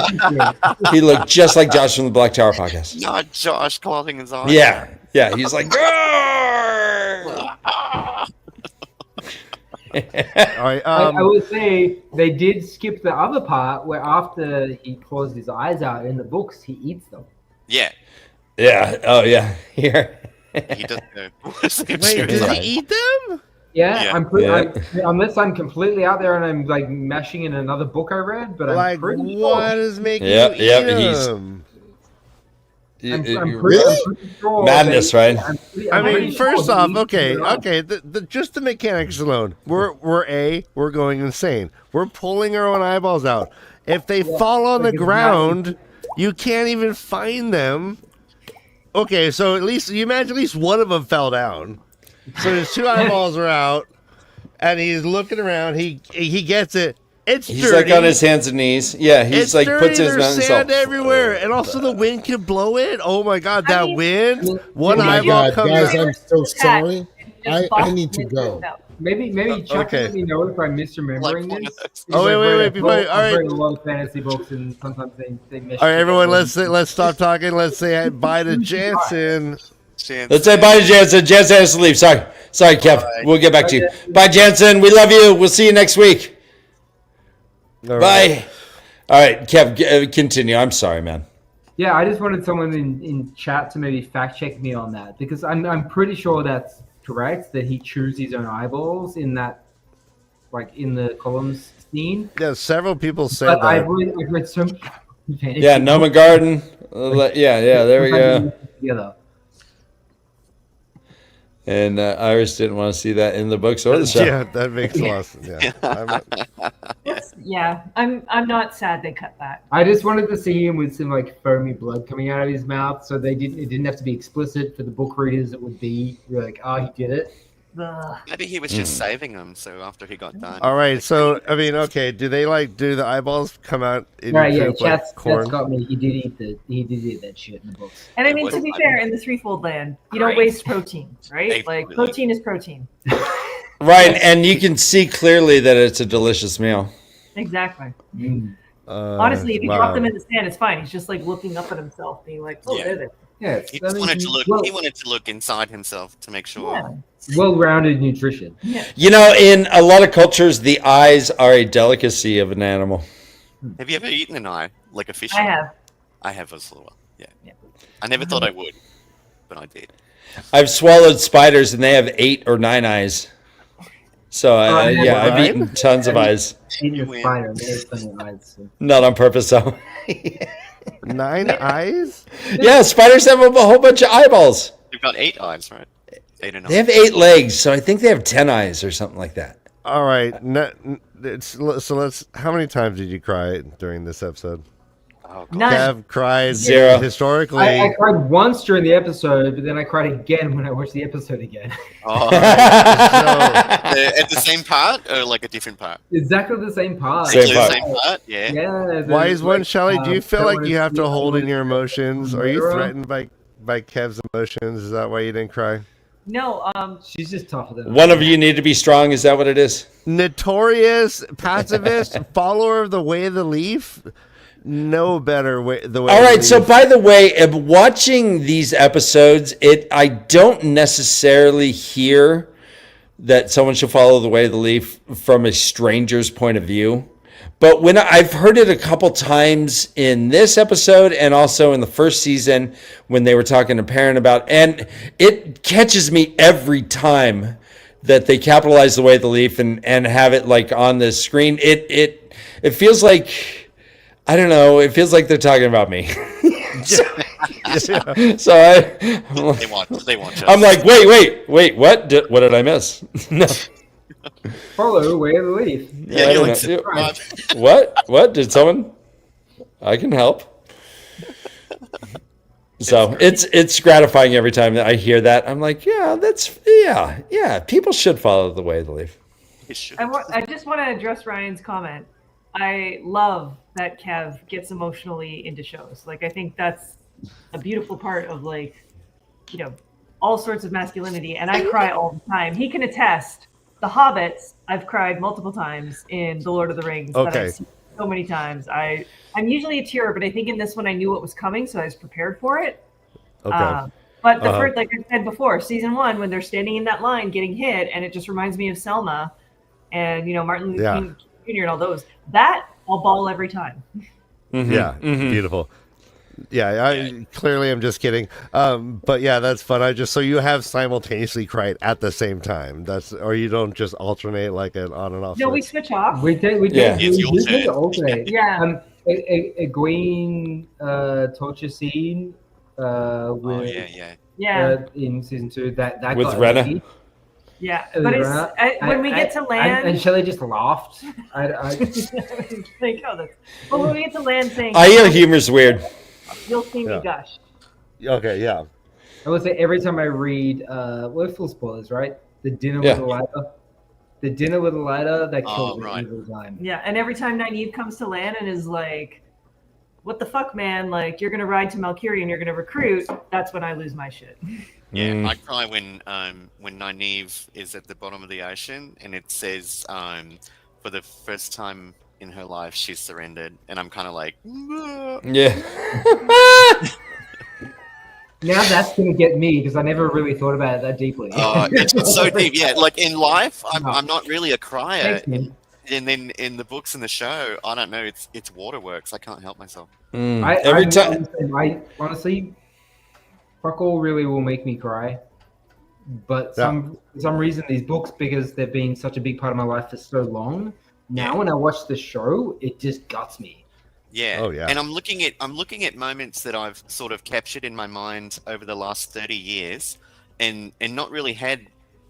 He looked just like Josh from the Black Tower podcast. Not Josh clothing his eyes. Yeah. He's like, right. I would say they did skip the other part where after he claws his eyes out in the books, he eats them. Yeah. Yeah. Oh, yeah. Here. He does go. Wait, did he eat them? Yeah, Yeah. unless I'm completely out there and I'm like mashing in another book I read, but Like, I'm pretty what sure. is making Yep, you yep, eat he's- them? I'm Really? pretty sure Madness, that- right? I I'm mean, pretty sure first he off, eats okay, them up. okay, just the mechanics alone, we're going insane. We're pulling our own eyeballs out. If they fall on the like it's ground, you can't even find them. Okay, so at least you imagine at least one of them fell down. So his two eyeballs are out, and he's looking around. He gets it. It's He's dirty. like on his hands and knees. Yeah, he's It's like dirty. puts his There's mouth sand everywhere, and also the wind can blow it. Oh my god, that wind! One Oh my eyeball God, comes guys, out. I'm so sorry. I need to go. Maybe Chuck okay. can let me know if I'm misremembering Like, this. Oh, wait, I've wait, read wait, a before- lot- all I've right. read a lot of fantasy books, and sometimes they mesh All right, everyone, together. let's stop talking. Let's say bye to Jansen. Let's say bye to Jansen. Jansen has to leave. Sorry, Kev. Bye. We'll get back to you. Bye, Jansen. We love you. We'll see you next week. All right. Bye. All right, Kev, continue. I'm sorry, man. Yeah, I just wanted someone in chat to maybe fact check me on that, because I'm pretty sure that's correct, that he chews his own eyeballs in that, like in the columns scene. Yeah, several people said But that. I've read so many fantasy Yeah, Noma books. Garden. Yeah, there we go. Together. And Iris didn't want to see that in the books or the show. Yeah, that makes a lot of sense. Yeah. Yeah, I'm not sad they cut that. I just wanted to see him with some like foamy blood coming out of his mouth, so it didn't have to be explicit for the book readers. It would be like, oh, he did it. Ugh. Maybe he was just saving them, so after he got done. All right, so I mean, okay, do the eyeballs come out in Right? your Yeah, poop like Chat's corn? got me. He did eat that shit in the books. And I mean, It to was be like- fair, in the threefold land, you don't waste protein, right? Like Absolutely. protein is protein. Right, and you can see clearly that it's a delicious meal. Exactly. Honestly, Honestly, if you drop them in the sand, it's fine. He's just like looking up at himself, being like, "Oh, Yeah. there they are." Yeah, He just wanted to look. He wanted to look inside himself to make sure. Yeah. well-rounded nutrition. You know, in a lot of cultures, the eyes are a delicacy of an animal. Have you ever eaten an eye, like a fish? I eye? have. I have as well. Yeah. I never thought I would, but I did. I've swallowed spiders, and they have 8 or 9 eyes. So, yeah, I've Right? eaten tons of eyes. Eating You a win. spider, there's plenty of eyes. So. Not on purpose, though. 9 eyes? Yeah, spiders have a whole bunch of eyeballs. You've got 8 eyes, right? 8 or 9. They have 8 legs, so I think they have 10 eyes or something like that. All right, so let's. How many times did you cry during this episode? Oh, God. None. Kev cried 0. historically. I cried once during the episode, but then I cried again when I watched the episode again. Oh, at the same part or like a different part? Exactly the same part. Same Actually, part. the same part. Yeah. Yeah. Why is one, Shelly? Do you feel like you have to hold hold in your emotions? Are you Murderer? threatened by Kev's emotions? Is that why you didn't cry? No, She's just tougher than One of you need to be strong. Is that what it is? Notorious pacifist, follower of the way of the leaf. No better way. The way. All of the right. So, leaf. by the way, watching these episodes, I don't necessarily hear that someone should follow the way of the leaf from a stranger's point of view. But when I've heard it a couple times in this episode and also in the first season when they were talking to Perrin about, and it catches me every time that they capitalize the way of the leaf and have it like on the screen. It feels like, I don't know, it feels like they're talking about me. So They want. Us. I'm like, wait, what? What did I miss? No. follow the way of the leaf. Yeah, I you're don't like, know. What? Did someone? I can help. So it's gratifying every time that I hear that. I'm like, yeah. People should follow the way of the leaf. You should. I just want to address Ryan's comment. I love that Kev gets emotionally into shows. Like, I think that's a beautiful part of, like, you know, all sorts of masculinity. And I cry all the time. He can attest. The Hobbits, I've cried multiple times in The Lord of the Rings. That Okay. I've seen so many times. I'm usually a tearer, but I think in this one I knew what was coming, so I was prepared for it. Okay. But the first, like I said before, season 1, when they're standing in that line getting hit, and it just reminds me of Selma. and Martin Luther King Jr. and all those. That I'll bawl every time. Beautiful. I clearly am just kidding. But yeah, that's fun. So you have simultaneously cried at the same time. Or you don't just alternate like an on and off. No, we switch off. We do. We alternate. Yeah. A green torture scene. With, in season 2, that with Rena. Yeah, but it's when we get to land, and Shelley just laughed. Like, but when we get to land, saying, I hear humor's weird. You'll see me gush. Okay, yeah. I would say every time I read, we're full spoilers, right? The dinner with Elida. The dinner with Elida that kills me every time. Yeah, and every time Nynaeve comes to land and is like, "What the fuck, man? Like, you're gonna ride to Malkiri and you're gonna recruit." That's when I lose my shit. Yeah, I cry when Nynaeve is at the bottom of the ocean and it says, for the first time in her life, she's surrendered, and I'm kind of like, yeah. Now that's gonna get me because I never really thought about it that deeply. It's so deep. Yeah, like in life, I'm not really a crier, and then in the books and the show, I don't know. It's waterworks. I can't help myself. Every time, I honestly, fuck all really will make me cry. But for some reason, these books, because they've been such a big part of my life for so long, now when I watch the show, it just guts me. Yeah. Oh, yeah. And I'm looking at moments that I've sort of captured in my mind over the last 30 years and not really had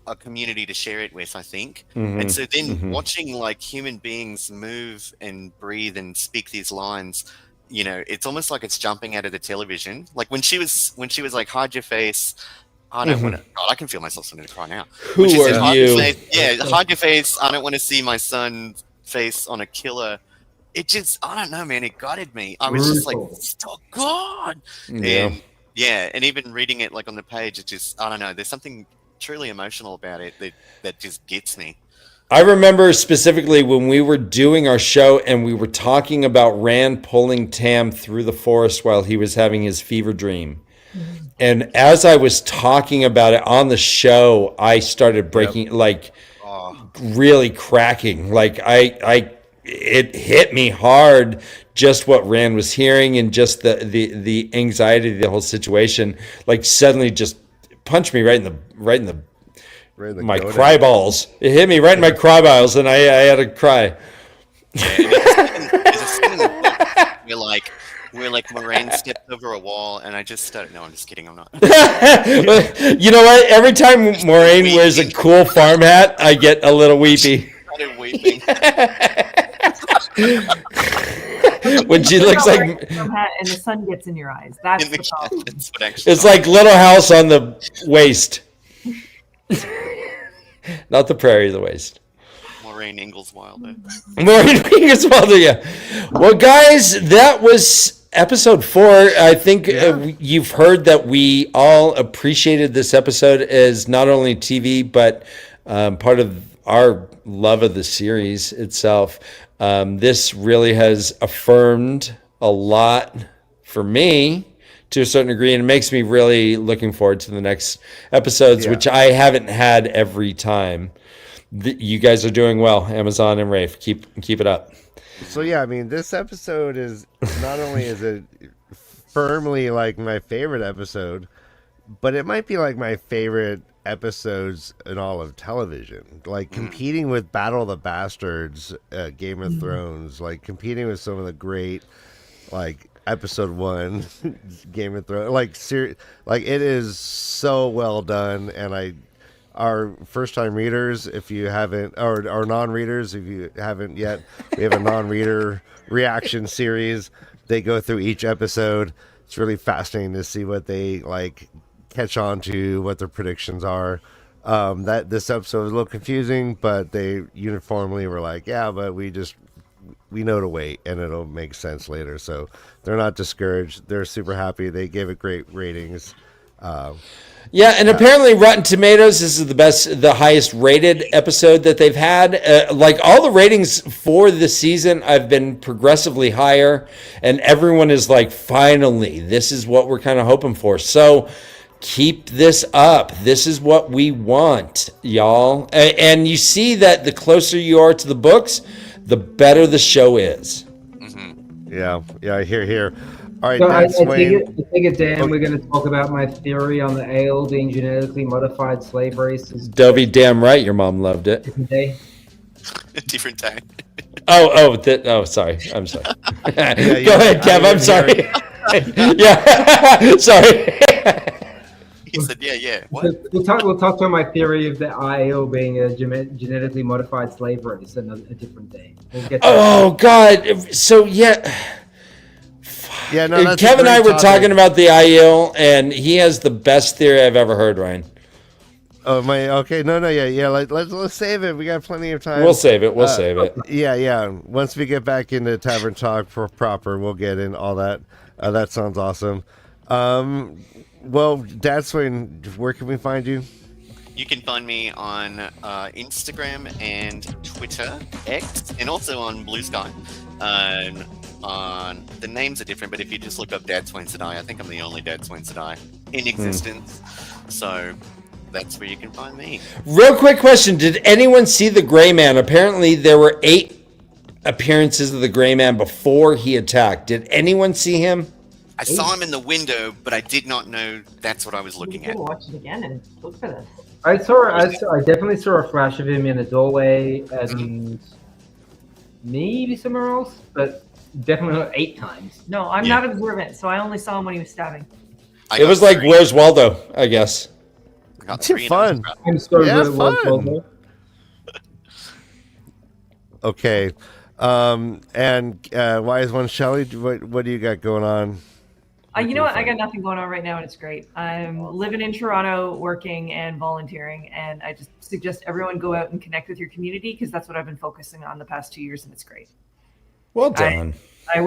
a community to share it with, I think. And so then watching like human beings move and breathe and speak these lines, it's almost like it's jumping out of the television. Like when she was like, "Hide your face." I don't want to. God, I can feel myself starting to cry now. Who are you? Hide your face. I don't want to see my son's face on a killer. It just, I don't know, man. It gutted me. I was just like, "Oh God!" And and even reading it like on the page, it just, I don't know. There's something truly emotional about it that just gets me. I remember specifically when we were doing our show and we were talking about Rand pulling Tam through the forest while he was having his fever dream. And as I was talking about it on the show, I started breaking, really cracking. Like it hit me hard, just what Rand was hearing and just the anxiety of the whole situation. Like suddenly just punched me right in my cry balls. It hit me right in my cry balls, and I had to cry. There's a scene in the book where Moraine stepped over a wall, and I just started. No, I'm just kidding. I'm not. You know what? Every time Moraine wears a cool farm hat, I get a little weepy. I started weeping. When she looks like farm hat and the sun gets in your eyes. That's the problem. It's like Little House on the Waste. Not the Prairie, the Waste. Moraine Ingalls Wilder. Yeah. Well, guys, that was episode 4. I think you've heard that we all appreciated this episode as not only TV, but part of our love of the series itself. This really has affirmed a lot for me to a certain degree, and it makes me really looking forward to the next episodes, which I haven't had every time. You guys are doing well, Amazon and Rafe. Keep it up. So yeah, I mean, this episode is not only is it firmly like my favorite episode, but it might be like my favorite episodes in all of television. Like competing with Battle of the Bastards, Game of Thrones, like competing with some of the great, like episode 1 Game of Thrones, like it is so well done. And our first time readers, if you haven't, or our non-readers, if you haven't yet, we have a non-reader reaction series. They go through each episode. It's really fascinating to see what they like catch on to, what their predictions are. That this episode was a little confusing, but they uniformly were like, yeah, but we know to wait and it'll make sense later. So they're not discouraged. They're super happy. They gave it great ratings. And apparently Rotten Tomatoes, this is the highest rated episode that they've had. Like all the ratings for the season, I've been progressively higher, and everyone is like, finally, this is what we're kind of hoping for. So keep this up. This is what we want, y'all. And you see that the closer you are to the books, the better the show is. Yeah, here. All right, So I that's Wayne. take it, Dan. We're going to talk about my theory on the ale being genetically modified slave races. Dovey, damn right, your mom loved it. Different day. Different day. Sorry. I'm sorry. Go Yeah, ahead, Kev. I'm sorry. Yeah, sorry. He said, yeah. What? We'll talk about my theory of the ale being a genetically modified slave race another a different day. We'll get to Oh God. So yeah. Yeah, no, that's Kev and I were topic. talking about the IEL, and he has the best theory I've ever heard, Ryan. Oh my. Okay, no, yeah. Let's save it. We got plenty of time. We'll save it. We'll save it. Yeah. Once we get back into Tavern Talk proper, we'll get in all that. That sounds awesome. Well, Dadswain, where can we find you? You can find me on Instagram and Twitter, X, and also on Blue Sky. On the names are different, but if you just look up Dad Swain Sedai, I think I'm the only Dad Swain Sedai in existence. So that's where you can find me. Real quick question: did anyone see the Gray Man? Apparently, there were 8 appearances of the Gray Man before he attacked. Did anyone see him? I saw him in the window, but I did not know that's what I was looking at. Watch it again and look for this. I definitely saw a flash of him in a doorway and maybe somewhere else, but definitely not 8 times. No, I'm not observant, so I only saw him when he was stabbing. It was like, where's Waldo? I guess. It's fun. I'm sorry, Yeah, but it was fun. Waldo. Okay. And Wise One, Shelly, what do you got going on? You know what? I got nothing going on right now, and it's great. I'm living in Toronto, working and volunteering, and I just suggest everyone go out and connect with your community because that's what I've been focusing on the past 2 years, and it's great. Well done. I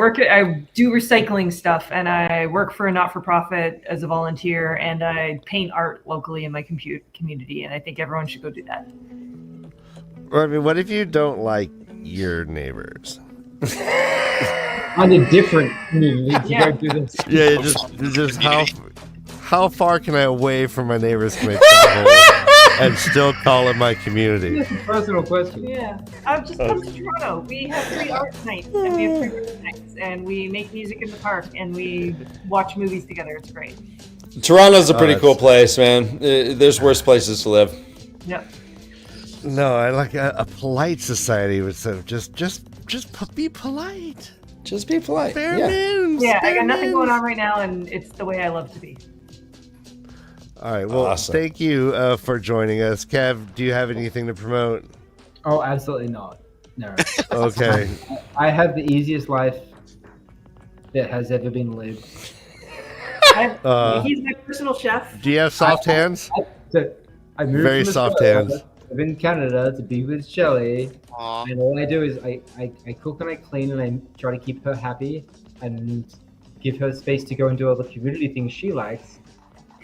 do recycling stuff, and I work for a not-for-profit as a volunteer, and I paint art locally in my community, and I think everyone should go do that. I mean, what if you don't like your neighbors? On a different community to Yeah. go do this. Yeah, just how far can I away from my neighbors can I travel and still call it my community? That's a personal question. Yeah, I've just come to Toronto. We have free art nights, and we have free music nights, and we make music in the park, and we watch movies together. It's great. Toronto's a pretty cool place, man. There's worse places to live. Yep. No, I like a polite society instead of just be polite. Just be polite. Bare Yeah. minimums, Yeah, I bare got nothing minimums. going on right now, and it's the way I love to be. All right. Well, Awesome. thank you for joining us. Kev, do you have anything to promote? Oh, absolutely not. No. Okay. I have the easiest life that has ever been lived. He's my personal chef. Do you have soft hands? So I moved Very from soft Australia. hands. I'm in Canada to be with Shelley, Aw. and all I do is I cook and I clean and I try to keep her happy and give her space to go and do all the community things she likes,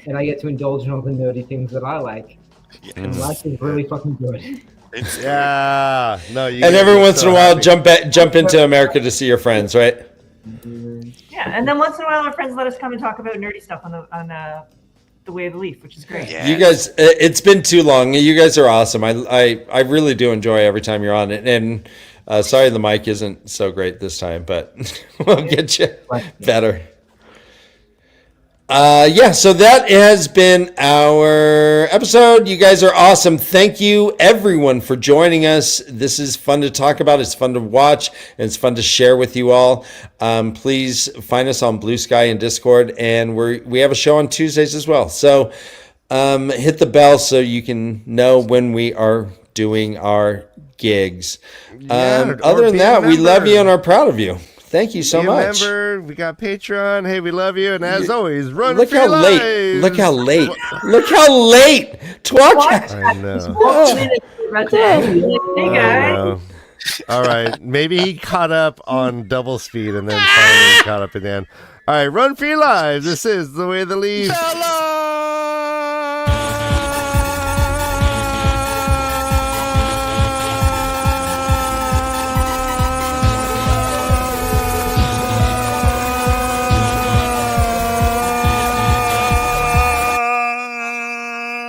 and I get to indulge in all the nerdy things that I like. And life is really fucking good. It's Yeah. No. You And every you're once so in a while, happy. jump into America to see your friends, right? Yeah, and then once in a while, our friends let us come and talk about nerdy stuff on the Way of the Leaf, which is great. Yeah. You guys, it's been too long. You guys are awesome. I really do enjoy every time you're on it. And sorry the mic isn't so great this time, but we'll get you better. So that has been our episode. You guys are awesome. Thank you, everyone, for joining us. This is fun to talk about. It's fun to watch, and it's fun to share with you all. Please find us on Blue Sky and Discord, and we have a show on Tuesdays as well. So hit the bell so you can know when we are doing our gigs. Other than that, we love you and are proud of you. Thank you so much. Remember, we got Patreon. Hey, we love you, and as always, run Look for how your late. lives. Look how late. Look how late. Twatcast. I know. Hey I guys. know. All right, maybe he caught up on double speed and then finally caught up in the end. All right, run for your lives. This is the Way of the Leaf.